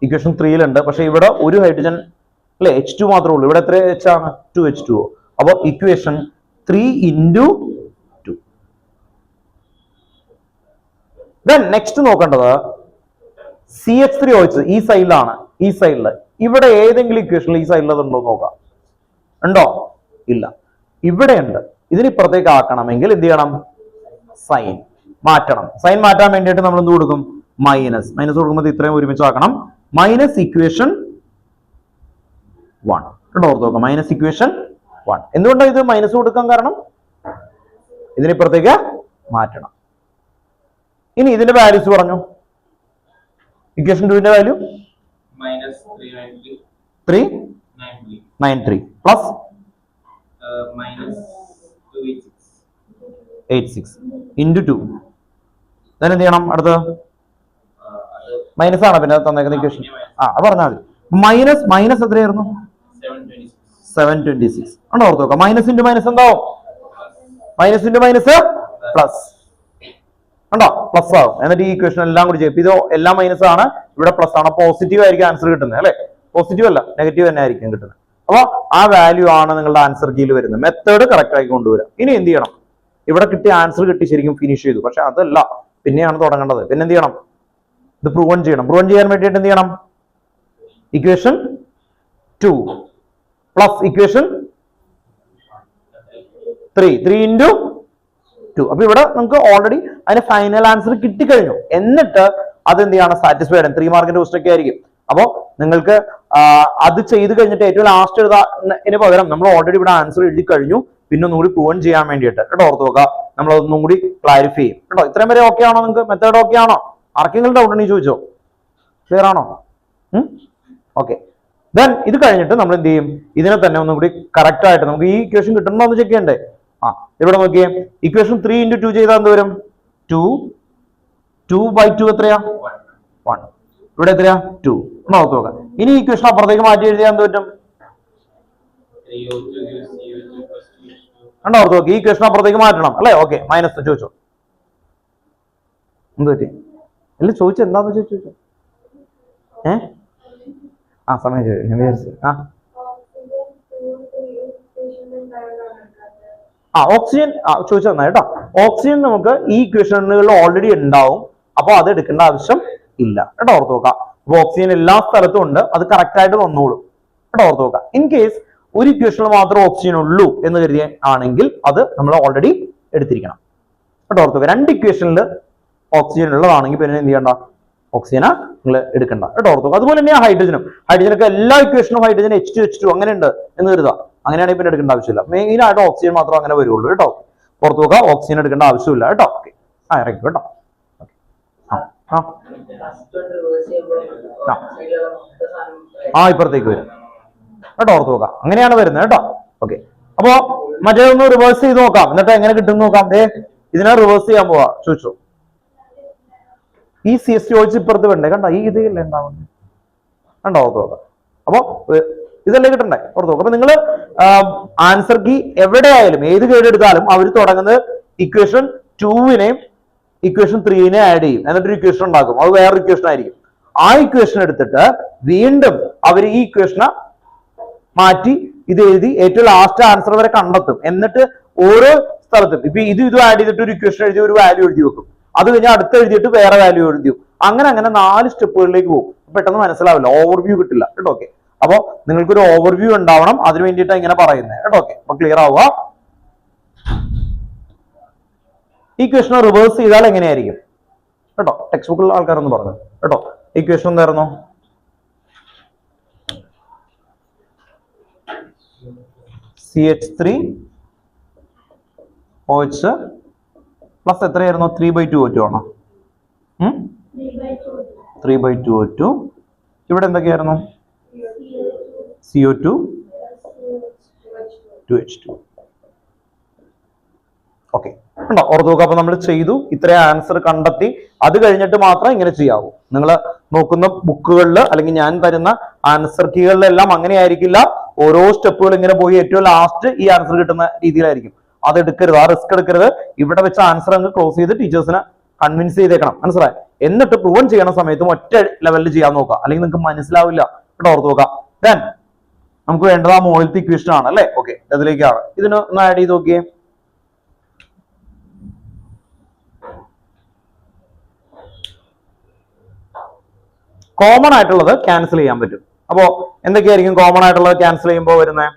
ഇക്വേഷൻ 3ലുണ്ട്. പക്ഷെ ഇവിടെ ഒരു ഹൈഡ്രജൻ അല്ലെ, H2 മാത്രമേ ഉള്ളൂ. ഇവിടെ എത്ര H ആണ്? 2H2O. അപ്പൊ ഇക്വേഷൻ 3 into 2. Then നെക്സ്റ്റ് നോക്കേണ്ടത് CH3OH. ഈ സൈഡിലാണ്, ഈ സൈഡില് ഇവിടെ ഏതെങ്കിലും ഇക്വേഷനിൽ ഈ സൈഡിൽ അതുണ്ടോ നോക്കാം. ഉണ്ടോ? ഇല്ല. ഇവിടെ ഉണ്ട്. ഇതിനിപ്പുറത്തേക്ക് ആക്കണമെങ്കിൽ എന്ത് ചെയ്യണം? സൈൻ മാറ്റണം. സൈൻ മാറ്റാൻ വേണ്ടിയിട്ട് നമ്മൾ എന്ത് കൊടുക്കും? മൈനസ്. മൈനസ് കൊടുക്കുമ്പോൾ ഇത്രയും ഒരുമിച്ച് ആക്കണം. മൈനസ് ഇക്വേഷൻ 1 കേട്ടോ. ഓർത്ത് നോക്കാം. Minus equation 1. എന്തുകൊണ്ടാണ് ഇത് മൈനസ് കൊടുക്കാൻ കാരണം? ഇതിനിപ്പുറത്തേക്ക് മാറ്റണം. ഇനി ഇതിന്റെ വാല്യൂസ് പറഞ്ഞു. ഇക്വേഷൻ 2ന്റെ വാല്യൂ -393 പ്ലസ് -286 into 2. then എന്ത് ചെയ്യണം? അടുത്ത് മൈനസ് ആണ് പിന്നെ തന്നേക്കുന്ന ഇക്വേഷൻ. പറഞ്ഞാൽ മതി. മൈനസ് എത്രയായിരുന്നു? 726 ആണോ? ഓർത്ത് നോക്കാം. മൈനസ് ഇൻറ്റു മൈനസ് എന്താവും? മൈനസ് ഇൻറ്റു മൈനസ് പ്ലസ് ഉണ്ടോ? പ്ലസ് ആവും. എന്നിട്ട് ഈ ഇക്വേഷൻ എല്ലാം കൂടി ചെയ്യും. ഇത് എല്ലാം മൈനസ് ആണ്, ഇവിടെ പ്ലസ് ആണ്. പോസിറ്റീവ് ആയിരിക്കും ആൻസർ കിട്ടുന്നത് അല്ലെ? പോസിറ്റീവ് അല്ല, നെഗറ്റീവ് തന്നെ ആയിരിക്കും കിട്ടുന്നത്. അപ്പൊ ആ വാല്യൂ ആണ് നിങ്ങളുടെ ആൻസർ കീയിൽ വരുന്നത്. മെത്തേഡ് കറക്റ്റ് ആയി കൊണ്ടുവരാം. ഇനി എന്ത് ചെയ്യണം? ഇവിടെ കിട്ടിയ ആൻസർ കിട്ടി ശരിക്കും ഫിനിഷ് ചെയ്തു. പക്ഷെ അതല്ല, പിന്നെയാണ് തുടങ്ങേണ്ടത്. പിന്നെ എന്ത് ചെയ്യണം? ഇത് പ്രൂവൺ ചെയ്യണം. പ്രൂവൺ ചെയ്യാൻ വേണ്ടിയിട്ട് എന്ത് ചെയ്യണം? Equation 2 plus equation 3 into 2. അപ്പൊ ഇവിടെ നമുക്ക് ഓൾറെഡി അതിന്റെ ഫൈനൽ ആൻസർ കിട്ടിക്കഴിഞ്ഞു. എന്നിട്ട് അത് എന്ത് ചെയ്യണം? സാറ്റിസ്ഫൈഡ് ആണ്. 3 മാർക്കിന്റെ ക്വസ്റ്റൻ ഒക്കെ ആയിരിക്കും. അപ്പൊ നിങ്ങൾക്ക് അത് ചെയ്ത് കഴിഞ്ഞിട്ട് ഏറ്റവും ലാസ്റ്റ് എഴുതാന് പകരം നമ്മൾ ഓൾറെഡി ഇവിടെ ആൻസർ എഴുതി കഴിഞ്ഞു. പിന്നെ ഒന്നുകൂടി പ്രൂവൺ ചെയ്യാൻ വേണ്ടിയിട്ട് കേട്ടോ. ഓർത്ത് നോക്കുക. നമ്മൾ ഒന്നും കൂടി ക്ലാരിഫൈ ചെയ്യും കേട്ടോ. ഇത്രയും വരെ ഓക്കെ ആണോ നിങ്ങൾക്ക്? മെത്തേഡ് ഓക്കെ ആണോ? ആർക്കെങ്കിലും ഡൗട്ട് ഉണ്ടെങ്കിൽ ചോദിച്ചോ. ക്ലിയർ ആണോ? ഓക്കെ. ദെൻ ഇത് കഴിഞ്ഞിട്ട് നമ്മൾ എന്ത് ചെയ്യും? ഇതിനെ തന്നെ ഒന്നും കൂടി കറക്റ്റ് ആയിട്ട് നമുക്ക് ഈ ഇക്വേഷൻ കിട്ടണോ എന്ന് ചെക്ക് ചെയ്യണ്ടേ? ഇവിടെ നോക്കിയേ. ഇക്വേഷൻ 3 into 2 ചെയ്താൽ എന്ത് വരും? 2/2 എത്രയാ? 1. ഇവിടെ എത്രയാ? 2. ഓർത്ത് നോക്കാം. ഇനി ഈ ഇക്വേഷൻ അപ്പുറത്തേക്ക് മാറ്റി എഴുതിയാൽ എന്ത് പറ്റും? ഓർത്ത് നോക്കി. ഈ ഇക്വേഷൻ അപ്പുറത്തേക്ക് മാറ്റണം അല്ലെ? ഓക്കെ. മൈനസ് ചോദിച്ചോ. എന്ത് പറ്റി? അല്ല ചോദിച്ചു. എന്താന്ന് ചോദിച്ചോ? ആ സമയം ഞാൻ വിചാരിച്ചു ഓക്സിജൻ ചോദിച്ചു തന്നാ കേട്ടോ. ഓക്സിജൻ നമുക്ക് ഈ ഇക്വേഷനുകളിൽ ഓൾറെഡി ഉണ്ടാവും, അപ്പൊ അത് എടുക്കേണ്ട ആവശ്യം ഇല്ല കേട്ടോ. ഓർത്ത് നോക്കാം. അപ്പൊ ഓക്സിജൻ എല്ലാ സ്ഥലത്തും ഉണ്ട്, അത് കറക്റ്റ് ആയിട്ട് വന്നോളും കേട്ടോ. ഓർത്ത് നോക്കാം. ഇൻ കേസ് ഒരു ഇക്വേഷനിൽ മാത്രം ഓക്സിജൻ ഉള്ളൂ എന്ന് കരുതിയ ആണെങ്കിൽ അത് നമ്മൾ ഓൾറെഡി എടുത്തിരിക്കണം കേട്ടോ. ഓർത്ത് നോക്കാം. രണ്ട് ഇക്വേഷനിൽ ഓക്സിജൻ ഉള്ളതാണെങ്കിൽ പിന്നെ എന്ത് ചെയ്യണ്ട, ഓക്സിജനെ നിങ്ങൾ എടുക്കണ്ട കേട്ടോ. ഓർത്ത് നോക്കാം. അതുപോലെ തന്നെ ഹൈഡ്രജനൊക്കെ എല്ലാ ഇക്വേഷനും ഹൈഡ്രജൻ H2 അങ്ങനെ ഉണ്ട് എന്ന് കരുതാം. അങ്ങനെയാണെങ്കിൽ പിന്നെ എടുക്കേണ്ട ആവശ്യമില്ല. മെയിൻ ആയിട്ട് ഓക്സിജൻ മാത്രം അങ്ങനെ വരുള്ളൂ കേട്ടോ. പുറത്തു നോക്കുക, ഓക്സിജൻ എടുക്കേണ്ട ആവശ്യമില്ല കേട്ടോ. ഓക്കെ, ഇറങ്ങി കേട്ടോ. ഇപ്പുറത്തേക്ക് വരും കേട്ടോ. ഓർത്ത് നോക്കാം. അങ്ങനെയാണ് വരുന്നത് കേട്ടോ. ഓക്കെ, അപ്പോ മറ്റേ ഒന്ന് റിവേഴ്സ് ചെയ്ത് നോക്കാം, എന്നിട്ട് എങ്ങനെ കിട്ടും നോക്കാം. ഇതിനെ റിവേഴ്സ് ചെയ്യാൻ പോവാ. ചോദിച്ചോ, ഈ CH2 ഇപ്പുറത്ത് വേണ്ടേ കണ്ടോ, ഈ ഇതല്ലേ ഉണ്ടാവുന്നത് കണ്ടോ. ഓർത്ത് നോക്കാം. അപ്പൊ ഇതല്ലേ കിട്ടണ്ടേ. ഓർത്ത് നോക്കാം. അപ്പൊ നിങ്ങൾ ആൻസർ കീ എവിടെയായാലും ഏത് കേട് എടുത്താലും അവർ തുടങ്ങുന്നത് ഇക്വേഷൻ 2-നെയും ഇക്വേഷൻ 3-നെ ആഡ് ചെയ്യും, എന്നിട്ടൊരു ഇക്വേഷൻ ഉണ്ടാക്കും. അത് വേറൊരു ഇക്വേഷൻ ആയിരിക്കും. ആ ഇക്വേഷൻ എടുത്തിട്ട് വീണ്ടും അവർ ഈ ഇക്വേഷനെ മാറ്റി ഇത് എഴുതി ഏറ്റവും ലാസ്റ്റ് ആൻസർ വരെ കണ്ടെത്തും. എന്നിട്ട് ഓരോ സ്ഥലത്തും ഇപ്പൊ ഇതും ആഡ് ചെയ്തിട്ട് ഒരു ഇക്വേഷൻ എഴുതി ഒരു വാല്യൂ എഴുതി വെക്കും. അത് കഴിഞ്ഞാൽ അടുത്ത് എഴുതിയിട്ട് വേറെ വാല്യൂ എഴുതി വെക്കും. അങ്ങനെ 4 സ്റ്റെപ്പുകളിലേക്ക് പോകും. പെട്ടെന്ന് മനസ്സിലാവില്ല, ഓവർവ്യൂ കിട്ടില്ല കേട്ടോ. ഓക്കെ, അപ്പൊ നിങ്ങൾക്കൊരു ഓവർവ്യൂ ഉണ്ടാവണം, അതിനു വേണ്ടിയിട്ടാണ് ഇങ്ങനെ പറയുന്നത് കേട്ടോ. ഓക്കെ, അപ്പൊ ക്ലിയർ ആവുക. ഈ ക്വസ്റ്റൻ റിവേഴ്സ് ചെയ്താൽ എങ്ങനെയായിരിക്കും കേട്ടോ. ടെക്സ്റ്റ് ബുക്കിലുള്ള ആൾക്കാരൊന്ന് പറഞ്ഞു കേട്ടോ. ഈ ക്വസ്റ്റൻ എന്തായിരുന്നു? CH3OH പ്ലസ് എത്രയായിരുന്നു? 3/2O2 ആണോ? 3/2O2. ഇവിടെ എന്തൊക്കെയായിരുന്നു? CO2 2H2. ഓക്കെ, ഉണ്ടോ? ഓർത്ത് നോക്കുക. അപ്പൊ നമ്മൾ ചെയ്തു, ഇത്രയും ആൻസർ കണ്ടെത്തി. അത് കഴിഞ്ഞിട്ട് മാത്രം ഇങ്ങനെ ചെയ്യാവൂ. നിങ്ങൾ നോക്കുന്ന ബുക്കുകളിൽ അല്ലെങ്കിൽ ഞാൻ തരുന്ന ആൻസർ കീകളിലെല്ലാം അങ്ങനെ ആയിരിക്കില്ല. ഓരോ സ്റ്റെപ്പുകൾ ഇങ്ങനെ പോയി ഏറ്റവും ലാസ്റ്റ് ഈ ആൻസർ കിട്ടുന്ന രീതിയിലായിരിക്കും. അത് എടുക്കരുത്, ആ റിസ്ക് എടുക്കരുത്. ഇവിടെ വെച്ച് ആൻസർ അങ്ങ് ക്ലോസ് ചെയ്ത് ടീച്ചേഴ്സിനെ കൺവിൻസ് ചെയ്തേക്കണം. മനസ്സിലായി? എന്നിട്ട് പ്രൂവൻ ചെയ്യണ സമയത്തും ഒറ്റ ലെവലിൽ ചെയ്യാൻ നോക്കുക, അല്ലെങ്കിൽ നിങ്ങൾക്ക് മനസ്സിലാവില്ല കേട്ടോ. ഓർത്ത് നോക്കുക. ദെൻ നമുക്ക് വേണ്ടത് ആ മുകളിലത്തെ ഇക്വേഷൻ ആണ് അല്ലേ. ഓക്കെ, അതിലേക്കാണ്. ഇതിന് ഒന്ന് ആഡ് ചെയ്ത് നോക്കിയേ. കോമൺ ആയിട്ടുള്ളത് ക്യാൻസൽ ചെയ്യാൻ പറ്റും. അപ്പോ എന്തൊക്കെയായിരിക്കും കോമൺ ആയിട്ടുള്ളത് ക്യാൻസൽ ചെയ്യുമ്പോൾ വരുന്നത്?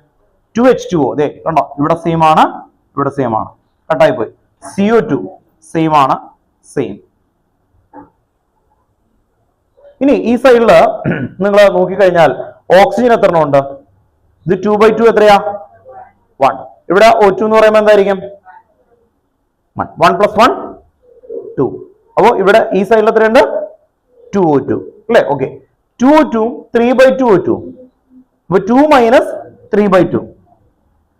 2H2O അതെ കണ്ടോ, ഇവിടെ സെയിം ആണ്, ഇവിടെ സെയിം ആണ്, കട്ടായി പോയി. CO2 സെയിം ആണ്, സെയിം. ഇനി ഈ സൈഡില് നിങ്ങൾ നോക്കിക്കഴിഞ്ഞാൽ ഓക്സിജൻ എത്ര ഉണ്ട്? ഇത് 2/2 എത്രയാ? 1. ഇവിടെ O2 എന്ന് പറയുമ്പോൾ എന്തായിരിക്കും? 1 + 1 2. അപ്പോ ഇവിടെ ഈ സൈഡിൽ എത്രയുണ്ട്? 2O2 അല്ലേ. Okay, 2O2 3/2O2. അപ്പൊ 2 - 3/2.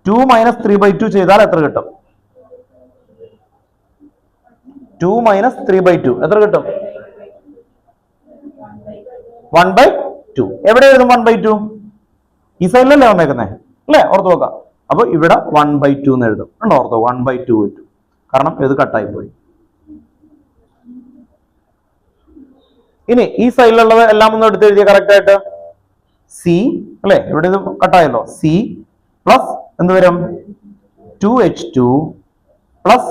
2 - 3/2 ചെയ്താൽ എത്ര കിട്ടും? 2 - 3/2 എത്ര കിട്ടും? 1/2. എവിടെ എഴുതും 1/2? ഈ സൈഡിലല്ലേ വന്നേക്കുന്നേ അല്ലേ. ഓർത്ത് നോക്കാം. അപ്പൊ ഇവിടെ 1/2 എന്ന് എഴുതും. ഉണ്ടോ? ഓർത്തോ 1/2 കിട്ടും, കാരണം ഇത് കട്ടായി പോയി. ഇനി ഈ സൈഡിലുള്ളത് എല്ലാം ഒന്ന് എടുത്ത് എഴുതിയ കറക്റ്റ് ആയിട്ട്. സി അല്ലെ, ഇവിടെ ഇത് കട്ടായല്ലോ. സി പ്ലസ് എന്ത് വരും? 2H2 plus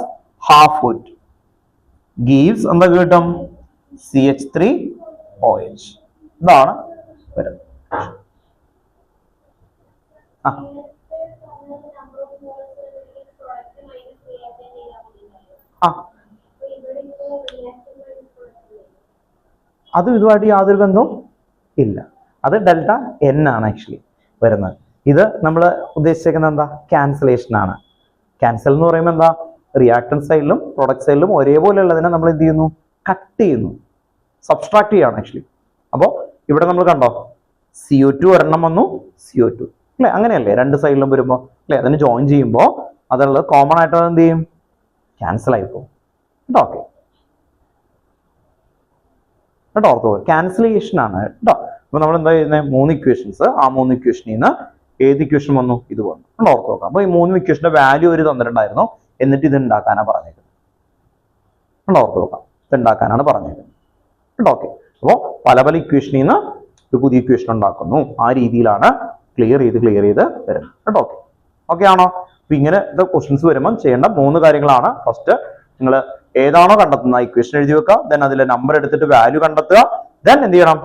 half O2 gives എന്താ കിട്ടും? CH3OH. ഇതാണ് വരുന്നത്. അതും ഇതുമായിട്ട് യാതൊരു ബന്ധവും ഇല്ല. അത് ΔN ആണ് ആക്ച്വലി വരുന്നത്. ഇത് നമ്മൾ ഉദ്ദേശിച്ചിരിക്കുന്നത് എന്താ? ക്യാൻസലേഷൻ ആണ്. ക്യാൻസൽ എന്ന് പറയുമ്പോൾ എന്താ? റിയാക്ടൻസ് സൈഡിലും പ്രൊഡക്റ്റ് സൈഡിലും ഒരേപോലെയുള്ളതിനെ നമ്മൾ എന്ത് ചെയ്യുന്നു? കട്ട് ചെയ്യുന്നു, സബ്സ്ട്രാക്ട് ചെയ്യാണ് ആക്ച്വലി. അപ്പോൾ ഇവിടെ നമ്മൾ കണ്ടോ, CO2 ഒരെണ്ണം വന്നു, CO2 അല്ലെ, അങ്ങനെയല്ലേ രണ്ട് സൈഡിലും വരുമ്പോൾ അല്ലെ. അതിന് ജോയിൻ ചെയ്യുമ്പോൾ അതുള്ളത് കോമൺ ആയിട്ട് എന്ത് ചെയ്യും? ക്യാൻസൽ ആയി പോകും കേട്ടോ. ഓക്കെ കേട്ടോ, ഓർത്തോ ക്യാൻസലേഷൻ ആണ് കേട്ടോ. അപ്പൊ നമ്മൾ എന്താ ചെയ്യുന്നത്? 3 ഇക്വേഷൻസ്, ആ 3 ഇക്വേഷനിൽ നിന്ന് ഏത് ഇക്വേഷൻ വന്നു? ഇത് വന്നു കേട്ടോ. ഓർത്ത് നോക്കാം. അപ്പൊ ഈ 3 ഇക്വേഷന്റെ വാല്യൂ ഒരു തന്നിട്ടുണ്ടായിരുന്നു, എന്നിട്ട് ഇത് ഉണ്ടാക്കാനാണ് പറഞ്ഞേക്കുന്നത് കേട്ടോ. ഓർത്ത് നോക്കാം, ഇത് ഉണ്ടാക്കാനാണ് പറഞ്ഞേക്കുന്നത് കേട്ടോ. ഓക്കെ, അപ്പോൾ പല പല ഇക്വേഷനിൽ നിന്ന് ഒരു പുതിയ ഇക്വേഷൻ ഉണ്ടാക്കുന്നു. ആ രീതിയിലാണ് ക്ലിയർ ചെയ്ത് വരും കേട്ടോ. ഓക്കെ ആണോ? അപ്പൊ ഇങ്ങനെ ക്വസ്റ്റ്യൻസ് വരുമ്പോൾ ചെയ്യേണ്ട 3 കാര്യങ്ങളാണ്. ഫസ്റ്റ് നിങ്ങൾ ഏതാണോ കണ്ടെത്തുന്ന ഇക്വേഷൻ എഴുതി വെക്കുക, ദെൻ അതിലെ നമ്പർ എടുത്തിട്ട് വാല്യൂ കണ്ടെത്തുക, ദെൻ എന്ത് ചെയ്യണം,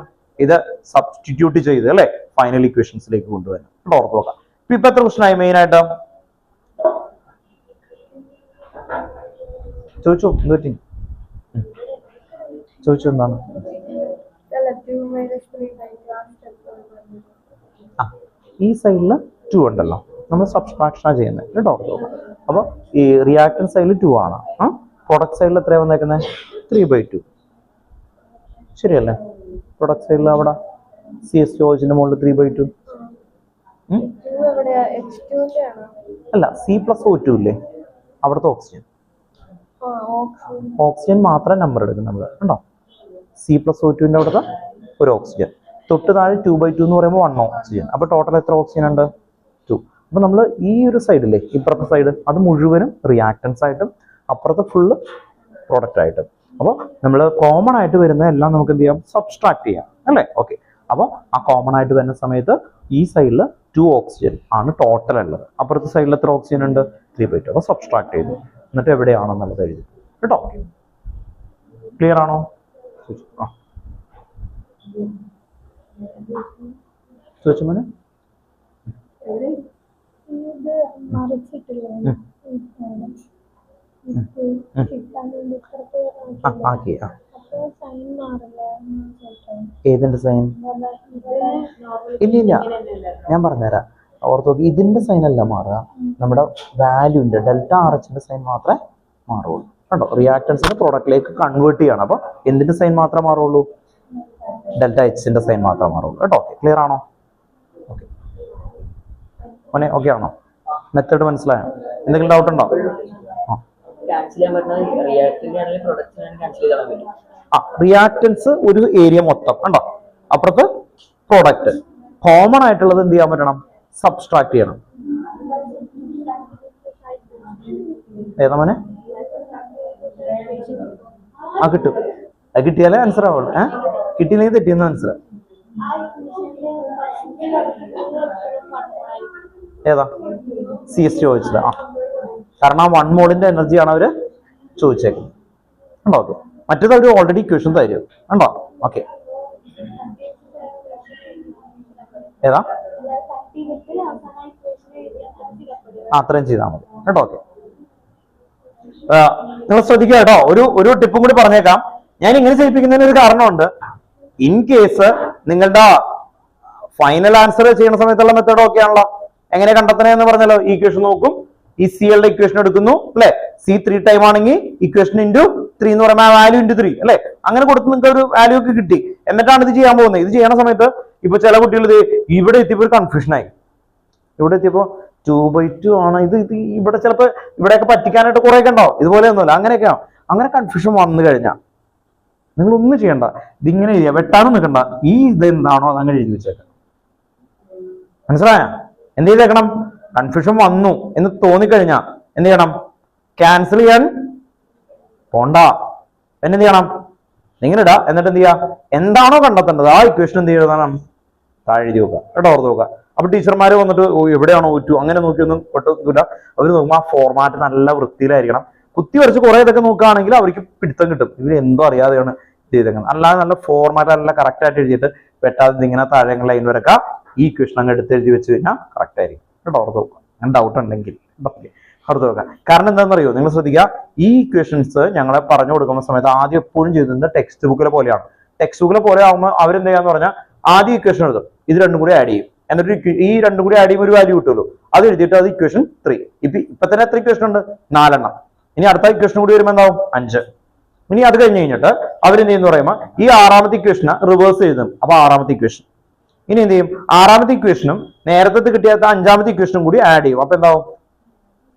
ഇത് സബ്സ്റ്റിറ്റ്യൂട്ട് ചെയ്ത് അല്ലെ ഫൈനൽ ഇക്വേഷൻസിലേക്ക് കൊണ്ടുവരണം. കേട്ടോ, ഓർത്ത് നോക്കാം. ഇപ്പൊ എത്ര ക്വസ്റ്റൻ ആയി മെയിൻ ആയിട്ട്? ചോദിച്ചു എന്തുപറ്റി? ചോദിച്ചു എന്താണ്? ഈ സൈഡിൽ 2 ഉണ്ടല്ലോ, നമ്മൾ സബ്സ്ട്രാക്ഷനാ ചെയ്യുന്നത് കേട്ടോ. അപ്പൊ ഈ റിയാക്ടൻസ് സൈഡിൽ 2 ആണ്, പ്രൊഡക്റ്റ് സൈഡിൽ എത്രയാ വന്നേക്കുന്നത്? 3/2. ശരിയല്ലേ? പ്രൊഡക്റ്റ് സൈഡിൽ അവിടെ CH2OHന്റെ മുകളിൽ 3/2 അല്ല, C+O2 ഇല്ലേ അവിടുത്തെ ഓക്സിജൻ. ഓക്സിജൻ മാത്രം നമ്പർ എടുക്കും നമ്മൾ കണ്ടോ. C+O2ന്റെ അവിടുത്തെ ഒരു ഓക്സിജൻ, തൊട്ട് താഴെ 2/2 എന്ന് പറയുമ്പോൾ 1 ഓക്സിജൻ. അപ്പൊ ടോട്ടൽ എത്ര ഓക്സിജൻ ഉണ്ട്? 2. അപ്പൊ നമ്മൾ ഈ ഒരു സൈഡില്ലേ, ഇപ്പുറത്തെ സൈഡ്, അത് മുഴുവനും റിയാക്ടൻസ് ആയിട്ടും അപ്പുറത്തെ ഫുള്ള് പ്രോഡക്റ്റ് ആയിട്ടും. അപ്പോൾ നമ്മൾ കോമൺ ആയിട്ട് വരുന്ന എല്ലാം നമുക്ക് എന്ത് ചെയ്യാം? സബ്സ്ട്രാക്ട് ചെയ്യാം അല്ലേ? ഓക്കെ. അപ്പോൾ ആ കോമൺ ആയിട്ട് വരുന്ന സമയത്ത് ഈ സൈഡിൽ 2 ഓക്സിജൻ ആണ് ടോട്ടൽ ഉള്ളത്, അപ്പുറത്തെ സൈഡിൽ എത്ര ഓക്സിജൻ ഉണ്ട്? 3/2. അപ്പോൾ സബ്സ്ട്രാക്ട് ചെയ്തു, എന്നിട്ട് എവിടെയാണെന്നുള്ളത് എഴുതി കേട്ടോ. ക്ലിയർ ആണോ? ചോദിച്ചു മോനെ. ഏതിന്റെ സൈൻ? ഇല്ല, ഞാൻ പറഞ്ഞുതരാം. ഓർത്ത് നോക്കി, ഇതിന്റെ സൈൻ അല്ല മാറുക, നമ്മുടെ വാല്യൂന്റെ ΔRHന്റെ സൈൻ മാത്രമേ മാറുള്ളൂ കേട്ടോ. റിയാക്ടൻസിന്റെ പ്രോഡക്റ്റിലേക്ക് കൺവേർട്ട് ചെയ്യണം. അപ്പൊ എന്തിന്റെ സൈൻ മാത്രമേ മാറുള്ളൂ? ΔHന്റെ സൈൻ മാത്രമേ മാറുള്ളൂ കേട്ടോ. ക്ലിയർ ആണോ? ഓക്കെ മോനെ, ഓക്കെ ആണോ? മെത്തേഡ് മനസ്സിലായോ? എന്തെങ്കിലും ഡൗട്ട് ഉണ്ടോ? റിയാക്ടൻസ് ഒരു ഏരിയ മൊത്തം കണ്ടോ, അപ്പുറത്ത് പ്രോഡക്റ്റ്. കോമൺ ആയിട്ടുള്ളത് എന്ത് ചെയ്യാൻ പറ്റണം? സബ്സ്ട്രാക്ട് ചെയ്യണം. ഏതാ മോനെ? കിട്ടും. അത് കിട്ടിയാലേ ആൻസർ ആവുള്ളൂ. കിട്ടിയില്ലെങ്കിൽ തെറ്റിയെന്ന് മനസ്സിലാവും. ഏതാ? CH2OH. കാരണം 1 മോളിന്റെ എനർജിയാണ് അവര് ചോദിച്ചേക്കുന്നത് ഉണ്ടോ. ഓക്കെ. മറ്റേത് അവർ ഓൾറെഡി ഇക്വേഷൻ തരും ഉണ്ടോ. ഓക്കെ. ഏതാ? അത്രയും ചെയ്താൽ മതി കേട്ടോ. ഓക്കെ. നിങ്ങൾ ശ്രദ്ധിക്കുക കേട്ടോ. ഒരു ടിപ്പും കൂടി പറഞ്ഞേക്കാം. ഞാൻ ഇങ്ങനെ ചെയ്യിപ്പിക്കുന്നതിന് ഒരു കാരണമുണ്ട്. ഇൻ കേസ് നിങ്ങളുടെ ഫൈനൽ ആൻസർ ചെയ്യുന്ന സമയത്തുള്ള മെത്തേഡ് ഓക്കെ ആണല്ലോ. എങ്ങനെ കണ്ടെത്തണേ എന്ന് പറഞ്ഞല്ലോ. ഈ ഇക്വേഷൻ നോക്കും, ഈ CLയുടെ ഇക്വേഷൻ എടുക്കുന്നു അല്ലെ. C 3 ടൈം ആണെങ്കിൽ ഇക്വേഷൻ × 3 എന്ന് പറയുമ്പോൾ വാല്യൂ × 3 അല്ലെ. അങ്ങനെ കൊടുത്ത് നിങ്ങൾക്ക് ഒരു വാല്യൂ ഒക്കെ കിട്ടി. എന്നിട്ടാണ് ഇത് ചെയ്യാൻ പോകുന്നത്. ഇത് ചെയ്യണ സമയത്ത് ഇപ്പൊ ചില കുട്ടികൾ ഇത് ഇവിടെ എത്തിയപ്പോൾ ഒരു കൺഫ്യൂഷനായി. ഇവിടെ എത്തിയപ്പോ 2/2 ആണ് ഇത്. ഇവിടെ ചിലപ്പോൾ ഇവിടെയൊക്കെ പറ്റിക്കാനായിട്ട് കുറെ ഒക്കെ ഉണ്ടാവും. ഇതുപോലെ ഒന്നുമില്ല, അങ്ങനെയൊക്കെയാണ്. അങ്ങനെ കൺഫ്യൂഷൻ വന്നു കഴിഞ്ഞാൽ നിങ്ങൾ ഒന്നും ചെയ്യണ്ട, ഇതിങ്ങനെ ചെയ്യാം, വെട്ടാനും നിൽക്കണ്ട. ഈ ഇത് എന്താണോ അതങ്ങനെ എഴുതി വെച്ചേക്കാം. മനസ്സിലായ? എന്ത് ചെയ്തേക്കണം? കൺഫ്യൂഷൻ വന്നു എന്ന് തോന്നിക്കഴിഞ്ഞാൽ എന്ത് ചെയ്യണം? ക്യാൻസൽ ചെയ്യാൻ പോണ്ട. എന്ത് ചെയ്യണം? നിങ്ങൾ ഇടാ. എന്നിട്ട് എന്ത് ചെയ്യാ? എന്താണോ കണ്ടെത്തേണ്ടത് ആ ഇക്വേഷൻ എന്ത് ചെയ്യണം? താഴെ എഴുതി വെക്കുക കേട്ടോ. ഓർത്ത് നോക്കുക. അപ്പൊ ടീച്ചർമാര് വന്നിട്ട് എവിടെയാണോ O2 അങ്ങനെ നോക്കിയൊന്നും ഒട്ടുമില്ല. അവർ നോക്കുമ്പോൾ ആ ഫോർമാറ്റ് നല്ല വൃത്തിയിലായിരിക്കണം. കുത്തി വരച്ച് കുറെ ഇതൊക്കെ നോക്കുകയാണെങ്കിൽ അവർക്ക് പിടുത്തം കിട്ടും. ഇവർ എന്തോ അറിയാതെയാണ് ചെയ്തേക്കുന്നത്. അല്ലാതെ നല്ല ഫോർമാറ്റ് നല്ല കറക്റ്റ് ആയിട്ട് എഴുതിയിട്ട് വെട്ടാതെ ഇങ്ങനെ താഴെ ലൈൻ വരക്കാം. ഈ ഇക്വേഷൻ അങ്ങ് എടുത്ത് എഴുതി വെച്ച് കഴിഞ്ഞാൽ കറക്റ്റ് ആയിരിക്കും കേട്ടോ. ഓർത്ത് നോക്കുക. അങ്ങനെ ഡൗട്ട് ഉണ്ടെങ്കിൽ ഓർത്ത് നോക്കുക. കാരണം എന്താണെന്നറിയോ? നിങ്ങൾ ശ്രദ്ധിക്കുക, ഈ ഇക്വേഷൻസ് ഞങ്ങളെ പറഞ്ഞു കൊടുക്കുന്ന സമയത്ത് ആദ്യം എപ്പോഴും ചെയ്തിരുന്നത് ടെക്സ്റ്റ് ബുക്കിലെ പോലെയാണ്. ടെക്സ്റ്റ് ബുക്കിലെ പോലെ ആകുമ്പോൾ അവരെന്ത് ചെയ്യാന്ന് പറഞ്ഞാൽ ആദ്യം ഇക്വേഷൻ എഴുതും, ഇത് രണ്ടും കൂടി ആഡ് ചെയ്യും, എന്നിട്ട് ഈ രണ്ടും കൂടി ആഡ് ചെയ്യുമ്പോൾ ഒരു വാല്യൂ കിട്ടുമല്ലോ, അത് എഴുതിയിട്ട് അത് ഇക്വേഷൻ 3. ഇപ്പൊ തന്നെ എത്ര ഇക്വേഷൻ ഉണ്ട്? 4 എണ്ണം. ഇനി അടുത്ത ഇക്വേഷൻ കൂടി വരുമ്പോൾ എന്താവും? 5. ഇനി അത് കഴിഞ്ഞ് കഴിഞ്ഞിട്ട് അവരെന്ത് ചെയ്യുന്ന പറയുമ്പോൾ ഈ 6ാമത്തെ ഇക്വേഷന് റിവേഴ്സ് എഴുതും. അപ്പൊ 6ാമത്തെ ഇക്വേഷൻ. ഇനി എന്ത് ചെയ്യും? 6ാമത്തെ ഇക്വേഷനും നേരത്തെ കിട്ടിയാത്ത 5ാമത്തെ ഇക്വേഷനും കൂടി ആഡ് ചെയ്യും. അപ്പൊ എന്താവും?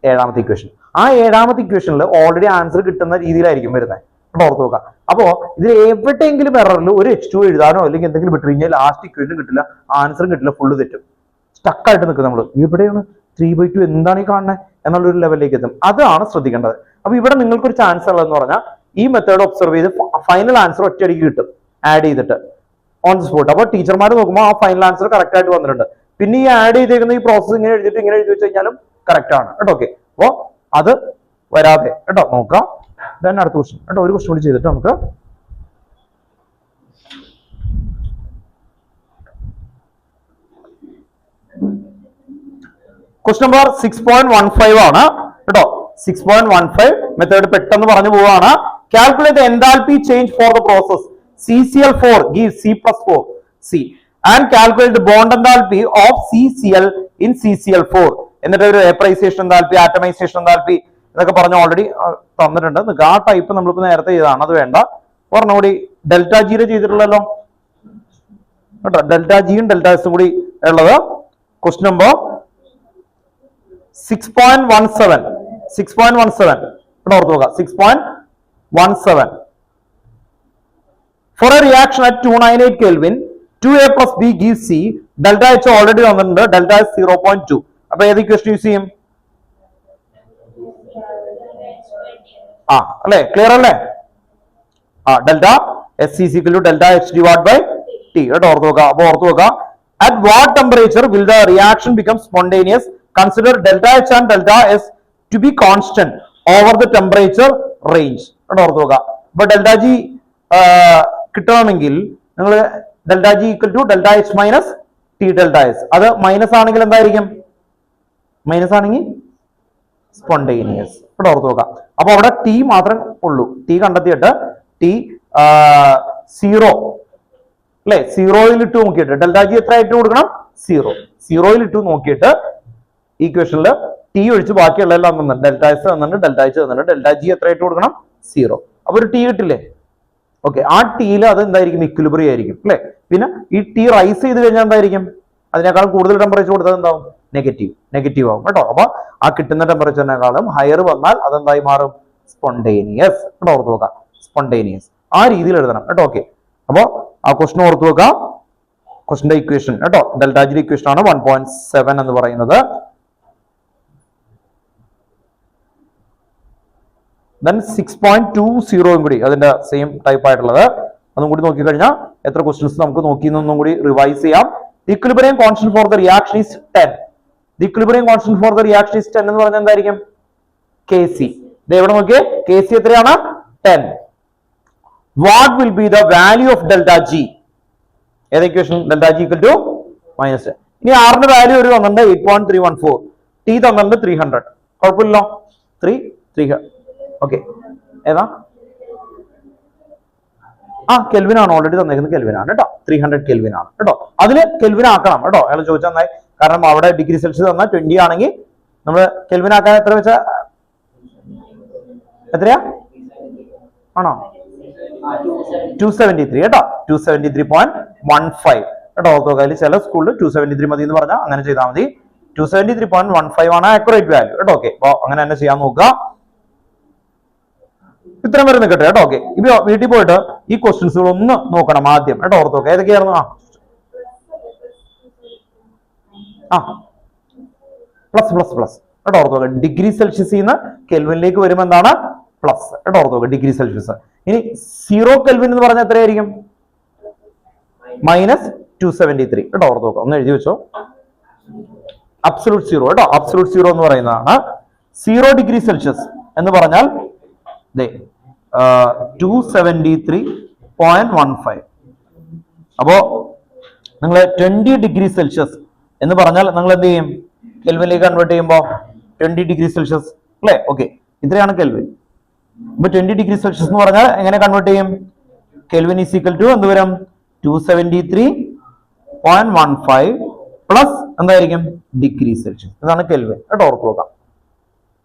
7ാമത്തെ ഇക്വേഷൻ. ആ 7ാമത്തെ ഇക്വേഷനിൽ ഓൾറെഡി ആൻസർ കിട്ടുന്ന രീതിയിലായിരിക്കും വരുന്നത്. അപ്പൊ ഓർത്ത് നോക്കാം. അപ്പോ ഇതിൽ എവിടെയെങ്കിലും എററിൽ ഒരു H2 എഴുതാനോ അല്ലെങ്കിൽ എന്തെങ്കിലും വിട്ടു കഴിഞ്ഞാൽ ലാസ്റ്റ് ഇക്വേഷൻ കിട്ടില്ല, ആൻസറും കിട്ടില്ല, ഫുള്ള് തെറ്റും. സ്റ്റക്കായിട്ട് നിൽക്കും നമ്മൾ. എവിടെയാണ് 3/2 എന്താണ് ഈ കാണുന്നത് എന്നുള്ളൊരു ലെവലിലേക്ക് എത്തും. അതാണ് ശ്രദ്ധിക്കേണ്ടത്. അപ്പൊ ഇവിടെ നിങ്ങൾക്കൊരു ചാൻസ് ഉള്ളതെന്ന് പറഞ്ഞാൽ ഈ മെത്തേഡ് ഒബ്സർവ് ചെയ്ത് ഫൈനൽ ആൻസർ ഒറ്റയടിക്ക് കിട്ടും ആഡ് ചെയ്തിട്ട്. On the spot. അപ്പൊ ടീച്ചർമാർ നോക്കുമ്പോൾ ആ ഫൈനൽ ആൻസർ കറക്റ്റ് ആയിട്ട് വന്നിട്ടുണ്ട്. പിന്നെ ഈ ആഡ് ചെയ്തേക്കുന്ന ഈ പ്രോസസ് ഇങ്ങനെ എഴുതിയിട്ട് ഇങ്ങനെ എഴുതി വെച്ച് കഴിഞ്ഞാലും കറക്റ്റ് ആണ് കേട്ടോ. ഓക്കെ, അപ്പോ അത് വരാതെ കേട്ടോ നോക്കാം. then അടുത്ത ക്വസ്റ്റ്യൻ കേട്ടോ, ഒരു ക്വസ്റ്റ്യൻ കൂടി ചെയ്തിട്ട് നമുക്ക് ക്വസ്റ്റ്യൻ നമ്പർ 6.15 ആണ് കേട്ടോ. 6.15 മെത്തേഡ് പെട്ടെന്ന് പറഞ്ഞു പോവാണ്. Calculate enthalpy change for the process CCl4 gives C+4 C and calculate the bond enthalpy of CCl in CCl4. എന്നിട്ട് ഒരു വേപ്പറൈസേഷൻ എൻതാൽപി, ആറ്റമൈസേഷൻ എൻതാൽപി ഇതൊക്കെ പറഞ്ഞ് ഓൾറെഡി തന്നിട്ടുണ്ട്. ആ ടൈപ്പ് നമ്മളിപ്പോ നേരത്തെ ചെയ്താണ്, അത് വേണ്ട. പറഞ്ഞുകൂടി ഡെൽറ്റ ജിയുടെ ചെയ്തിട്ടുള്ളല്ലോ കേട്ടോ, ഡെൽറ്റ ജിയും ഡെൽറ്റ എസും കൂടി ഉള്ളത്. ക്വസ്റ്റ്യൻ നമ്പർ 6.17 ഇവിടെ ഓർത്ത് നോക്കുക. 6.17 for a reaction at 298 Kelvin 2a plus b gives C. delta H already വന്നിട്ടുണ്ട്, ഡെൽറ്റ എസ് 0.2. അപ്പൊ ഏത് ഇക്വേഷൻ യൂസ് ചെയ്യും? അല്ലെ, ക്ലിയർ അല്ലേ? Delta S is equal to delta H divide by T കേട്ടോ, ഓർത്ത് നോക്കുക. അപ്പൊ ഓർത്ത് നോക്കുക, at what temperature will the reaction become spontaneous? Consider delta H and delta S to be constant over the temperature range കേട്ടോ, ഓർത്ത് നോക്കുക. അപ്പൊ ഡെൽറ്റ ജി കിട്ടണമെങ്കിൽ നിങ്ങൾ delta G equal to delta H minus T delta S. അത് minus ആണെങ്കിൽ എന്തായിരിക്കും? Minus ആണെങ്കിൽ സ്പോണ്ടേനിയസ് ഇവിടെ ഓർത്ത് നോക്കാം. അപ്പൊ അവിടെ ടി മാത്രം ഉള്ളൂ. ടി കണ്ടെത്തിയിട്ട് ടി 0 അല്ലെ, 0യിൽ ഇട്ട് നോക്കിയിട്ട് ഡെൽറ്റ ജി എത്ര ആയിട്ട് കൊടുക്കണം? 0യിൽ ഇട്ട് നോക്കിയിട്ട് ഈക്വേഷനിൽ ടി ഒഴിച്ച് ബാക്കിയുള്ളതെല്ലാം തന്നിട്ടുണ്ട്. ഡെൽറ്റ എസ് തന്നിട്ടുണ്ട്, ഡെൽറ്റ എച്ച് തന്നിട്ടുണ്ട്, ഡെൽറ്റ ജി എത്ര ആയിട്ട് കൊടുക്കണം? 0. അപ്പൊ ഒരു ടി കിട്ടില്ലേ? ഓക്കെ, ആ ടീയിൽ അത് എന്തായിരിക്കും? ഇക്വിലിബ്രിയം ആയിരിക്കും അല്ലെ. പിന്നെ ഈ ടി റൈസ് ചെയ്ത് കഴിഞ്ഞാൽ എന്തായിരിക്കും? അതിനേക്കാൾ കൂടുതൽ ടെമ്പറേച്ചർ കൊടുത്തത് എന്താവും? നെഗറ്റീവ് ആവും കേട്ടോ. അപ്പൊ ആ കിട്ടുന്ന ടെമ്പറേച്ചറിനേക്കാളും ഹയർ വന്നാൽ അതെന്തായി മാറും? സ്പോണ്ടേനിയസ് കേട്ടോ, ഓർത്ത് നോക്കാം. സ്പോണ്ടേനിയസ് ആ രീതിയിൽ എഴുതണം കേട്ടോ. ഓക്കെ, അപ്പൊ ആ ക്വസ്റ്റൻ ഓർത്ത് നോക്കാം. ക്വസ്റ്റന്റെ ഇക്വേഷൻ കേട്ടോ, ഡെൽറ്റ ജിയുടെ ഇക്വേഷൻ ആണ് 1.7 എന്ന് പറയുന്നത്. then 6.20 കൂടി അതിന്റെ സെയിം ടൈപ്പ് ആയിട്ടുള്ളത്, അതും കൂടി നോക്കിക്കഴിഞ്ഞാൽ എത്ര ക്വസ്റ്റ്യൻസ് നമുക്ക് നോക്കിയെന്നൊന്നും കൂടി റിവൈസ് ചെയ്യാം. Equilibrium constant for the reaction is 10. Equilibrium constant for the reaction is 10 എന്ന് പറഞ്ഞാൽ എന്തായിരിക്കും? Kc. എവിടെ നോക്കിയേ, Kc എത്രയാണ്? 10. What will be the value of delta G? ഏത് equation? Delta G equal to -10. ഇനി ആറിന്റെ വാല്യൂ ഒരു തന്നിട്ടുണ്ട് 8.314, ടി തന്നിട്ടുണ്ട് 300. കുഴപ്പമില്ലല്ലോ, 300. ഓക്കെ, ഏതാ? കെൽവിൻ ആണ് ഓൾറെഡി തന്നേക്കുന്നത്. കെൽവിൻ ആണ് കേട്ടോ, 300 കെൽവിൻ ആണ് കേട്ടോ. അതില് കെൽവിൻ ആക്കണം കേട്ടോ. അയാൾ ചോദിച്ചാൽ നന്നായി, കാരണം അവിടെ ഡിഗ്രി സെൽഷ്യസ് തന്നാൽ 20 ആണെങ്കിൽ നമ്മൾ കെൽവിൻ ആക്കാൻ എത്ര വെച്ചാ എത്രയാ? ആണോ? 273 കേട്ടോ, 273.15 കേട്ടോ. ഓർത്തോക്കെ, അതിൽ ചില സ്കൂളിൽ 273 മതി എന്ന് പറഞ്ഞാൽ അങ്ങനെ ചെയ്താൽ മതി. 273.15 ആണ് ആക്യുറേറ്റ് വാല്യൂ കേട്ടോ. ഓക്കെ, അപ്പൊ അങ്ങനെ തന്നെ ചെയ്യാൻ നോക്കുക. ഇത്രയും വരെ നിൽക്കട്ടെ കേട്ടോ. ഓക്കെ, ഇപ്പൊ വീട്ടിൽ പോയിട്ട് ഈ ക്വസ്റ്റ്യൻസുകൾ ഒന്ന് നോക്കണം ആദ്യം കേട്ടോ. ഓർത്തോക്കെ, ഏതൊക്കെയായിരുന്നു? പ്ലസ് കേട്ടോ. ഓർത്തോക്കെ, ഡിഗ്രി സെൽഷ്യസിൽ നിന്ന് കെൽവിനിലേക്ക് വരുമ്പോൾ എന്താണ്? പ്ലസ് കേട്ടോ. ഓർത്തോക്കെ, ഡിഗ്രി സെൽഷ്യസ്. ഇനി 0 കെൽവിൻ എന്ന് പറഞ്ഞാൽ എത്രയായിരിക്കും? -273 കേട്ടോ. ഓർത്തോക്കെ, ഒന്ന് എഴുതി വെച്ചോ. അബ്സല്യൂട്ട് 0 കേട്ടോ. അബ്സല്യൂട്ട് 0 എന്ന് പറയുന്നതാണ് 0 ഡിഗ്രി സെൽഷ്യസ് എന്ന് പറഞ്ഞാൽ 273.15. അപ്പോ നിങ്ങൾ 20 ഡിഗ്രി സെൽഷ്യസ് എന്ന് പറഞ്ഞാൽ നിങ്ങൾ എന്ത് ചെയ്യും? കെൽവിനിലേക്ക് കൺവേർട്ട് ചെയ്യുമ്പോൾ 20 ഡിഗ്രി സെൽഷ്യസ് അല്ലേ? ഓക്കെ, ഇത്രയാണ് കെൽവിൻ. ഇപ്പൊ 20 ഡിഗ്രി സെൽഷ്യസ് എന്ന് പറഞ്ഞാൽ എങ്ങനെ കൺവേർട്ട് ചെയ്യും? കെൽവിൻ ഈസ് ഈക്വൽ ടു എന്ത് വരും? 273.15 പ്ലസ് എന്തായിരിക്കും? Degree Celsius. ഇതാണ് കെൽവിൻ കേട്ടോ. ഓർത്ത് നോക്കാം,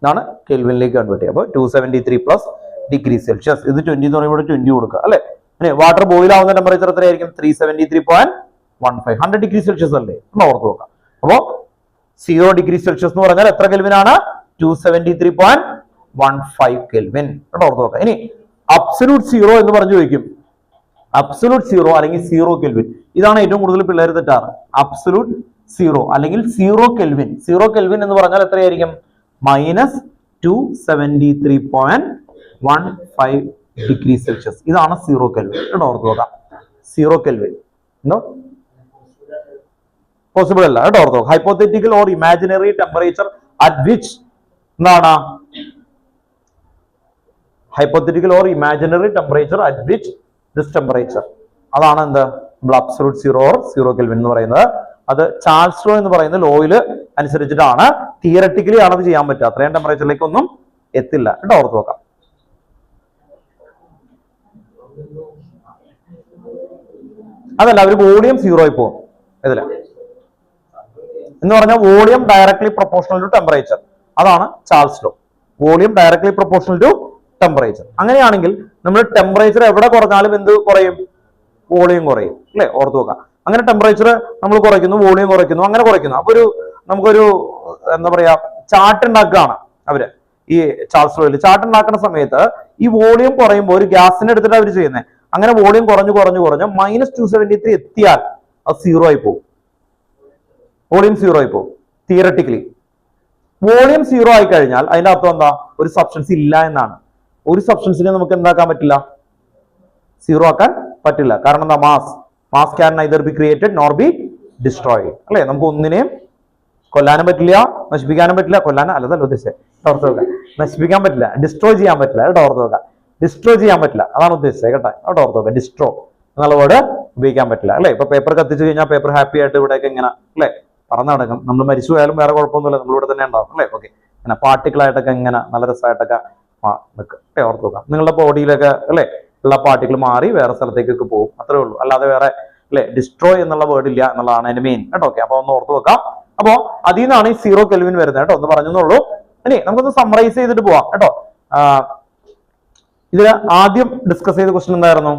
ഇതാണ് കെൽവിനിലേക്ക് കൺവേർട്ട് ചെയ്യുക. അപ്പൊ 273 പ്ലസ് ഡിഗ്രി സെൽഷ്യസ്. ഇത് 20 എന്ന് പറയുമ്പോൾ 20 കൊടുക്കുക അല്ലെ. വാട്ടർ ബോയിൽ ആവുന്ന ടെമ്പറേച്ചർ എത്രയായിരിക്കും? 373.15. 100 ഡിഗ്രി സെൽഷ്യസ് അല്ലേ? ഒന്ന് ഓർത്ത് നോക്കാം. അപ്പോ 0 ഡിഗ്രി സെൽഷ്യസ് എന്ന് പറഞ്ഞാൽ എത്ര കെൽവിൻ ആണ്? 273.15 കെൽവിൻ കേട്ടോ. ഓർത്ത് നോക്കാം. ഇനി അബ്സല്യൂട്ട് 0 എന്ന് പറഞ്ഞു ചോദിക്കും. അബ്സല്യൂട്ട് 0 അല്ലെങ്കിൽ 0 കെൽവിൻ, ഇതാണ് ഏറ്റവും കൂടുതൽ പിള്ളേർ തെറ്റാറ്. അബ്സല്യൂട്ട് 0 അല്ലെങ്കിൽ 0 കെൽവിൻ. 0 കെൽവിൻ എന്ന് പറഞ്ഞാൽ എത്രയായിരിക്കും? -273.15 ഡിഗ്രി സെൽഷ്യസ്. ഇതാണ് 0 കെൽവിൻ കേട്ടോ. ഓർത്ത് നോക്കാം, 0 കെൽവിൻ എന്തോ പോസിബിൾ അല്ല കേട്ടോ ഓർത്തോ. Hypothetical or imaginary temperature at which എന്താണ് hypothetical or imaginary temperature at which this temperature, അതാണ് എന്ത് നമ്മൾ absolute zero or zero kelvin എന്ന് പറയുന്നത്. അത് ചാൾസ് ലോ എന്ന് പറയുന്ന ലോയിൽ അനുസരിച്ചിട്ടാണ്. തിയററ്റിക്കലി ആണ് അത് ചെയ്യാൻ പറ്റുക. അത്രയും ടെമ്പറേച്ചറിലേക്ക് ഒന്നും എത്തില്ല കേട്ടോ ഓർത്ത് നോക്കാം. അതല്ല, ഒരു വോളിയം സീറോ ആയി പോകും ഇതില് എന്ന് പറഞ്ഞാൽ volume directly proportional to temperature. അതാണ് Charles law. Volume directly proportional to temperature. അങ്ങനെയാണെങ്കിൽ നമ്മൾ ടെമ്പറേച്ചർ എവിടെ കുറഞ്ഞാലും എന്ത് കുറയും? വോളിയം കുറയും അല്ലെ? ഓർത്ത് നോക്കാം. അങ്ങനെ ടെമ്പറേച്ചർ നമ്മൾ കുറയ്ക്കുന്നു, വോളിയം കുറയ്ക്കുന്നു, അങ്ങനെ കുറയ്ക്കുന്നു. അപ്പൊ നമുക്കൊരു എന്താ പറയാ ചാർട്ട് ഉണ്ടാക്കുകയാണ് അവര്. ഈ ചാൾസ് ലോയിൽ ചാർട്ട് ഉണ്ടാക്കുന്ന സമയത്ത് ഈ വോളിയം കുറയുമ്പോൾ ഒരു ഗ്യാസിനെ എടുത്തിട്ട് അവർ ചെയ്യുന്നത്. അങ്ങനെ വോളിയം കുറഞ്ഞു -273 എത്തിയാൽ അത് സീറോ ആയി പോകും. വോളിയം സീറോ ആയി പോകും തിയററ്റിക്കലി. വോളിയം സീറോ ആയി കഴിഞ്ഞാൽ അതിന്റെ അർത്ഥം എന്താ? ഒരു സബ്സ്റ്റൻസ് ഇല്ല എന്നാണ്. ഒരു സബ്സ്റ്റൻസിനെ നമുക്ക് എന്താക്കാൻ പറ്റില്ല? സീറോ ആക്കാൻ പറ്റില്ല. കാരണം എന്താ? Mass can neither be created nor B destroyed അല്ലെ? നമുക്ക് ഒന്നിനെയും കൊല്ലാനും പറ്റില്ല, നശിപ്പിക്കാനും പറ്റില്ല. കൊല്ലാനും അല്ലതല്ല ഉദ്ദേശിച്ചത്, ഓർത്ത് നോക്കാം. നശിപ്പിക്കാൻ പറ്റില്ല, ഡിസ്ട്രോയ് ചെയ്യാൻ പറ്റില്ല കേട്ടോ ഓർത്ത് നോക്കാം. ഡിസ്ട്രോയ് ചെയ്യാൻ പറ്റില്ല, അതാണ് ഉദ്ദേശിച്ചത് കേട്ടോ. കേട്ടോ ഓർത്ത് നോക്കാം. ഡിസ്ട്രോ എന്നുള്ള വേർഡ് ഉപയോഗിക്കാൻ പറ്റില്ല അല്ലെ? ഇപ്പൊ പേപ്പർ കത്തിച്ചു കഴിഞ്ഞാൽ പേപ്പർ ഹാപ്പി ആയിട്ട് ഇവിടെയൊക്കെ ഇങ്ങനെ അല്ലെ പറന്ന് നടക്കും. നമ്മൾ മരിച്ചു പോയാലും വേറെ കുഴപ്പമൊന്നുമില്ല, നമ്മളിവിടെ തന്നെ ഉണ്ടാവും അല്ലെ? ഓക്കെ. ഇങ്ങനെ പാർട്ടിക്കിൾ ആയിട്ടൊക്കെ ഇങ്ങനെ നല്ല രസമായിട്ടൊക്കെ നിൽക്കും അല്ലെ? ഓർത്ത് നോക്കാം. നിങ്ങളുടെ ബോഡിയിലൊക്കെ അല്ലെ ഉള്ള പാർട്ടിക്കിൾ മാറി വേറെ സ്ഥലത്തേക്കൊക്കെ പോകും, അത്രേ ഉള്ളൂ. അല്ലാതെ വേറെ അല്ലെ ഡിസ്ട്രോയ് എന്നുള്ള വേർഡ് ഇല്ല എന്നുള്ളതാണ് അതിന്റെ മെയിൻ കേട്ടോ. ഓക്കെ, അപ്പൊ ഒന്ന് ഓർത്ത് വെക്കാം. അപ്പോ അതിൽ നിന്നാണ് ഈ സീറോ കെൽവിൻ വരുന്നത് കേട്ടോ. ഒന്ന് പറഞ്ഞെന്നുള്ളൂ. ഇനി നമുക്കൊന്ന് സമ്മറൈസ് ചെയ്തിട്ട് പോവാം കേട്ടോ. ഇതിൽ ആദ്യം ഡിസ്കസ് ചെയ്ത ക്വസ്റ്റ്യൻ എന്തായിരുന്നു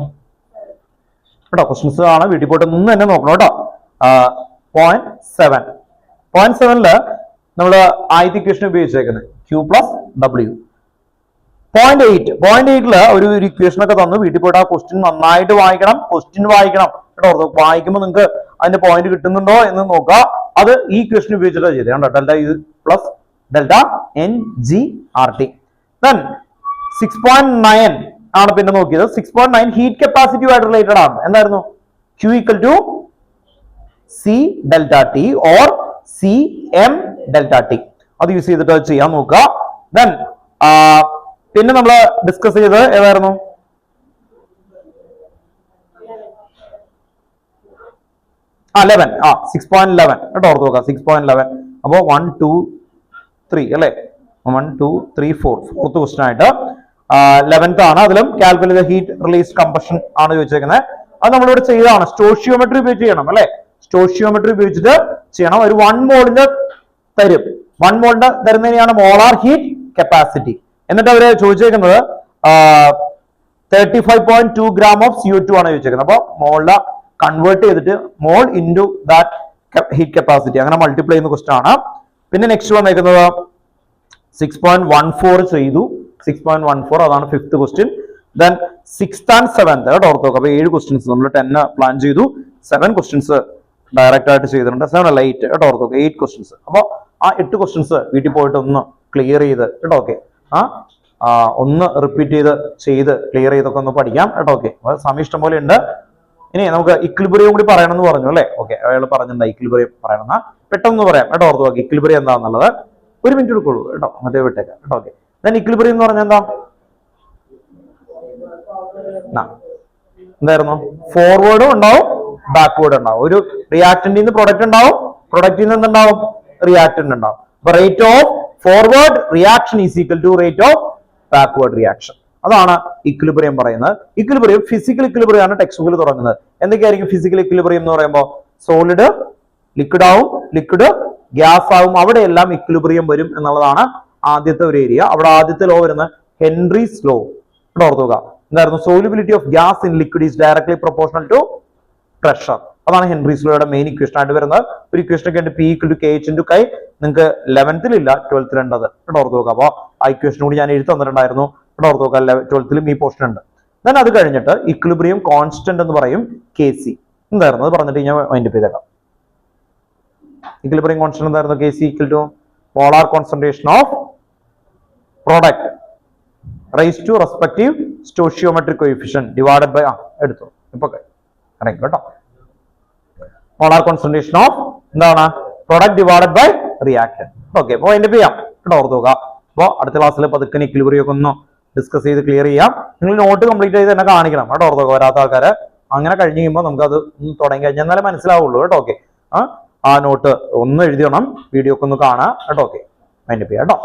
കേട്ടോ? ക്വസ്റ്റ്യൻസ് ആണ്, വീട്ടിൽ പോയിട്ട് ഒന്ന് തന്നെ നോക്കണം കേട്ടോ. 0.7 നമ്മൾ ആദ്യത്തെ ഇക്വേഷൻ ഉപയോഗിച്ചേക്കുന്നത് Q+W. 0.8 ഒരു ഇക്വേഷൻ ഒക്കെ തന്നു. വീട്ടിൽ പോയിട്ട് ആ ക്വസ്റ്റ്യൻ നന്നായിട്ട് വായിക്കണം. ക്വസ്റ്റ്യൻ വായിക്കണം കേട്ടോ. വായിക്കുമ്പോൾ നിങ്ങൾക്ക് അതിന്റെ പോയിന്റ് കിട്ടുന്നുണ്ടോ എന്ന് നോക്കുക. അത് ഈ ഇക്വേഷൻ ഉപയോഗിച്ചിട്ടാണ് ചെയ്തത് കേട്ടോ. Delta U plus delta NGRT. Then 6.9 ആണ് പിന്നെ നോക്കിയത്. 6.9 ഹീറ്റ് കപ്പാസിറ്റിയുമായിട്ട് റിലേറ്റഡ് ആണ്. എന്തായിരുന്നു? Q = C delta T or CM delta T. അത് യൂസ് ചെയ്തിട്ട് ചെയ്യാൻ നോക്കുക. ദെൻ പിന്നെ നമ്മൾ ഡിസ്കസ് ചെയ്തത് ഏതായിരുന്നു? 6.11 കേട്ടോ ഓർത്ത് നോക്കുക. 6.11 അപ്പോ 1 2 3 അല്ലെ? 1 2 3 4 ഫോർത്ത് ക്വസ്റ്റ്യൻ ആയിട്ട് 11th ആണ്. അതിലും കാൽക്കുലേറ്റ് ഹീറ്റ് റിലീസ് കമ്പഷൻ ആണ് ചോദിച്ചേക്കുന്നത്. അത് നമ്മളിവിടെ ചെയ്തതാണ്. സ്റ്റോഷിയോമെട്രി ഉപയോഗിച്ച് ചെയ്യണം അല്ലെ? സ്റ്റോഷിയോമെട്രി ഉപയോഗിച്ചിട്ട് ചെയ്യണം. ഒരു 1 മോളിന്റെ തരും. 1 മോളിന്റെ തരുന്നതിനെയാണ് മോളാർ ഹീറ്റ് കപ്പാസിറ്റി. എന്നിട്ട് അവര് ചോദിച്ചേക്കുന്നത് 35.2 gram ഓഫ് CO2 ആണ് ചോദിച്ചേക്കുന്നത്. അപ്പൊ മോളിലെ കൺവേർട്ട് ചെയ്തിട്ട് മോൾ ഇൻറ്റു ദാറ്റ് ഹീറ്റ് കപ്പാസിറ്റി അങ്ങനെ മൾട്ടിപ്ലൈ ചെയ്യുന്ന ക്വസ്റ്റ്യൻ ആണ്. പിന്നെ നെക്സ്റ്റ് വന്നേക്കുന്നത് 6.14 ചെയ്തു. 6.14 അതാണ് 5th question. Then 6th and 7th കേട്ടോ ഓർത്ത് നോക്കുക. അപ്പൊ 7 ക്വസ്റ്റ്യൻസ് നമ്മൾ 10 പ്ലാൻ ചെയ്തു. 7 ക്വസ്റ്റ്യൻസ് ഡയറക്റ്റ് ആയിട്ട് ചെയ്തിട്ടുണ്ട്. 7 അല്ല 8 കേട്ടോ ഓർത്ത് നോക്കുക. 8 ക്വസ്റ്റ്യൻസ്. അപ്പൊ ആ 8 ക്വസ്റ്റ്യൻസ് വീട്ടിൽ പോയിട്ട് ഒന്ന് ക്ലിയർ ചെയ്ത് കേട്ടോ. ഓക്കെ, ഒന്ന് റിപ്പീറ്റ് ചെയ്ത് ക്ലിയർ ചെയ്തൊക്കെ ഒന്ന് പഠിക്കാം കേട്ടോ. ഓക്കെ, സമയം ഇഷ്ടം പോലെ ഉണ്ട്. ഇനി നമുക്ക് ഇക്വിലിബ്രിയം കൂടി പറയണം എന്ന് പറഞ്ഞു അല്ലെ? ഓക്കെ, അയാൾ പറഞ്ഞിട്ടുണ്ട് ഇക്വിലിബ്രിയം പറയണം. പെട്ടെന്ന് പറയാം കേട്ടോ. ഓർത്ത് നോക്കി ഇക്വിലിബ്രിയം എന്താണെന്നുള്ളത് 1 മിനിറ്റ് എടുക്കുള്ളൂ കേട്ടോ. മറ്റേ വിട്ടേക്കാം കേട്ടോ. ഓക്കെ, ദെൻ ഇക്വിലിബ്രിയം എന്ന് പറഞ്ഞാൽ എന്തായിരുന്നു? ഫോർവേഡും ഉണ്ടാവും, ബാക്ക്വേർഡ് ഉണ്ടാവും. ഒരു റിയാക്ടന്റിൽ നിന്ന് പ്രൊഡക്റ്റ് ഉണ്ടാവും, പ്രൊഡക്റ്റിൽ നിന്ന് എന്തുണ്ടാവും? റിയാക്ടന്റ് ഉണ്ടാവും. അപ്പൊ rate of forward reaction is equal to rate of backward reaction. അതാണ് ഇക്വിലിബ്രിയം പറയുന്നത്. ഇക്വിലിബ്രിയം ഫിസിക്കൽ ഇക്വിലിബ്രിയം ആണ് ടെക്സ്റ്റ് ബുക്കിൽ തുടങ്ങുന്നത്. എന്തൊക്കെയായിരിക്കും ഫിസിക്കൽ ഇക്വിലിബ്രിയം എന്ന് പറയുമ്പോൾ? സോളിഡ് ലിക്വിഡ് ആവും, ലിക്വിഡ് ഗ്യാസ് ആവും. അവിടെയെല്ലാം ഇക്വിലിബ്രിയം വരും എന്നുള്ളതാണ് ആദ്യത്തെ ഒരു ഏരിയ. അവിടെ ആദ്യത്തെ ലോ വരുന്നത് ഹെൻറീസ് ലോ. ഇവിടെ ഓർത്തുക എന്തായിരുന്നു? Solubility of gas in liquid is directly proportional to pressure. അതാണ് ഹെൻറീസ് ലോയുടെ മെയിൻ ഇക്വേഷൻ ആയിട്ട് വരുന്നത്. ഒരു ഇക്വേഷൻ ഒക്കെ ഉണ്ട്, P = KH × K. നിങ്ങൾക്ക് 11th ഇല്ല, 12th ഉണ്ടത്. ഇവിടെ ഓർത്ത് നോക്കുക. അപ്പൊ ആ ഇക്വേഷൻ കൂടി ഞാൻ എഴുതി തന്നിട്ടുണ്ടായിരുന്നു. ഇവിടെ ഓർത്ത് നോക്കുക. 12th ഈ പോർഷൻ ഉണ്ട്. ദെൻ അത് കഴിഞ്ഞിട്ട് ഇക്വിലിബ്രിയം കോൺസ്റ്റന്റ് എന്ന് പറയും, KC. എന്തായിരുന്നു അത് പറഞ്ഞിട്ട് ഞാൻ വൈൻഡപ്പ് ചെയ്തേക്കാം. ഇക്വിലിബ്രിയം കോൺസ്റ്റന്റ് എന്തായിരുന്നു? KC = molar concentration of product raise to respective stoichiometric coefficient divided by എടുത്തു ഇപ്പൊ അറിയാം കേട്ടോ. മോളാർ കോൺസെൻട്രേഷൻ ഓഫ് എന്താണ് product divided by reactant. Okay, അപ്പോൾ അതിന്റെ ചെയ്യാം കേട്ടോ, ഓർത്ത് നോക്കുക. അപ്പോൾ അടുത്ത ക്ലാസ്സിൽ പതുക്കെ ഇക്വിലിബ്രിയം ഒക്കെ ഒന്ന് ഡിസ്കസ് ചെയ്ത് ക്ലിയർ ചെയ്യാം. നിങ്ങൾ നോട്ട് കംപ്ലീറ്റ് ചെയ്ത് തന്നെ കാണിക്കണം കേട്ടോ, ഓർത്ത് നോക്കുക. വരാത്ത ആൾക്കാരെ അങ്ങനെ കഴിഞ്ഞ് കഴിയുമ്പോൾ നമുക്ക് അത് തുടങ്ങി കഴിഞ്ഞാൽ എന്നാലേ മനസ്സിലാവുള്ളൂ കേട്ടോ. ഓക്കെ, ആ നോട്ട് ഒന്ന് എഴുതിയണം, വീഡിയോ ഒക്കെ ഒന്ന് കാണാം കേട്ടോ. ഓക്കെ, മൈൻഡ് ചെയ്യാം കേട്ടോ.